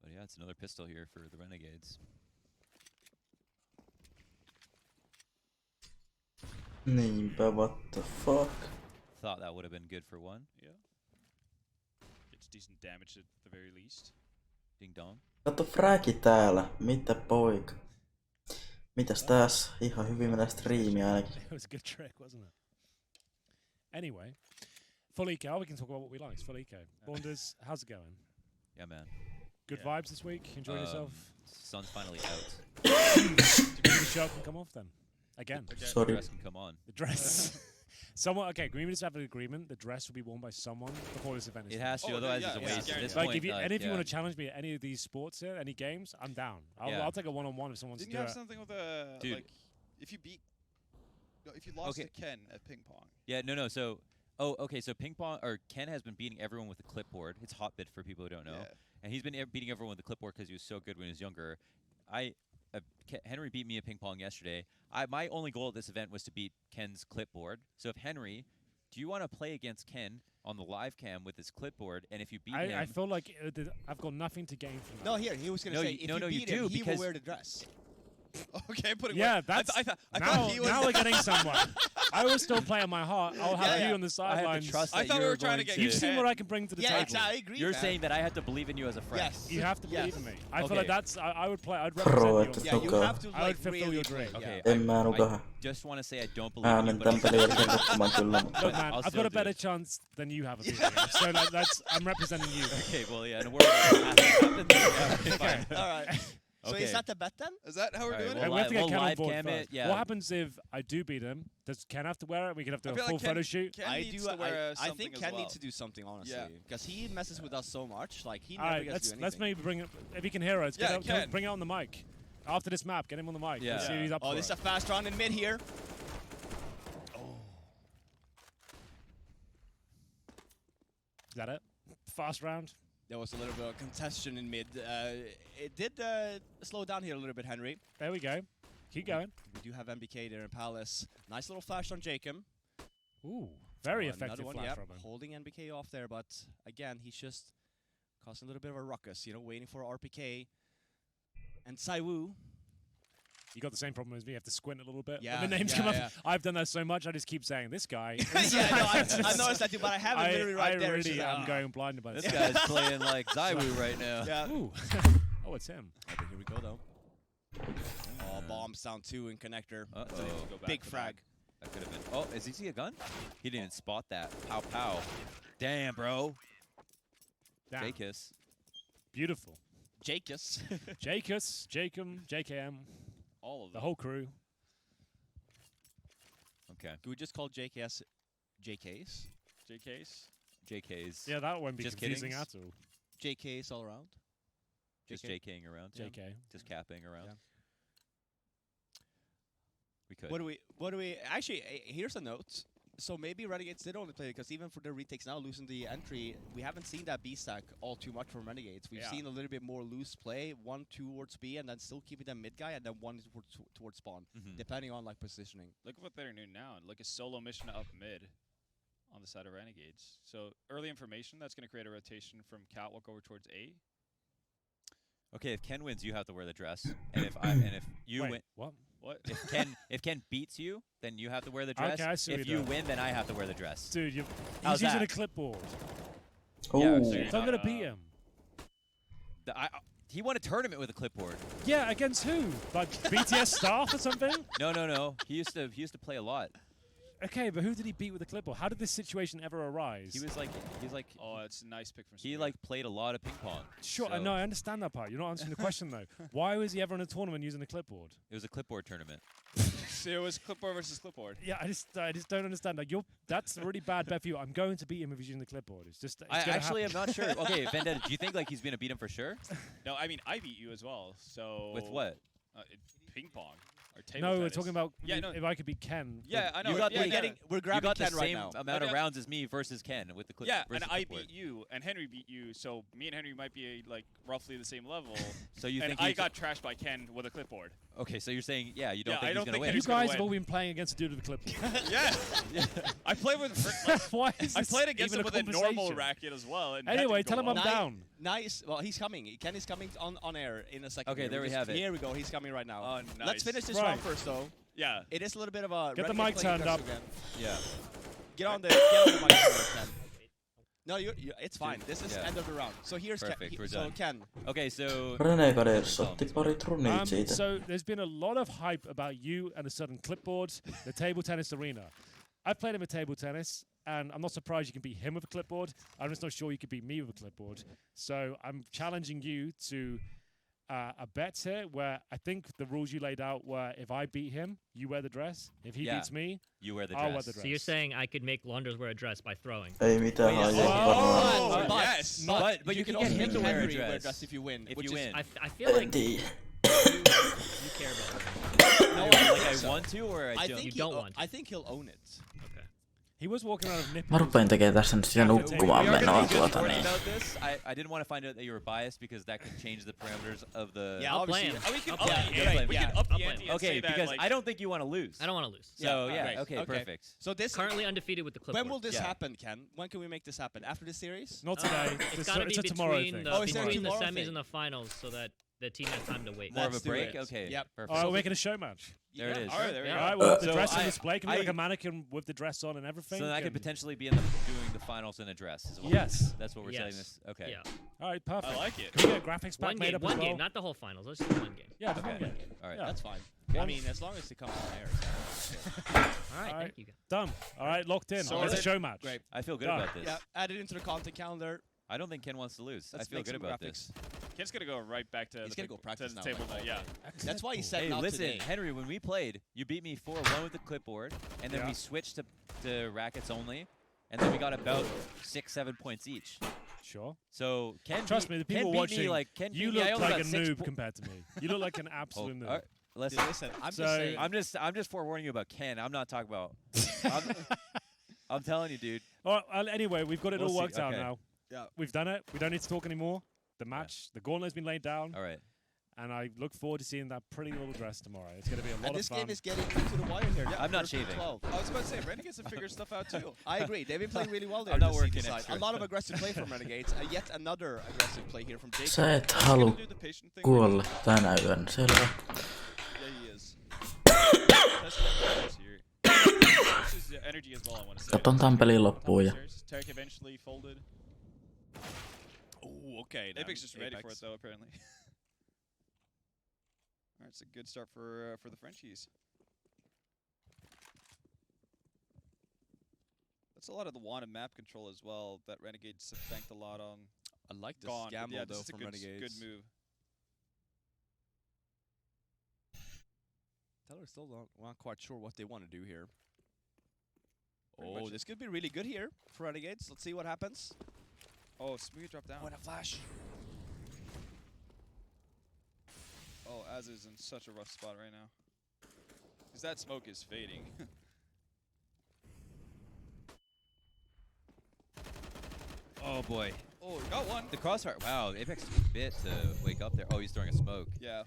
But yeah, it's another pistol here for the Renegades. Niinpä, what the fuck? Thought that would have been good for one. Yeah. Gets decent damage at the very least. Ding dong. Kato fragi täällä, mitä poika? Mitäs tässä? Ihan hyvin menee striimi ainakin. It was a good trick, wasn't it? Anyway, full eco. We can talk about what we like. It's full eco. Bonders, how's it going? Yeah, man. Good vibes this week. Enjoying yourself. Sun's finally out. The shirt can come off then. Again. The Sorry. dress can come on. The dress. Someone. Okay, can we just have an agreement? The dress will be worn by someone before this event is. It has to, Oh, otherwise yeah, it's a yeah, waste. At this Like point, if you, and if you yeah. want to challenge me at any of these sports here, any games, I'm down. I'll take a one-on-one if someone wants Didn't to you do have it. something with a Dude. like if you lost to Ken at ping pong? Yeah, no. So, okay. So ping pong or Ken has been beating everyone with a clipboard. It's hotbit for people who don't know, Yeah. and he's been beating everyone with the clipboard because he was so good when he was younger. Henry beat me at ping pong yesterday. My only goal at this event was to beat Ken's clipboard. So if Henry, do you want to play against Ken on the live cam with his clipboard? And if you beat him, I feel like I've got nothing to gain from that. No, here he was gonna No, say you- if no, you no, you beat him, do, he will because- wear the dress. Okay, putting Yeah, work. that's I thought he was. now we're getting somewhere. I will still play on my heart. I'll have you on the I have sidelines. to trust I that thought we you're were trying to going get You've seen what I can bring to the table. I agree. You're man. saying that I have to believe in you as a friend. Yes. You have to believe Yes. in me. I feel Okay. like that's. I would play. I'd Pro, represent you. että Yeah, you have to I would like fulfill really your play. dream. Okay, En mä nukaha. just want to say I don't believe in you, Äänen but tän pelin jälkeen katsomaan kyllä. Look, man, I'll I've still got a do better it. chance than you have. Of beating me. So like, that's. I'm representing you. Okay, well, yeah, and we're All right. So Okay. is that the bet then? Is that how we're doing Hey, it? we have to get we'll Ken on live board cam first. it, yeah. What happens if I do beat him? Does Ken have to wear it? We can have to I do a feel full like photo shoot. Ken I needs do. to wear I something think as Ken well. needs to do something honestly, Yeah. because he messes with us so much. Like he All never right, gets to do let's anything. maybe bring it. If he can hear us, Yeah, Ken. bring it on the mic. After this map, get him on the mic. Yeah. Let's see if he's up Oh, for this is it. a fast round in mid here. Is that it? Fast round. There was a little bit of congestion in mid. It did slow down here a little bit, Henry. There we go. Keep going. We do have MBK there in Palace. Nice little flash on Jacob. Ooh, very Another effective one, flash yep, from him. holding NBK off there, but again, he's just causing a little bit of a ruckus, you know, waiting for RPK. And Saiwu. You got the same problem as me. You have to squint a little bit. Yeah, When the names yeah, come up. yeah. I've done that so much. I just keep saying this guy. Yeah, no, I noticed that too, but I have it literally right there. I It's really just, am going blinded by This this. guy's playing like Zywoo right now. Yeah. Ooh. Oh, it's him. Okay, here we go though. Oh, bombs down two in connector. Uh-oh. Go back Big to frag. back. That could have been. Oh, is he see a gun? He didn't spot that. Pow pow. Damn, bro. Damn. J-Kiss. Beautiful. Jacus. Jacus, Jacob, JKM, All of the them. whole crew. Okay. Could we just call JKS JKs? JKs. JK's. Yeah, that won't be Just confusing kiddings. at all. JKs all around? Just JK. JKing around. JK. Just capping around. Yeah. We could. What do we actually here's a note. So maybe Renegades did only play it because even for the retakes now losing the entry, we haven't seen that B stack all too much from Renegades. We've seen a little bit more loose play, one towards B and then still keeping them mid guy and then one towards spawn, depending on like positioning. Look at what they're doing now. Like a solo mission up mid on the side of Renegades. So early information, that's going to create a rotation from Catwalk over towards A. Okay, if Ken wins, you have to wear the dress, and if you Wait, win, what? What? if Ken beats you, then you have to wear the dress. Okay, I see what if you're you doing. win, then I have to wear the dress. Dude, he's How's using a that? clipboard. Yeah, Ooh. so you're So I'm not- going to beat him. He won a tournament with a clipboard. Yeah, against who? Like BTS staff or something? No. He used to play a lot. Okay, but who did he beat with a clipboard? How did this situation ever arise? He's like Oh, it's a nice pick from he Spear. like played a lot of ping pong. Sure, so no, I understand that part. You're not answering the question though. Why was he ever in a tournament using a clipboard? It was a clipboard tournament. So it was clipboard versus clipboard. Yeah, I just don't understand. Like, that's a really bad bet for you. I'm going to beat him if he's using the clipboard. It's just. It's I gonna actually happen. am not sure. Okay, Vendetta, do you think like he's gonna beat him for sure? No, I mean I beat you as well. So With what? Ping pong or table No, we're tennis. talking about Yeah, no. if I could beat Ken. Yeah, I know. You got yeah, the- no, getting- no. We're You grabbing got the Ken right same now. amount of Okay. rounds as me versus Ken with the clip. Yeah, versus and I clipboard. beat you, and Henry beat you. So me and Henry might be like roughly the same level. So you and think I he's- got trashed by Ken with a clipboard. Okay, so you're saying yeah, you don't Yeah, think I he's don't gonna think win? You Henry's gonna guys have win. all been playing against a dude with a clipboard. Yeah. I played with. Why is I this played against even him a with a normal conversation? racket as well. And that Anyway, didn't go tell him I'm well. down. Nice. Well, he's coming. Ken is coming on air in a second. Okay, here. there we have it. Here we go. He's coming right now. Oh, Let's nice. finish this Right. round first, though. Yeah. It is a little bit of a Get the Renegade mic playing turned up. again. Yeah. Get on the mic, Ken. No, it's fine. This is Yeah. end of the round. So here's Perfect, Ken. we're So done. Ken, Okay, so Renegades otti parit runit siitä. So there's been a lot of hype about you and a certain clipboard, the table tennis arena. I've played him at table tennis, and I'm not surprised you can beat him with a clipboard. I'm just not sure you could beat me with a clipboard. So I'm challenging you to a bet here where I think the rules you laid out were if I beat him, you wear the dress. If he Yeah. beats me, you wear the I'll wear dress. the dress. So you're saying I could make Launders wear a dress by throwing? Ei mitään Wait, hajua Oh, varmaan. but, yes. But you can also get him make to wear a Henry dress if you win. if which you is- win. I feel En like tiedä. you care about it. No, like I so. want to or I don't. think You don't want to. I think he'll own it. Okay. He was walking around with nipples. Mä rupean tekemään tässä nyt sitä nukkumaan We are menoa gonna be good tuota sports niin. about this. I didn't want to find out that you were biased because that could change the parameters of the. Yeah, I'll play obviously. him. We can I'll up play the him. ante. We Yeah. can up I'll the play ante him. and Okay, say that, because like, I don't think you want to lose. I don't want to lose. So Yeah, yeah, great. okay, Okay. perfect. So this Currently undefeated with the clipboard. when will this Yeah. happen, Ken? When can we make this happen? After this series? Not today. It's got to be a tomorrow between thing. the, Oh, is there a between the tomorrow semis thing? and the finals, so that The team has time to wait. More of a Let's do break? it. Okay. Yep. Perfect. All right, we're making a show match. There it is. All right, there we go. All right, well, the So dress on display can be like I- a mannequin with the dress on and everything. So then I could and- potentially be in doing the finals in a dress as well. Yes. That's what we're saying this. Okay. Yeah. All right, perfect. I like it. Can we get a graphics pack One made game, up one as well? game, not the whole finals. Let's do one game. Yeah, the one Okay. game. All right. Yeah. That's fine. Okay. I mean, as long as they come on air. All right, All right. thank you guys. Done. All right, locked in. So It's a is it- show match. Great. I feel good Done. about this. Yeah, add it into the content calendar. I don't think Ken wants to lose. Let's I feel make good some about graphics. this. Ken's gonna go right back to He's the gonna go practice to now, the table. like, Yeah. That's why he's Hey, setting out listen, today. Henry, when we played, you beat me 4-1 with the clipboard, and then Yeah. we switched to rackets only, and then we got about 6-7 points each. Sure. So Ken Trust beat, me, the Ken people beat watching, me like Ken you beat me. I look only like a got 6 noob compared to me. You look like an absolute noob. all right, listen, Dude, listen, I'm So- just saying. I'm just forewarning you about Ken. I'm not talking about. I'm telling you, dude. All right, well, anyway, we've got it We'll all see, worked out okay. now. Yeah. We've done it. We don't need to talk anymore. The match, the gauntlet's been laid down, All right. and I look forward to seeing that pretty little dress tomorrow. It's going to be a lot And of this fun. game is getting into the wire here. Yeah, I'm not first and shaving. 12. I was about to say, Renegades have figured stuff out too. I agree. They've been playing really well there. I'm not this working CD side. extra. A lot of aggressive play from Renegades. Yet another aggressive play here from Jake. Sä et He's halua gonna do the patient thing. kuolla tänä yönä, selvä. Yeah, he is. That's what here. This is the energy as well, I want to say. Katon tän pelin loppuun ja Tarek eventually folded. Oh, okay. Apex just ready for it though, apparently. Alright, it's a good start for the Frenchies. That's a lot of the wanted map control as well that Renegades have banked a lot on. I like this Gone. gamble Yeah, though this is a from good Renegades. move. Teller still not quite sure what they want to do here. Pretty Oh, much. this could be really good here for Renegades. Let's see what happens. Oh, Smoothie dropped down. Oh, and a flash. Oh, Az is in such a rough spot right now. Because that smoke is fading. Oh boy. Oh, he got one. The crossfire. Wow, Apex took a bit to wake up there. Oh, he's throwing a smoke. Yeah.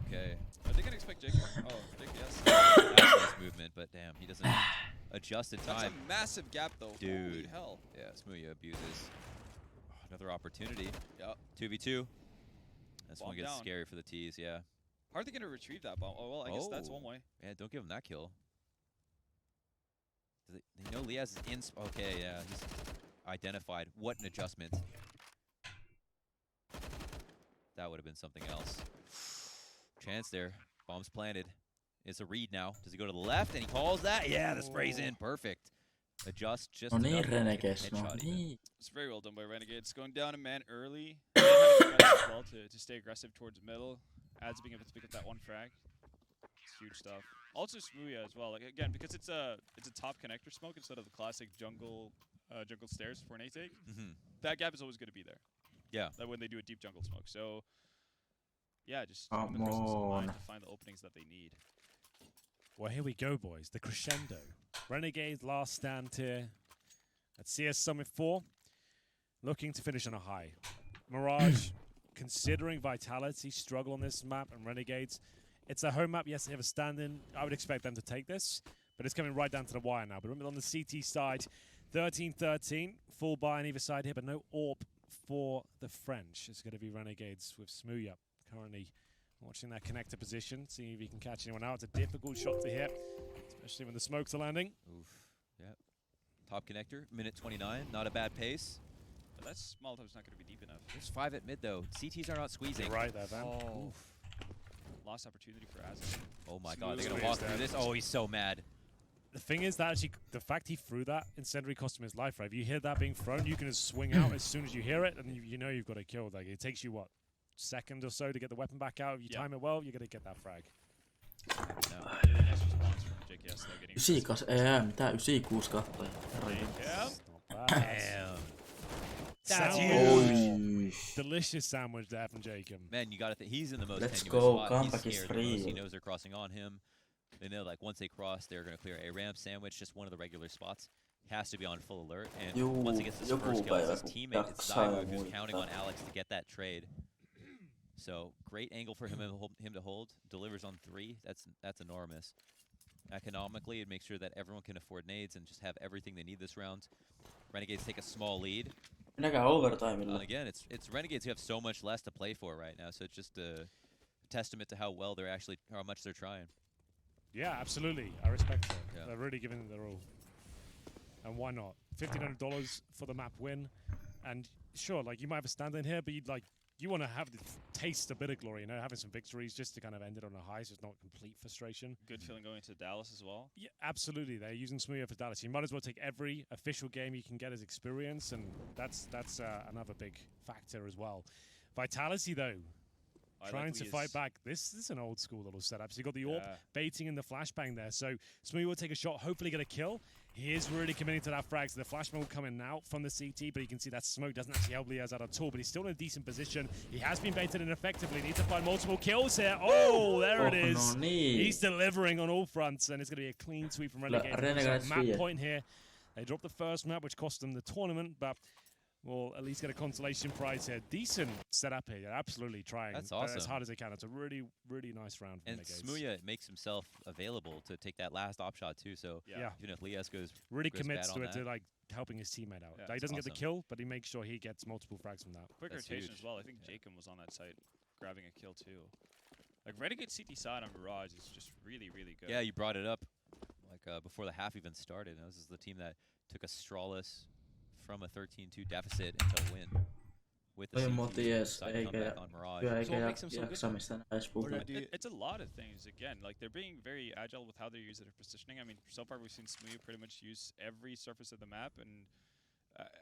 Okay. Are they going to expect Jake? Oh, Jake, yes. That was nice movement, but damn, he doesn't adjust in That's time. a massive gap, though. Holy Dude. hell. Yeah, Smoothie abuses. Oh, another opportunity. Yeah. 2v2. This one Bomb gets down. scary for the T's, yeah. How are they going to retrieve that bomb? Oh, well, I guess that's one way. Yeah, don't give him that kill. They know Liaz is in. Okay, yeah, he's identified. What an adjustment. That would have been something else. Chance there. Bomb's planted. It's a read now. Does he go to the left? And he calls that? Yeah, the spray's in. Perfect. Adjust just No niin, enough to get a Renegades, no headshot even. niin. It's very well done by Renegades. Going down a man early. And then having the guys as well to stay aggressive towards middle. Adds being able to pick up that one frag. It's huge stuff. Also Smoothie as well. Like again, because it's a top connector smoke instead of the classic jungle stairs for an A take. That gap is always going to be there. Yeah. Like when they do a deep jungle smoke. So yeah, just Come keeping the crystals in mind on. to find the openings that they need. Well, here we go, boys. The crescendo. Renegades last stand here at CS Summit 4. Looking to finish on a high. Mirage, considering Vitality struggle on this map and Renegades, it's a home map. Yes, they have a stand-in. I would expect them to take this, but it's coming right down to the wire now. But remember, on the CT side, 13-13, full buy on either side here, but no AWP for the French. It's going to be Renegades with Smoothie currently watching that connector position, seeing if he can catch anyone out. It's a difficult shot to hit, especially when the smokes are landing. Oof. Yep. Top connector, minute 29. Not a bad pace. But that Molotov's not going to be deep enough. There's 5 at mid, though. CTs are not squeezing. You're right there, Van. Oh. Lost opportunity for Az. Oh my god, they're Smooth going to walk is through dead. this. Oh, he's so mad. The thing is that actually, the fact he threw that incendiary cost him his life, right? If you hear that being thrown, you can just swing out as soon as you hear it, and you know you've got a kill. Like, it takes you, what, second or so to get the weapon back out. If you time it well, you're going to get that frag. Really nice response from JKS though, getting 98, ei mitään 96 kattoja. Damn. That's Sandwich. Delicious sandwich there from Jacob. Man, you got to think he's in the most Let's tenuous go, spot. comeback He's is scared the most. He real. knows they're crossing on him. They know, like, once they cross, they're going to clear a ramp sandwich, just one of the regular spots. He has to be on full alert. And once he gets his first kill, it's his teammate, it's Zymo, who's counting on Alex to get that trade. So, great angle for him to hold. Delivers on 3. That's enormous. Economically, it makes sure that everyone can afford nades and just have everything they need this round. Renegades take a small lead. Minäkään overtimella. Again, it's Renegades who have so much less to play for right now, so it's just a testament to how well they're actually, how much they're trying. Yeah, absolutely. I respect it. Yeah. They're really giving it their all. And why not? $1,500 for the map win. And sure, like, you might have a stand in here, but you want to have the taste a bit of glory, you know, having some victories just to kind of end it on a high, so it's not complete frustration. Good feeling going to Dallas as well. Yeah, absolutely. They're using Smooya for Dallas. You might as well take every official game you can get as experience, and that's another big factor as well. Vitality, though, trying to fight back. This is an old school little setup. So you got the AWP baiting in the flashbang there. So Smooya will take a shot, hopefully get a kill. He is really committing to that frag. So the flashbang will come in now from the CT, but you can see that smoke doesn't actually help Liaz out at all. But he's still in a decent position. He has been baited in effectively. Needs to find multiple kills here. Oh, there it is. No, he's delivering on all fronts, and it's going to be a clean sweep from Renegades. Map point here. They dropped the first map, which cost them the tournament, but we'll at least get a consolation prize here. Decent setup here. Absolutely trying That's awesome. as hard as they can. It's a really, really nice round for And Renegades. Smooya makes himself available to take that last op shot too, so Yeah. even if Liaz goes really goes commits bad to on it, that. to like helping his teammate out. Yeah, He doesn't get the awesome. kill, but he makes sure he gets multiple frags from that. Quick That's rotation huge. as well. I think Jacob was on that site grabbing a kill too. Like Renegade CT side on Mirage is just really, really good. Yeah, you brought it up like before the half even started. And this is the team that took a strawless from a 13-2 deficit into a win with the CT comeback on Mirage. So what makes them so good? It's a lot of things. Again, like they're being very agile with how they use their positioning. I mean, so far we've seen Smooya pretty much use every surface of the map, and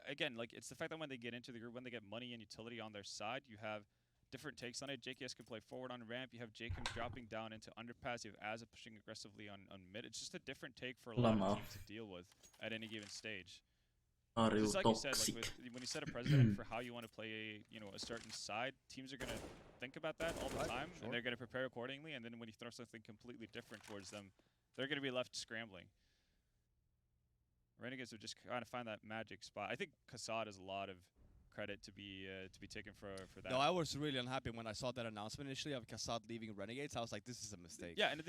again, like it's the fact that when they get into the group, when they get money and utility on their side, you have different takes on it. JKS can play forward on ramp. You have Jacob dropping down into underpass. You have Azza pushing aggressively on mid. It's just a different take for a lot of teams to deal with at any given stage. Just like you said, like when you set a precedent for how you want to play, a certain side, teams are going to think about that all the time, and they're going to prepare accordingly. And then when you throw something completely different towards them, they're going to be left scrambling. Renegades would just kind of find that magic spot. I think Kassad has a lot of credit to be taken for that. No, I was really unhappy when I saw that announcement initially of Kassad leaving Renegades. I was like, this is a mistake. Yeah, and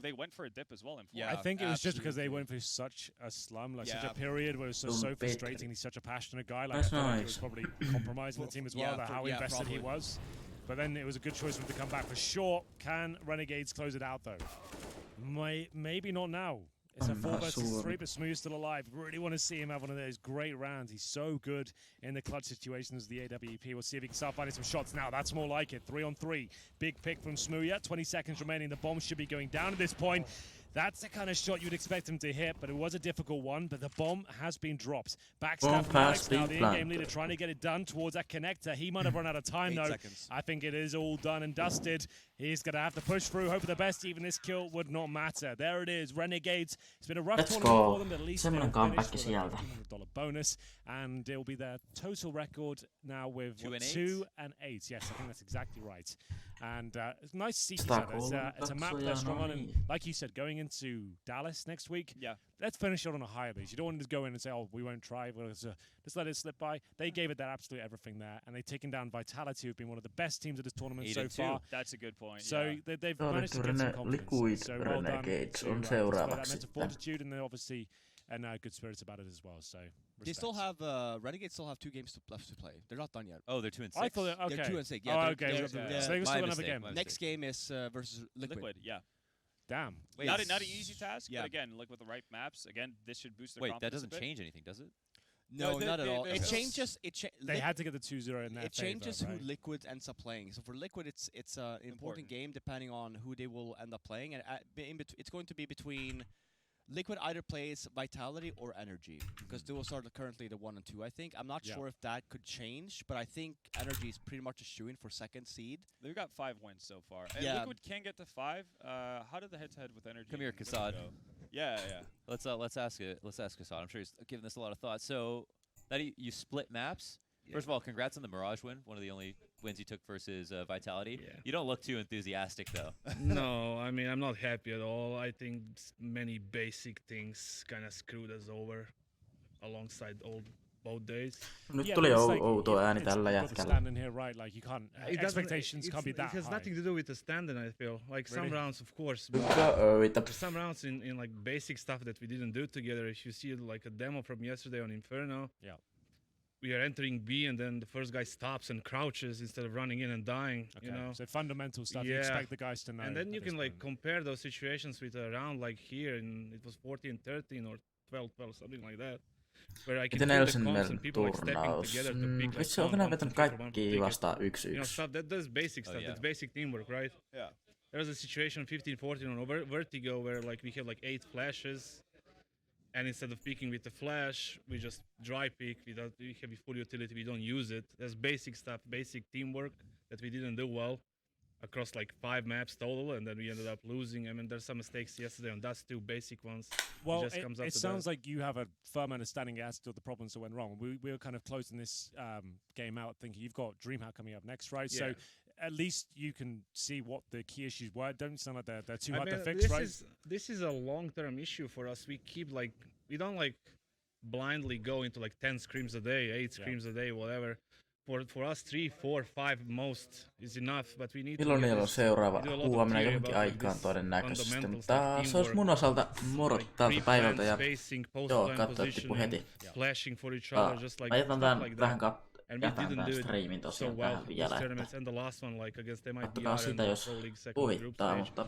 they went for a dip as well in 4. Yeah, I think it was just because they went through such a slum, like such a period where it was so frustrating. He's such a passionate guy. Like, I feel like he was probably compromising the team as well, about how invested he was. But then it was a good choice for him to come back for sure. Can Renegades close it out though? Maybe not now. It's a 4 versus 3, but Smooth's still alive. Really want to see him have one of those great rounds. He's so good in the clutch situations, the AWP. We'll see if he can start finding some shots now. That's more like it. 3 on 3. Big pick from Smooya. 20 seconds remaining. The bomb should be going down at this point. That's the kind of shot you'd expect him to hit, but it was a difficult one. But the bomb has been dropped. Backstab from Alex now, the in-game leader, trying to get it done towards that connector. He might have run out of time, though. I think it is all done and dusted. He's going to have to push through, hope for the best. Even this kill would not matter. There it is, Renegades. It's been a rough tournament for them, but at least they'll finish with a $1,500 bonus. And it will be their total record now with 2 and 8. Yes, I think that's exactly right. And it's nice to see it's a map that's strong on. And like you said, going into Dallas next week, let's finish it on a high at least. You don't want to just go in and say, oh, we won't try. We'll just let it slip by. They gave it their absolute everything there. And they've taken down Vitality, who've been one of the best teams of this tournament so far. That's a good point. So they've managed to get some confidence. So well done to that mental fortitude, and they're obviously good spirits about it as well. So they still have Renegades still have 2 games left to play. They're not done yet. Oh, they're 2 and 6. I thought they're 2 and 6. Yeah. Oh, okay. So they're still another game. Next game is versus Liquid. Yeah. Damn. Wait, not an easy task. But again, like with the right maps, again, this should boost their confidence. Wait, that doesn't change anything, does it? No, not at all. It changes. They had to get the 2-0 in that. It changes who Liquid ends up playing. So for Liquid, it's an important game depending on who they will end up playing, and it's going to be between Liquid either plays Vitality or Energy, because those are currently the 1 and 2. I think I'm not sure if that could change, but I think Energy is pretty much a shoo-in for 2nd seed. They've got 5 wins so far. And Liquid can get to 5. How did the head-to-head with Energy? Come here, Kassad. Yeah. Let's ask Kassad. I'm sure he's giving this a lot of thought. So that you split maps. First of all, congrats on the Mirage win. One of the only wins you took versus Vitality. Yeah. You don't look too enthusiastic, though. No, I mean, I'm not happy at all. I think many basic things kind of screwed us over alongside both days. Nyt tuli outo ääni tällä jätkällä. Standing here, right? Like you can't. Expectations can't be that high. It has nothing to do with the standing. I feel like some rounds, of course. But some rounds in like basic stuff that we didn't do together. If you see like a demo from yesterday on Inferno. Yeah. we are entering B, and then the first guy stops and crouches instead of running in and dying. Okay. You know, so fundamental stuff. You expect the guys to know. And then you can like compare those situations with a round like here, and it was 14-13 or 12-12, something like that. Miten Nelson turnaus? Vitsi, ootko nää vetänyt kaikki vastaan 1-1? You know, stuff that's basic stuff. That's basic teamwork, right? Yeah. There was a situation 15-14 on Vertigo where like we had like 8 flashes, and instead of picking with the flash, we just dry pick. We have a full utility. We don't use it. There's basic stuff, basic teamwork that we didn't do well across like 5 maps total, and then we ended up losing. I mean, there's some mistakes yesterday on that's 2 basic ones. Well, it sounds like you have a firm understanding as to the problems that went wrong. We were kind of closing this game out thinking you've got DreamHack coming up next, right? Yeah. So at least you can see what the key issues were. Don't sound like they're too hard to fix, right? This is a long-term issue for us. We keep like, we don't like blindly go into like 10 screams a day, 8 screams a day, whatever. For us, 3, 4, 5 most is enough, but we need Milloin niillä on seuraava huomenna johonkin aikaan todennäköisesti, mutta se olisi mun osalta moro tältä päivältä ja joo, katsoa tippu heti. Mä jätän tämän vähän tämän striimin tosiaan tähän vielä, että kattokaa sitä jos huvittaa, mutta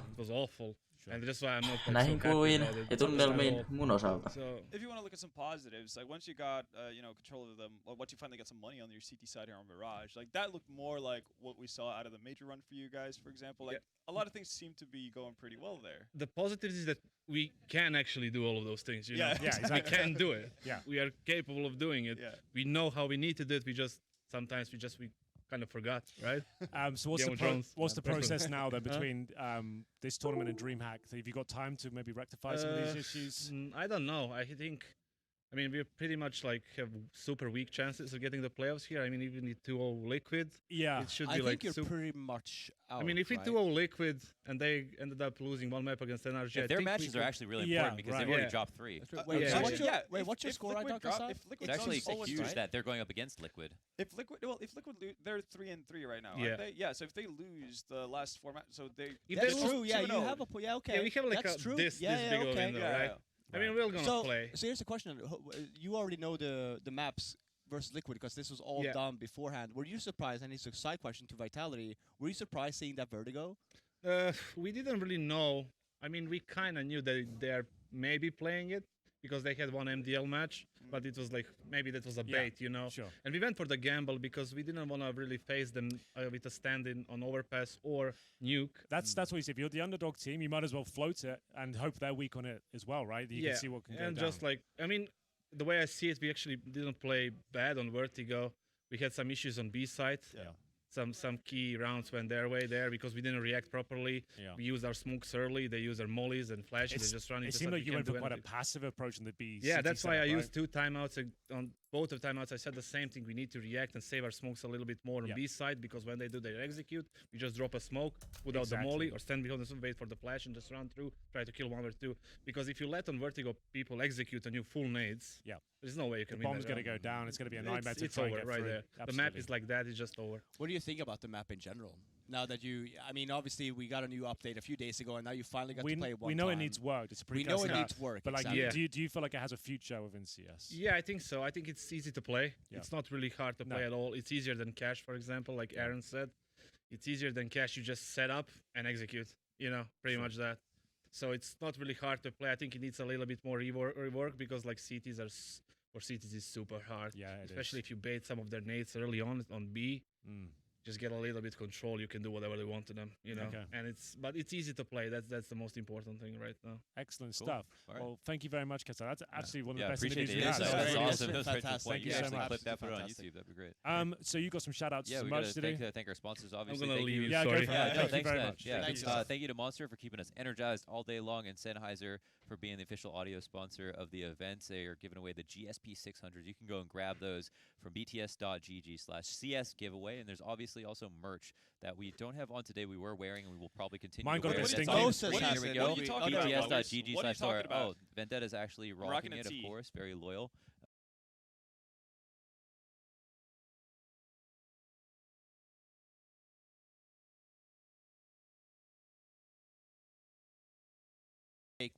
And that's why I'm not näihin kuviin ja tunnelmiin mun osalta. If you want to look at some positives, like once you got control of them, or once you finally got some money on your CT side here on Mirage, like that looked more like what we saw out of the major run for you guys, for example. Like a lot of things seem to be going pretty well there. The positives is that we can actually do all of those things. You know? Exactly. We can do it. Yeah, we are capable of doing it. Yeah. We know how we need to do it. We kind of forgot, right? So what's the process now then between this tournament and DreamHack? So have you got time to maybe rectify some of these issues? I don't know. I mean, we pretty much like have super weak chances of getting the playoffs here. I mean, even the 2-0 Liquid, it should be like you're pretty much out. I mean, if we 2-0 Liquid and they ended up losing 1 map against NRG, their matches are actually really important because they've already dropped 3. Wait, what's your score? It's actually huge that they're going up against Liquid. If Liquid lose, they're 3-3 right now. Aren't they? Yeah. So if they lose the last 4 matches, so they. That's true. Yeah, you have a point. Yeah, okay. Yeah, we have like that's true. This big of a window, right? I mean, we're gonna play. So here's the question: you already know the maps versus Liquid because this was all done beforehand. Were you surprised? And it's a side question to Vitality. Were you surprised seeing that Vertigo? We didn't really know. I mean, we kind of knew that they are maybe playing it because they had 1 MDL match, but it was like maybe that was a bait, you know. Sure. And we went for the gamble because we didn't want to really face them with a stand-in on overpass or nuke. That's what you say. If you're the underdog team, you might as well float it and hope they're weak on it as well, right? You can see what can go and down. Just like, I mean, the way I see it, we actually didn't play bad on Vertigo. We had some issues on B side. Yeah. Some key rounds went their way there because we didn't react properly. Yeah. We used our smokes early. They used our mollies and flashes. They just run into. It seemed like you went for quite a passive approach in the B. Yeah, that's why I used 2 timeouts. On both of timeouts, I said the same thing. We need to react and save our smokes a little bit more on B side because when they do their execute, we just drop a smoke, put out the molly, or stand behind the wait for the flash and just run through, try to kill 1 or 2. Because if you let on Vertigo people execute on you full nades, there's no way you can win. The bomb's going to go down. It's going to be a nightmare to it's try over and get right through. there. Absolutely. The map is like that. It's just over. What do you think about the map in general? Now that I mean, obviously we got a new update a few days ago, and now you finally got to play one. We know it needs work. It's a we know it needs work. But like, do you feel like it has a future within CS? Yeah, I think so. I think it's easy to play. Yeah. It's not really hard to play at all. It's easier than Cash, for example, like Aaron said. It's easier than Cash. You just set up and execute. You know, pretty much that. So it's not really hard to play. I think it needs a little bit more rework because like CTs is super hard. Yeah, especially if you bait some of their nades early on B. Just get a little bit control. You can do whatever they want to them, you know. Okay. And it's easy to play. That's the most important thing right now. Excellent stuff. Right. Well, thank you very much, Kesa. That's actually one of the best interviews we had. That's awesome. That was fantastic. Thank you so much. Clip that, put it on YouTube. That'd be great. So you got some shout outs. Yeah, we got to thank our sponsors. Obviously, I'm gonna leave you. Yeah, sorry. Thanks very much. Yeah, thank you to Monster for keeping us energized all day long, and Sennheiser for being the official audio sponsor of the events. They are giving away the GSP 600s. You can go and grab those from bts.gg/CS giveaway, and there's obviously also merch that we don't have on today. We were wearing, and we will probably continue Mine to wear. Here we go. bts.gg/store. Oh, Vendetta's actually rocking it, of course. Very loyal.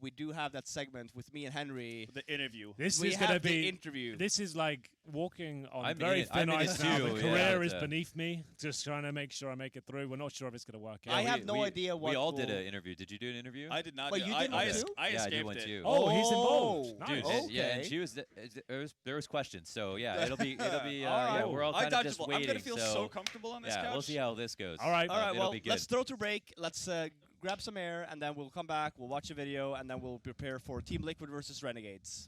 we do have that segment with me and Henry. The interview. This We is going to have the be interview. This is like walking on I'm very in it. thin I'm in it ice now. too, The yeah, career is but, beneath me. Just trying to make sure I make it through. We're not sure if it's going to work out. I have no idea what We all did will- an interview. Did you do an interview? I did not. Wait, do, you did I, one too? I Yeah, I did escaped one it. too. Oh, he's involved. Dude, Nice. and, yeah, and Okay. she was there was questions. So yeah, it'll be Alright. yeah, we're all kind of just I'm waiting. gonna feel so comfortable on this yeah, couch. we'll see how this goes. All right. All right, it'll well, be good. let's throw to break. Let's grab some air, and then we'll come back. We'll watch a video, and then we'll prepare for Team Liquid versus Renegades.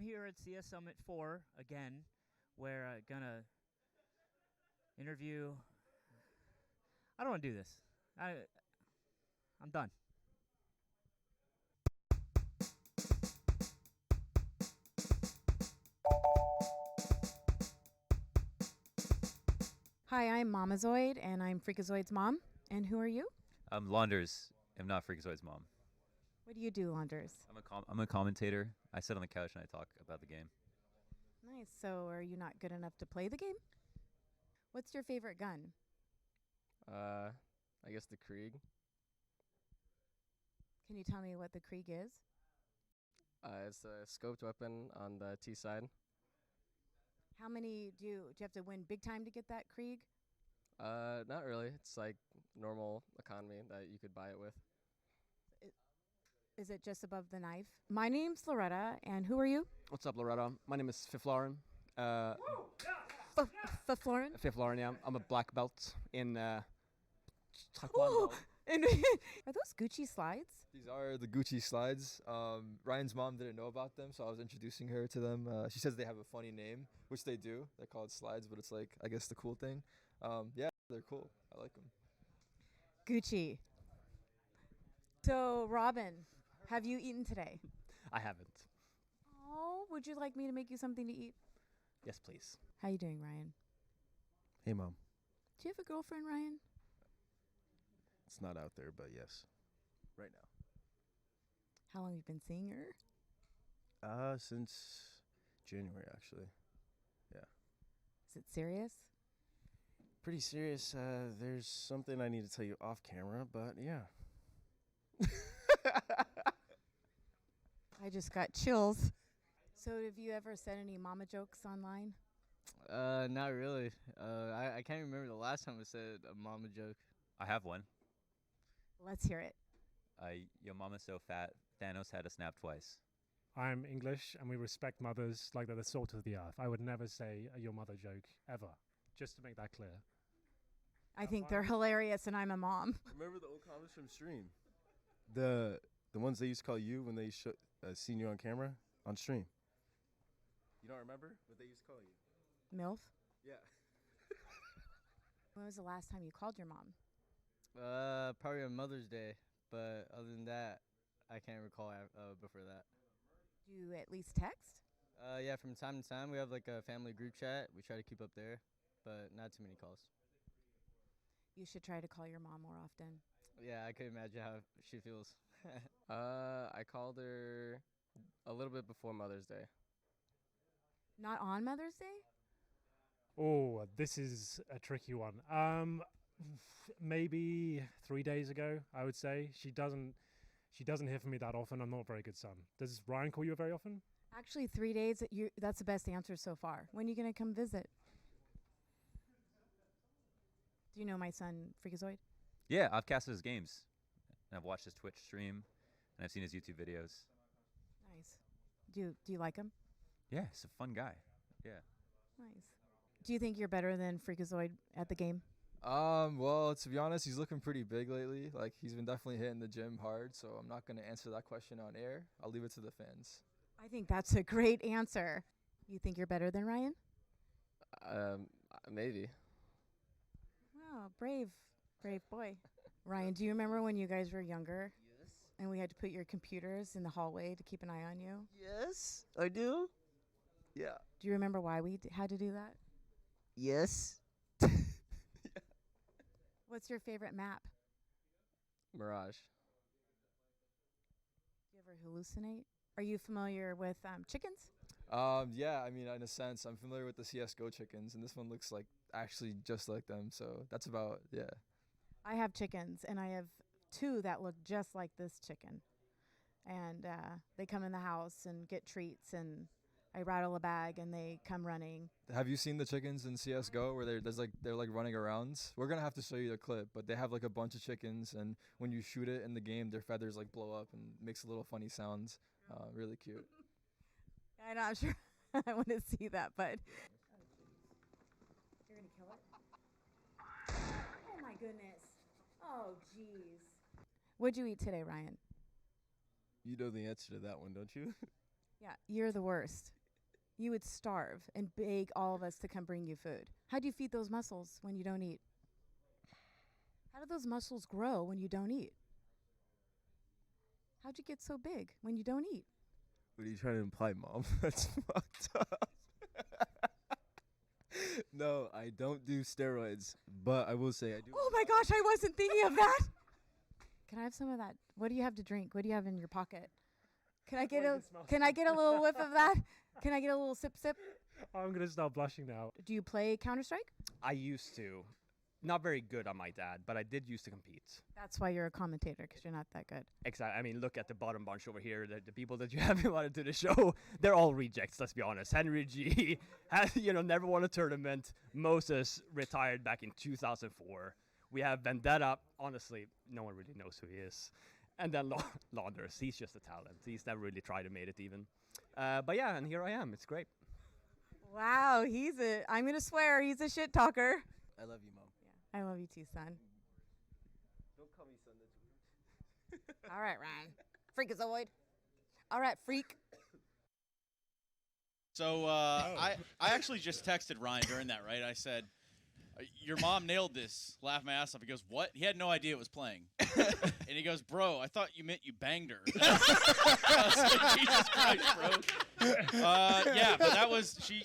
I'm here at CS Summit 4 again. We're gonna interview. I don't want to do this. I'm done. Hi, I'm Mamazoid, and I'm Freakazoid's mom. And who are you? I'm Launders. I'm not Freakazoid's mom. What do you do, Launders? I'm a commentator. I sit on the couch and I talk about the game. Nice. So are you not good enough to play the game? What's your favorite gun? I guess the Krieg. Can you tell me what the Krieg is? It's a scoped weapon on the T side. How many do you have to win big time to get that Krieg? Not really. It's like normal economy that you could buy it with. Is it just above the knife? My name's Loretta, and who are you? What's up, Loretta? My name is Fiflauren. Fiflauren? Fiflauren, yeah. I'm a black belt in Taekwondo. Are those Gucci slides? These are the Gucci slides. Ryan's mom didn't know about them, so I was introducing her to them. She says they have a funny name, which they do. They're called slides, but it's like, I guess, the cool thing. Yeah, they're cool. I like them. Gucci. So, Robin, have you eaten today? I haven't. Oh, would you like me to make you something to eat? Yes, please. How you doing, Ryan? Hey, Mom. Do you have a girlfriend, Ryan? It's not out there, but yes. Right now. How long have you been seeing her? Since January, actually. Yeah. Is it serious? Pretty serious. There's something I need to tell you off camera, but yeah. I just got chills. So have you ever said any mama jokes online? Not really. I can't remember the last time I said a mama joke. I have one. Let's hear it. Your mama's so fat, Thanos had to snap twice. I'm English, and we respect mothers like they're the salt of the earth. I would never say a your mother joke, ever. Just to make that clear. I think they're hilarious, and I'm a mom. Remember the old comments from stream? The ones they used to call you when they seen you on camera? On stream. You don't remember what they used to call you? MILF? Yeah. When was the last time you called your mom? Probably on Mother's Day, but other than that, I can't recall before that. Do you at least text? Yeah, from time to time, we have like a family group chat. We try to keep up there, but not too many calls. You should try to call your mom more often. Yeah, I could imagine how she feels. I called her a little bit before Mother's Day. Not on Mother's Day? Oh, this is a tricky one. Maybe 3 days ago, I would say. She doesn't hear from me that often. I'm not a very good son. Does Ryan call you very often? Actually, 3 days, that's the best answer so far. When are you going to come visit? Do you know my son, Freakazoid? Yeah, I've casted his games. And I've watched his Twitch stream, and I've seen his YouTube videos. Nice. Do you like him? Yeah, he's a fun guy. Yeah. Nice. Do you think you're better than Freakazoid at the game? Well, to be honest, he's looking pretty big lately. Like, he's been definitely hitting the gym hard, so I'm not going to answer that question on air. I'll leave it to the fans. I think that's a great answer. You think you're better than Ryan? Maybe. Wow, brave boy. Ryan, do you remember when you guys were younger? Yes. And we had to put your computers in the hallway to keep an eye on you? Yes, I do. Yeah. Do you remember why we had to do that? Yes. What's your favorite map? Mirage. Do you ever hallucinate? Are you familiar with chickens? Yeah, I mean, in a sense, I'm familiar with the CSGO chickens, and this one looks like actually just like them, so that's about, yeah. I have chickens, and I have 2 that look just like this chicken. And they come in the house and get treats, and I rattle a bag, and they come running. Have you seen the chickens in CSGO where they're like running around? We're gonna have to show you the clip, but they have like a bunch of chickens, and when you shoot it in the game, their feathers like blow up and makes little funny sounds. Really cute. I'm not sure I want to see that, but you're gonna kill it. Oh my goodness. Oh jeez. What'd you eat today, Ryan? You know the answer to that one, don't you? Yeah, you're the worst. You would starve and beg all of us to come bring you food. How do you feed those muscles when you don't eat? How do those muscles grow when you don't eat? How'd you get so big when you don't eat? What are you trying to imply, Mom? That's fucked up. No, I don't do steroids, but I will say I do. Oh my gosh, I wasn't thinking of that. Can I have some of that? What do you have to drink? What do you have in your pocket? Can I get a little whiff of that? Can I get a little sip? I'm gonna start blushing now. Do you play Counter-Strike? I used to. Not very good, I might add, but I did used to compete. That's why you're a commentator, because you're not that good. Exactly. I mean, look at the bottom bunch over here. The people that you have invited to the show, they're all rejects, let's be honest. Henry G has, never won a tournament. Moses retired back in 2004. We have Vendetta. Honestly, no one really knows who he is. And then Launders. He's just a talent. He's never really tried to make it even. But yeah, and here I am. It's great. Wow, I'm going to swear, he's a shit talker. I love you, Mom. I love you too, son. Don't call me son, that's weird. All right, Ryan. Freakazoid. All right, freak. So I actually just texted Ryan during that, right? I said, your mom nailed this. Laugh my ass off. He goes, what? He had no idea it was playing. And he goes, bro, I thought you meant you banged her. I was like, Jesus Christ, bro. Yeah, but that was, she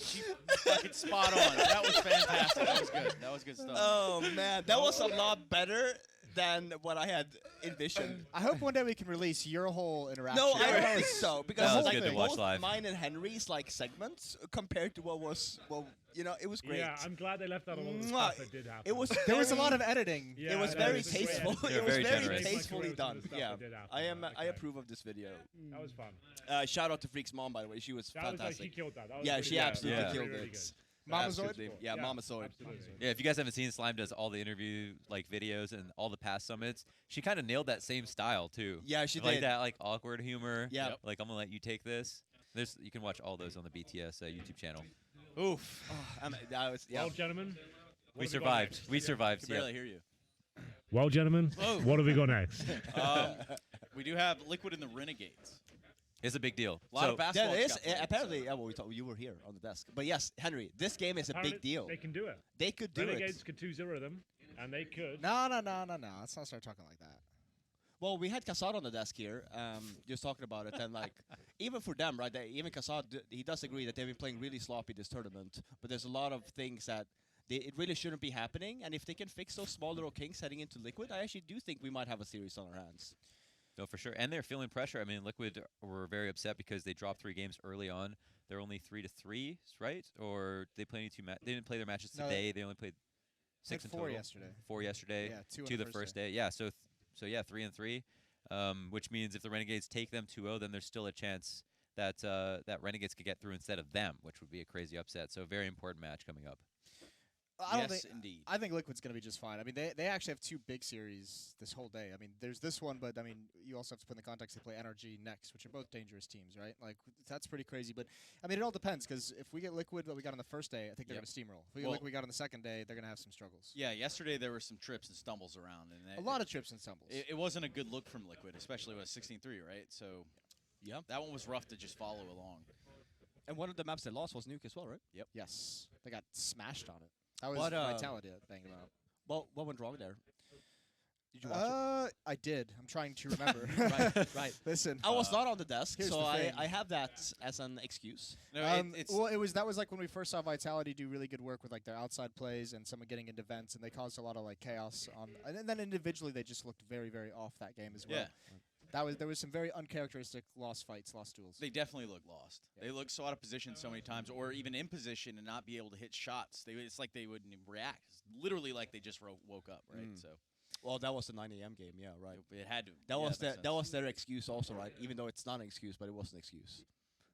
fucking spot on. That was fantastic. That was good. That was good stuff. Oh, man. That was a lot better than what I had envisioned. I hope one day we can release your whole interaction. No, I hope so, because that was good to watch both live. mine and Henry's segments compared to what was, it was great. Yeah, I'm glad they left out a lot of the stuff that did happen. There was a lot of editing. Yeah, it was very tasteful. They're It was very very generous. tastefully done. Yeah, Okay. I approve of this video. That was fun. Shout out to Freak's mom, by the way. She was fantastic. She killed that. That was Yeah, pretty she good. absolutely Yeah. killed Really it. good. Absolutely. Yeah, Mama Zoid. Yeah, if you guys haven't seen Slime does all the interview videos and all the past summits, she kind of nailed that same style too. Yeah, she like did. that awkward humor. Yeah. Like I'm gonna let you take this. You can watch all those on the BTS YouTube channel. Oof. Well, gentlemen, We survived. We survived. I can barely hear you. Well, gentlemen, Whoa. what have we got next? We do have Liquid in the Renegades. It's a big deal. A lot of basketball. There is got played, apparently. so. Yeah, well, you were here on the desk, but yes, Henry, this game is a big deal. They can do it. They could do Renegades it. could 2-0 them, and they could. No. Let's not start talking like that. Well, we had Kassad on the desk here, just talking about it, and even for them, right? Even Kassad, he does agree that they've been playing really sloppy this tournament, but there's a lot of things that it really shouldn't be happening, and if they can fix those small little kinks heading into Liquid, I actually do think we might have a series on our hands. No, for sure. And they're feeling pressure. I mean, Liquid were very upset because they dropped 3 games early on. They're only 3-3, right? Or they play they didn't play their matches today. They only played 6 in total. 4 yesterday. 4 yesterday. Yeah, 2 the first day. Yeah, so yeah, 3-3. Which means if the Renegades take them 2-0, then there's still a chance that that Renegades could get through instead of them, which would be a crazy upset. So a very important match coming up. Indeed. I think Liquid's going to be just fine. I mean, they actually have 2 big series this whole day. I mean, there's this one, but I mean, you also have to put in the context they play NRG next, which are both dangerous teams, right? That's pretty crazy. But I mean, it all depends because if we get Liquid, what we got on the first day, I think they're going to steamroll. If we get Liquid, we got on the second day, they're going to have some struggles. Yeah, yesterday there were some trips and stumbles around, and a lot of trips and stumbles. It wasn't a good look from Liquid, especially with 16-3, right? So, yeah, that one was rough to just follow along. And one of the maps they lost was Nuke as well, right? Yep. Yes, they got smashed on it. That was Vitality that banged them out. Well, what went wrong there? Did you watch it? I did. I'm trying to remember. Right. Listen, I was not on the desk, here's so the thing. I have that as an excuse. No, well, that was when we first saw Vitality do really good work with their outside plays and someone getting into vents, and they caused a lot of chaos on. And then individually, they just looked very, very off that game as well. Yeah. There was some very uncharacteristic lost fights, lost duels. They definitely look lost. Yeah. They look so out of position so many times, or even in position and not be able to hit shots. It's like they wouldn't even react. It's literally like they just woke up, right? So, well, that was the 9 a.m. game, yeah, right. It had to. That was their excuse, also, right? Even though it's not an excuse, but it was an excuse.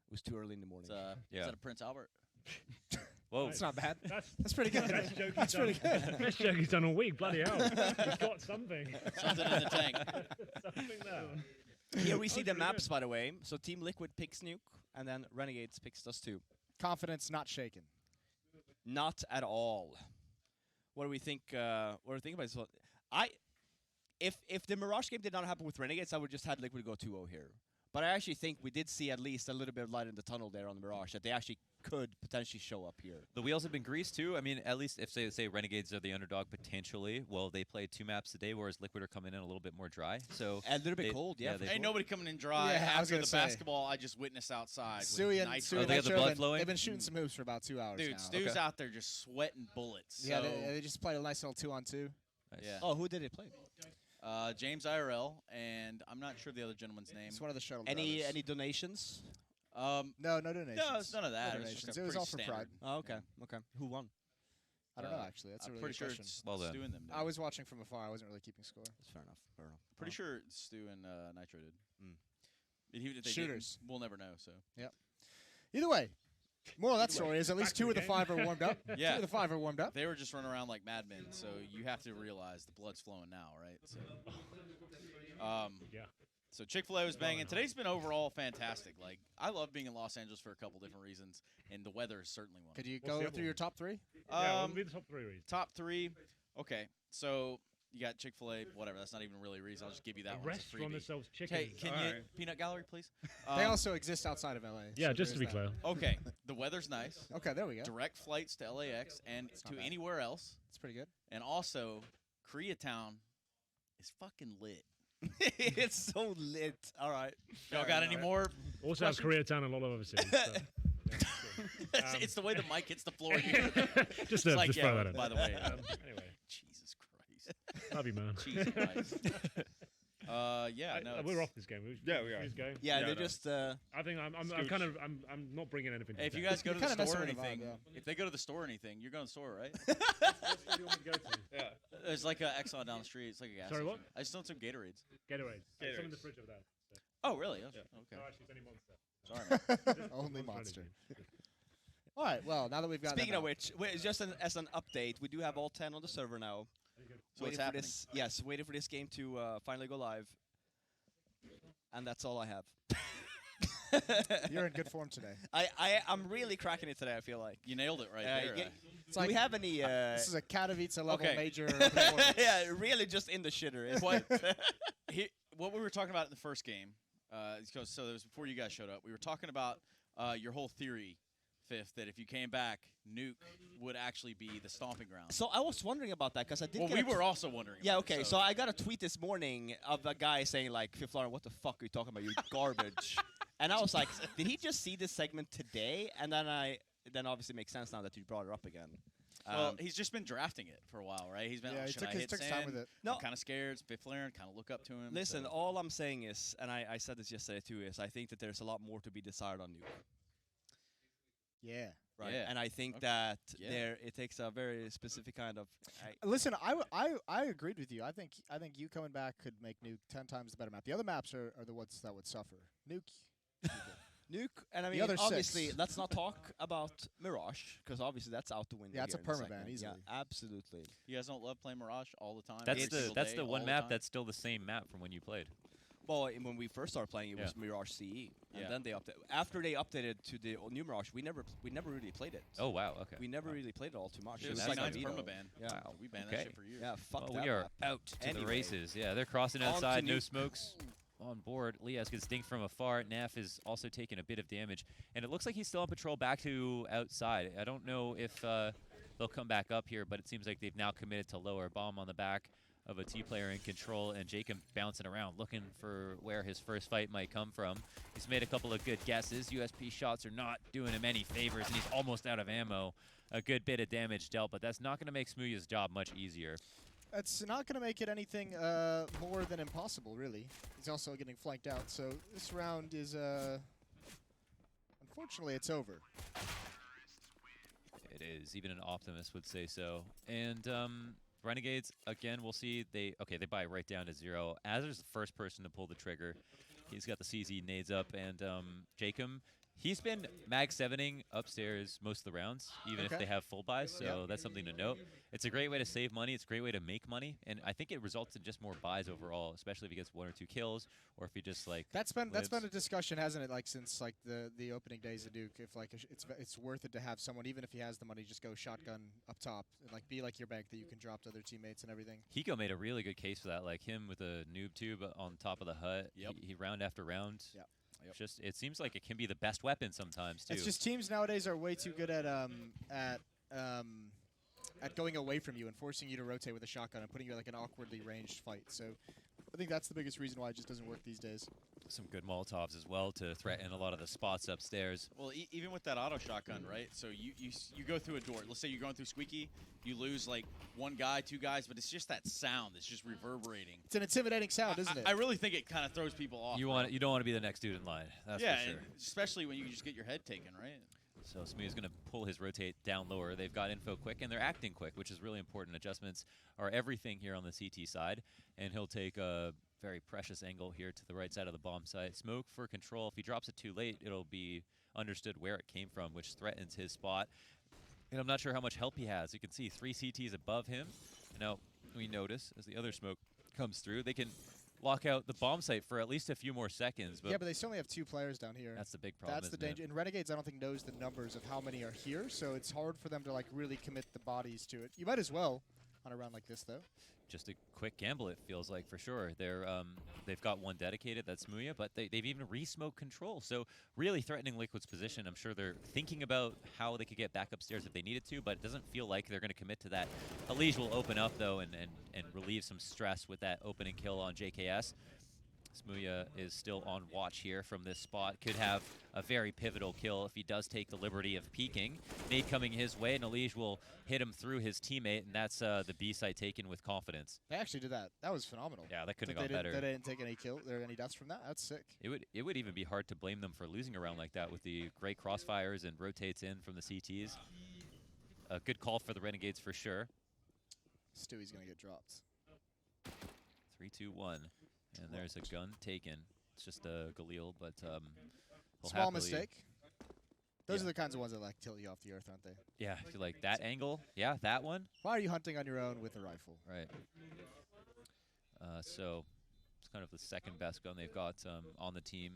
It was too early in the morning. Is that a Prince Albert? Whoa, that's not bad. That's pretty good. That's pretty good. Best joke he's done all week. Bloody hell, he's got something. Something in the tank. Something there. Here we see the maps, by the way. So Team Liquid picks Nuke, and then Renegades picks us too. Confidence not shaken. Not at all. What do we think? What do we think about this one? If the Mirage game did not happen with Renegades, I would just had Liquid go 2-0 here. But I actually think we did see at least a little bit of light in the tunnel there on the Mirage, that they actually could potentially show up here. The wheels have been greased too. I mean, at least if say Renegades are the underdog potentially, well, they play 2 maps today, whereas Liquid are coming in a little bit more dry. So a little bit cold, yeah. Ain't nobody coming in dry. Yeah, after the basketball I just witnessed outside. Stewie and they got the blood flowing? They've been shooting some hoops for about 2 hours Dude, now. Stu's out there just sweating bullets. Yeah, so they just played a nice little 2-on-2. Nice. Yeah. Oh, who did they play? James IRL, and I'm not sure the other gentleman's name. It's one of the shuttle Any brothers. donations? No donations. No, it's none of that. No It was donations. just a It was pretty all for pride. standard. Oh, okay. Okay. Who won? I don't know, actually. That's a I'm really pretty good sure question. it's Well done. Stu and them. I was watching from afar. I wasn't really keeping score. That's fair enough. Fair enough. Pretty sure Stu and Nitro did. Mm. And even if they Shooters. didn't, we'll never know. So. Yep. Either way, moral of that story is at least 2 of the 5 are warmed up. Yeah. 2 of the 5 are warmed up. They were just running around like madmen, so you have to realize the blood's flowing now, right? So, yeah. So Chick-fil-A was banging. Today's been overall fantastic. Like, I love being in Los Angeles for a couple different reasons, and the weather is certainly one. Could you go through your top 3? Yeah, what would be the top 3 reasons? Top 3. Okay, so you got Chick-fil-A, whatever. That's not even really a reason. I'll just give you that one. It's a Restaurant freebie. that sells chicken. Hey, can you Peanut Gallery, please? They also exist outside of LA. Yeah, so just to be there's that. clear. Okay, the weather's nice. Okay, there we go. Direct flights to LAX and to bad. anywhere else. It's pretty good. And also, Koreatown is fucking lit. It's so lit. All right. Y'all got any more? Also has Koreatown and a lot of other cities. So. It's the way the mic hits the floor here. Just It's like, throw that in. by the way. Anyway. Jesus Christ. Love you, man. Jesus Christ. Yeah, no. We're off this game. Yeah, we are. This game. Yeah, they're just. I think I'm not bringing anything. Hey, if you guys go to the store or anything, if they go to the store or anything, you're going to the store, right? Where do you want me to go to? Yeah. There's like an Exxon down the street. It's like a gas Sorry, station. what? I just want some Gatorades. Gatorades. Some in the fridge over there. So. Oh, really? Yeah. Okay. No, actually, it's only Monster. Sorry, man. Only Monster. All right, well, now that we've got Speaking that of which, just as an update, we do have all 10 on the server now. So what's happening? Yes, waiting for this game to finally go live. And that's all I have. You're in good form today. I'm really cracking it today, I feel like. You nailed it right there. It's do we have any... this is a Katowice level major. Yeah, really just in the shitter. What we were talking about in the first game, so it was before you guys showed up, we were talking about your whole theory, Fifth, that if you came back, Nuke would actually be the stomping ground. So I was wondering about that, because I did Well, we were also wondering Yeah, about okay, it, so I got a tweet this morning of a guy saying, like, Fifth Lauren, what the fuck are you talking about? You garbage. And I was like, did he just see this segment today? And then obviously makes sense now that you brought it up again. Well, he's just been drafting it for a while, right? He's been, he should I hit took send? time with it. No. I'm kind of scared. Fifth Lauren, kind of look up to him. Listen, so. all I'm saying is, and I said this yesterday too, is I think that there's a lot more to be desired on Nuke. Yeah. Right. Yeah. And I think that it takes a very specific kind of. Listen, I agreed with you. I think you coming back could make Nuke 10 times the better map. The other maps are the ones that would suffer. Nuke, and I The mean, other obviously, 6. let's not talk about Mirage, because obviously that's out the window. Yeah, it's a here in permaban, second. easily. Yeah, absolutely. You guys don't love playing Mirage all the time? That's every single that's day, the one all map time? that's still the same map from when you played. Well, when we first started playing, it was Mirage CE, and then they updated. After they updated to the new Mirage, we never really played it. Oh wow, okay. We never really played it all too much. It was like like Vitoto. permaban. Yeah. Wow, we banned Okay. that shit for years. Yeah, fuck Well, that we are map. out to the Anyway. races. Yeah, they're crossing On to outside. No Nuke. smokes on board. Lias gets dinged from afar. Naf is also taking a bit of damage. And it looks like he's still on patrol back to outside. I don't know if they'll come back up here, but it seems like they've now committed to lower. Bomb on the back of a T player in control, and Jacob bouncing around looking for where his first fight might come from. He's made a couple of good guesses. USP shots are not doing him any favors, and he's almost out of ammo. A good bit of damage dealt, but that's not going to make Smooya's job much easier. It's not going to make it anything more than impossible, really. He's also getting flanked out, so this round is, unfortunately, it's over. It is. Even an optimist would say so. And Renegades, again, we'll see. They buy right down to 0. Azer's the first person to pull the trigger. He's got the CZ nades up, and Jacob, he's been mag 7ing upstairs most of the rounds, even if they have full buys, so that's something to note. It's a great way to save money. It's a great way to make money, and I think it results in just more buys overall, especially if he gets 1 or 2 kills, or if he just like That's been a discussion, hasn't it? Like since like the opening days of Duke, if like it's worth it to have someone, even if he has the money, just go shotgun up top and like be like your bank that you can drop to other teammates and everything. Hiko made a really good case for that, like him with a noob tube on top of the hut. He round after round. Yeah. Yep. Just it seems like it can be the best weapon sometimes too. It's just teams nowadays are way too good at going away from you and forcing you to rotate with a shotgun and putting you in like an awkwardly ranged fight. So I think that's the biggest reason why it just doesn't work these days. Some good Molotovs as well to threaten a lot of the spots upstairs. Well, even with that auto shotgun, right? So you go through a door. Let's say you're going through Squeaky. You lose like one guy, two guys, but it's just that sound that's just reverberating. It's an intimidating sound, isn't it? I really think it kind of throws people off. You don't want to be the next dude in line. That's yeah, for sure. Especially when you just get your head taken, right? So Smooth's going to pull his rotate down lower. They've got info quick, and they're acting quick, which is really important. Adjustments are everything here on the CT side, and he'll take a very precious angle here to the right side of the bomb site. Smoke for control. If he drops it too late, it'll be understood where it came from, which threatens his spot. And I'm not sure how much help he has. You can see 3 CTs above him. Now, we notice as the other smoke comes through, they can lock out the bomb site for at least a few more seconds. But yeah, but they still only have 2 players down here. That's the big problem. That's the danger. And Renegades, I don't think, knows the numbers of how many are here, so it's hard for them to like really commit the bodies to it. You might as well on a round like this, though. Just a quick gamble, it feels like, for sure. They've got one dedicated, that's Muya, but they've even re-smoked control. So really threatening Liquid's position. I'm sure they're thinking about how they could get back upstairs if they needed to, but it doesn't feel like they're going to commit to that. Elige will open up, though, and relieve some stress with that opening kill on JKS. Smuya is still on watch here from this spot. Could have a very pivotal kill if he does take the liberty of peeking. Nade coming his way, and Elige will hit him through his teammate, and that's the B site taken with confidence. They actually did that. That was phenomenal. Yeah, that couldn't have gone better. They didn't take any kill or any deaths from that. That's sick. It would even be hard to blame them for losing a round like that with the great crossfires and rotates in from the CTs. A good call for the Renegades for sure. Stewie's going to get dropped. 3-2-1. And there's a gun taken. It's just a Galil, but small mistake. Those are the kinds of ones that like tilt you off the earth, aren't they? Yeah, if you like that angle. Yeah, that one. Why are you hunting on your own with a rifle? Right. So it's kind of the second best gun they've got on the team.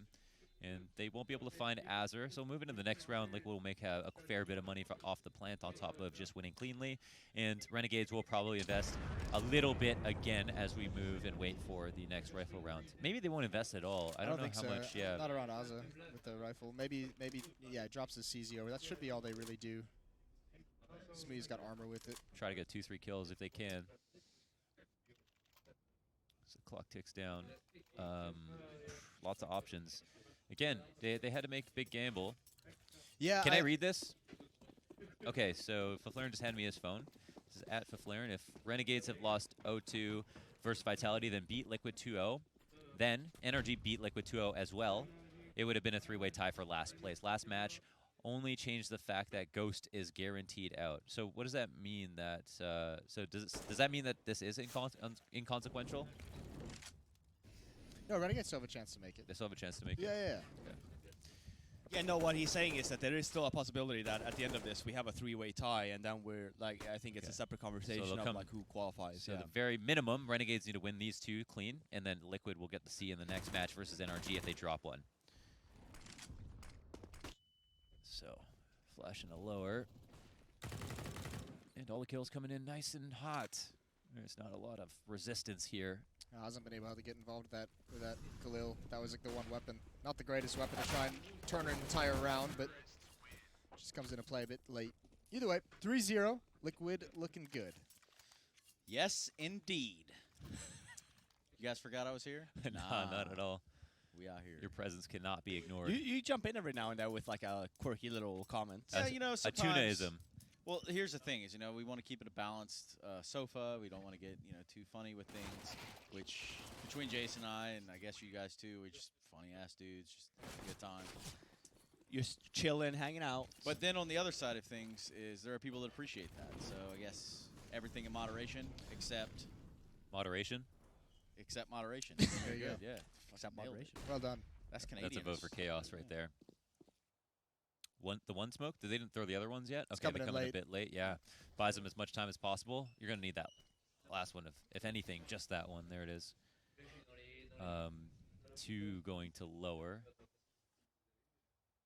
And they won't be able to find Azur. So moving to the next round, Liquid will make a fair bit of money off the plant on top of just winning cleanly. And Renegades will probably invest a little bit again as we move and wait for the next rifle round. Maybe they won't invest at all. I don't know think how so. much. Yeah. Not around Azur with the rifle. Maybe yeah, it drops his CZ over. That should be all they really do. Smee's got armor with it. Try to get 2-3 kills if they can. So the clock ticks down. Lots of options. Again, they had to make a big gamble. Yeah. Can I read this? Okay, so Faflaren just handed me his phone. This is at Faflaren. If Renegades have lost 0-2 versus Vitality, then beat Liquid 2-0, then NRG beat Liquid 2-0 as well, it would have been a 3-way tie for last place. Last match only changed the fact that Ghost is guaranteed out. So what does that mean? That so does that mean that this is inconsequential? No, Renegades still have a chance to make it. They still have a chance to make it? Yeah. Okay. Yeah, no, what he's saying is that there is still a possibility that at the end of this we have a 3-way tie, and then we're like, I think it's a separate conversation of like who qualifies. So the very minimum, Renegades need to win these 2 clean, and then Liquid will get the C in the next match versus NRG if they drop one. So, flashing a lower. And all the kills coming in nice and hot. There's not a lot of resistance here. Hasn't been able to get involved with that Galil. That was like the one weapon. Not the greatest weapon to try and turn an entire round, but just comes into play a bit late. Either way, 3-0. Liquid looking good. Yes, indeed. You guys forgot I was here? Nah, not at all. We are here. Your presence cannot be ignored. You jump in every now and then with like a quirky little comment. Yeah, you know, a tunaism. Well, here's the thing: is we want to keep it a balanced sofa. We don't want to get too funny with things. Which between Jason and I guess you guys too, we're just funny ass dudes, just having a good time. You're chilling, hanging out. But then on the other side of things is there are people that appreciate that. So I guess everything in moderation, except moderation. Except moderation. There you go. Yeah. Except moderation. Well done. That's Canadian. That's a vote for chaos right there. The one smoke? They didn't throw the other ones yet? It's okay, coming they're in coming late. a bit late. Yeah. Buys them as much time as possible. You're going to need that last one, if anything, just that one. There it is. 2 going to lower.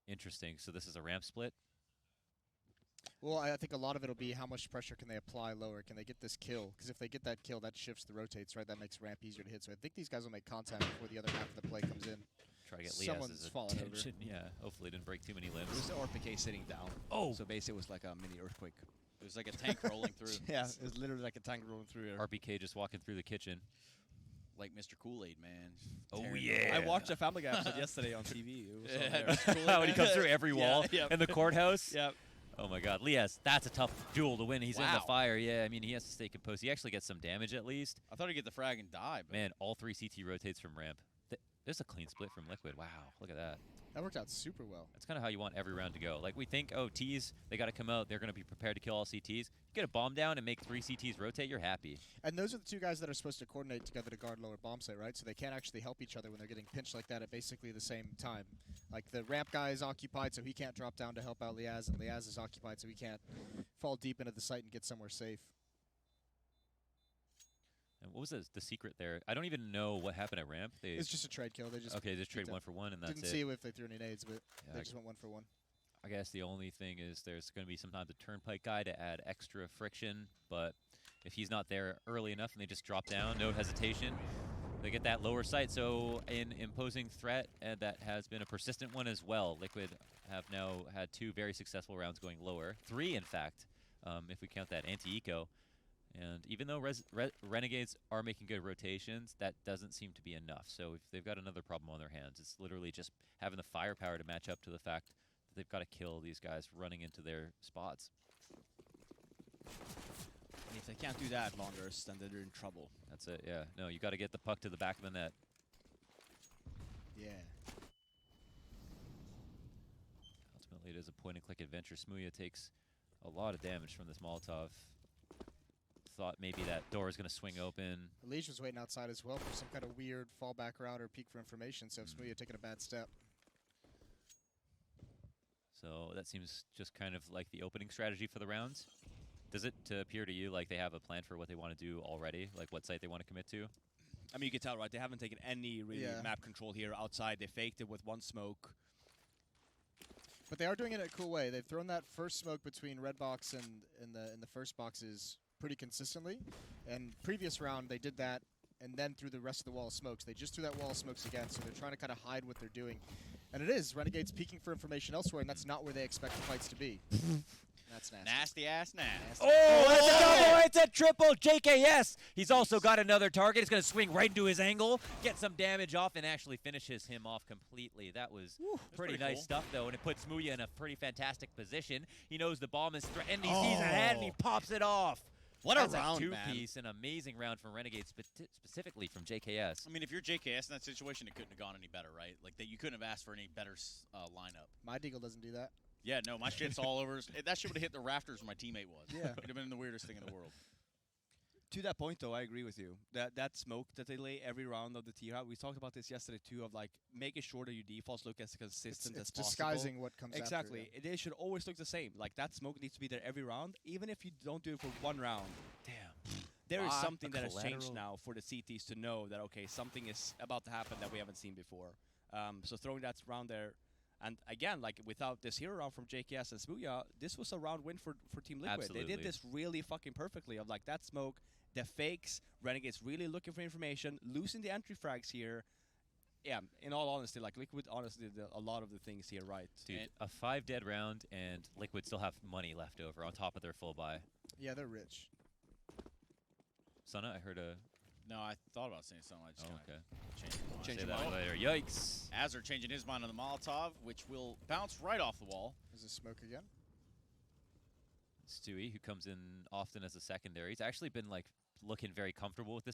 Interesting. So this is a ramp split? Well, I think a lot of it will be how much pressure can they apply lower. Can they get this kill? Because if they get that kill, that shifts the rotates, right? That makes ramp easier to hit. So I think these guys will make contact before the other half of the play comes in. Try to get Someone's Liaz's fallen over. attention. Yeah, hopefully didn't break too many limbs. It was the RPK sitting down. Oh! So basically it was like a mini earthquake. It was like a tank rolling through. Yeah, it was literally like a tank rolling through here. RPK just walking through the kitchen. Like Mr. Kool-Aid, man. Oh, Tearing yeah. I watched a Family Guy episode yesterday on TV. It was When he comes through every wall Yep. in the courthouse. Yep. Oh my God, Liaz, that's a tough duel to win. He's in the Wow. fire. Yeah, I mean he has to stay composed. He actually gets some damage at least. I thought he'd get the frag and die. But Man, all 3 CT rotates from ramp. There's a clean split from Liquid. Wow, look at that. That worked out super well. That's kind of how you want every round to go. Like we think, oh, Ts, they got to come out. They're going to be prepared to kill all CTs. Get a bomb down and make 3 CTs rotate. You're happy. And those are the 2 guys that are supposed to coordinate together to guard lower bomb site, right? So they can't actually help each other when they're getting pinched like that at basically the same time. Like the ramp guy is occupied, so he can't drop down to help out Liaz, and Liaz is occupied, so he can't fall deep into the site and get somewhere safe. And what was the secret there? I don't even know what happened at ramp. It's just a trade kill. They just trade 1 for 1, and that's Didn't it. see if they threw any nades, but Yeah, they just went 1 for 1. I guess the only thing is there's going to be sometimes a turnpike guy to add extra friction, but if he's not there early enough and they just drop down, no hesitation, they get that lower sight. So an imposing threat that has been a persistent one as well. Liquid have now had 2 very successful rounds going lower. 3, in fact, if we count that anti-eco. And even though Renegades are making good rotations, that doesn't seem to be enough. So if they've got another problem on their hands, it's literally just having the firepower to match up to the fact that they've got to kill these guys running into their spots. And if they can't do that, Launders, then they're in trouble. That's it, yeah. No, you got to get the puck to the back of the net. Yeah. Ultimately, it is a point-and-click adventure. Smooya takes a lot of damage from this Molotov. Thought maybe that door is going to swing open. Leash was waiting outside as well for some kind of weird fallback route or peek for information, so Smooya taking a bad step. So that seems just kind of like the opening strategy for the rounds. Does it appear to you like they have a plan for what they want to do already? Like what site they want to commit to? I mean, you can tell, right? They haven't taken any really Yeah. map control here outside. They faked it with 1 smoke. But they are doing it in a cool way. They've thrown that first smoke between red box and in the first boxes pretty consistently. And previous round, they did that and then threw the rest of the wall of smokes. They just threw that wall of smokes again, so they're trying to kind of hide what they're doing. And it is. Renegades peeking for information elsewhere, and that's not where they expect the fights to be. That's nasty. Nasty ass nasty. Oh, it's a double, it's a triple JKS. He's also got another target. He's going to swing right into his angle, get some damage off, and actually finishes him off completely. That was pretty nice cool. stuff, though, and it puts Smooya in a pretty fantastic position. He knows the bomb is threatened. He sees ahead, and he pops it off. What That's a round, a man. 2-piece, an amazing round from Renegades, specifically from JKS. I mean, if you're JKS in that situation, it couldn't have gone any better, right? Like, you couldn't have asked for any better lineup. My Deagle doesn't do that. Yeah, no, my shit's all over. That shit would have hit the rafters where my teammate was. Yeah. It would have been the weirdest thing in the world. To that point, though, I agree with you. That smoke that they lay every round of the tier out, we talked about this yesterday, too, of, like, making sure that your defaults look as consistent as possible. It's disguising what comes Exactly. after. They should always look the same. Like, that smoke needs to be there every round, even if you don't do it for 1 round. Damn. There is Ah, something the that has changed collateral. now for the CTs to know that, okay, something is about to happen that we haven't seen before. So throwing that round there, and again, like without this hero round from JKS and Smooya, this was a round win for Team Liquid. They Absolutely. did this really fucking perfectly of like that smoke, the fakes, Renegades really looking for information, losing the entry frags here. Yeah, in all honesty, like Liquid honestly did a lot of the things here right. Dude, a 5 dead round, and Liquid still have money left over on top of their full buy. Yeah, they're rich. Sana, I heard a... No, I thought about saying something. I just okay. changed Say my that mind. later. Yikes. Azur changing his mind on the Molotov, which will bounce right off the wall. Is this smoke again? Stewie, who comes in often as a secondary. He's actually been like looking very comfortable with this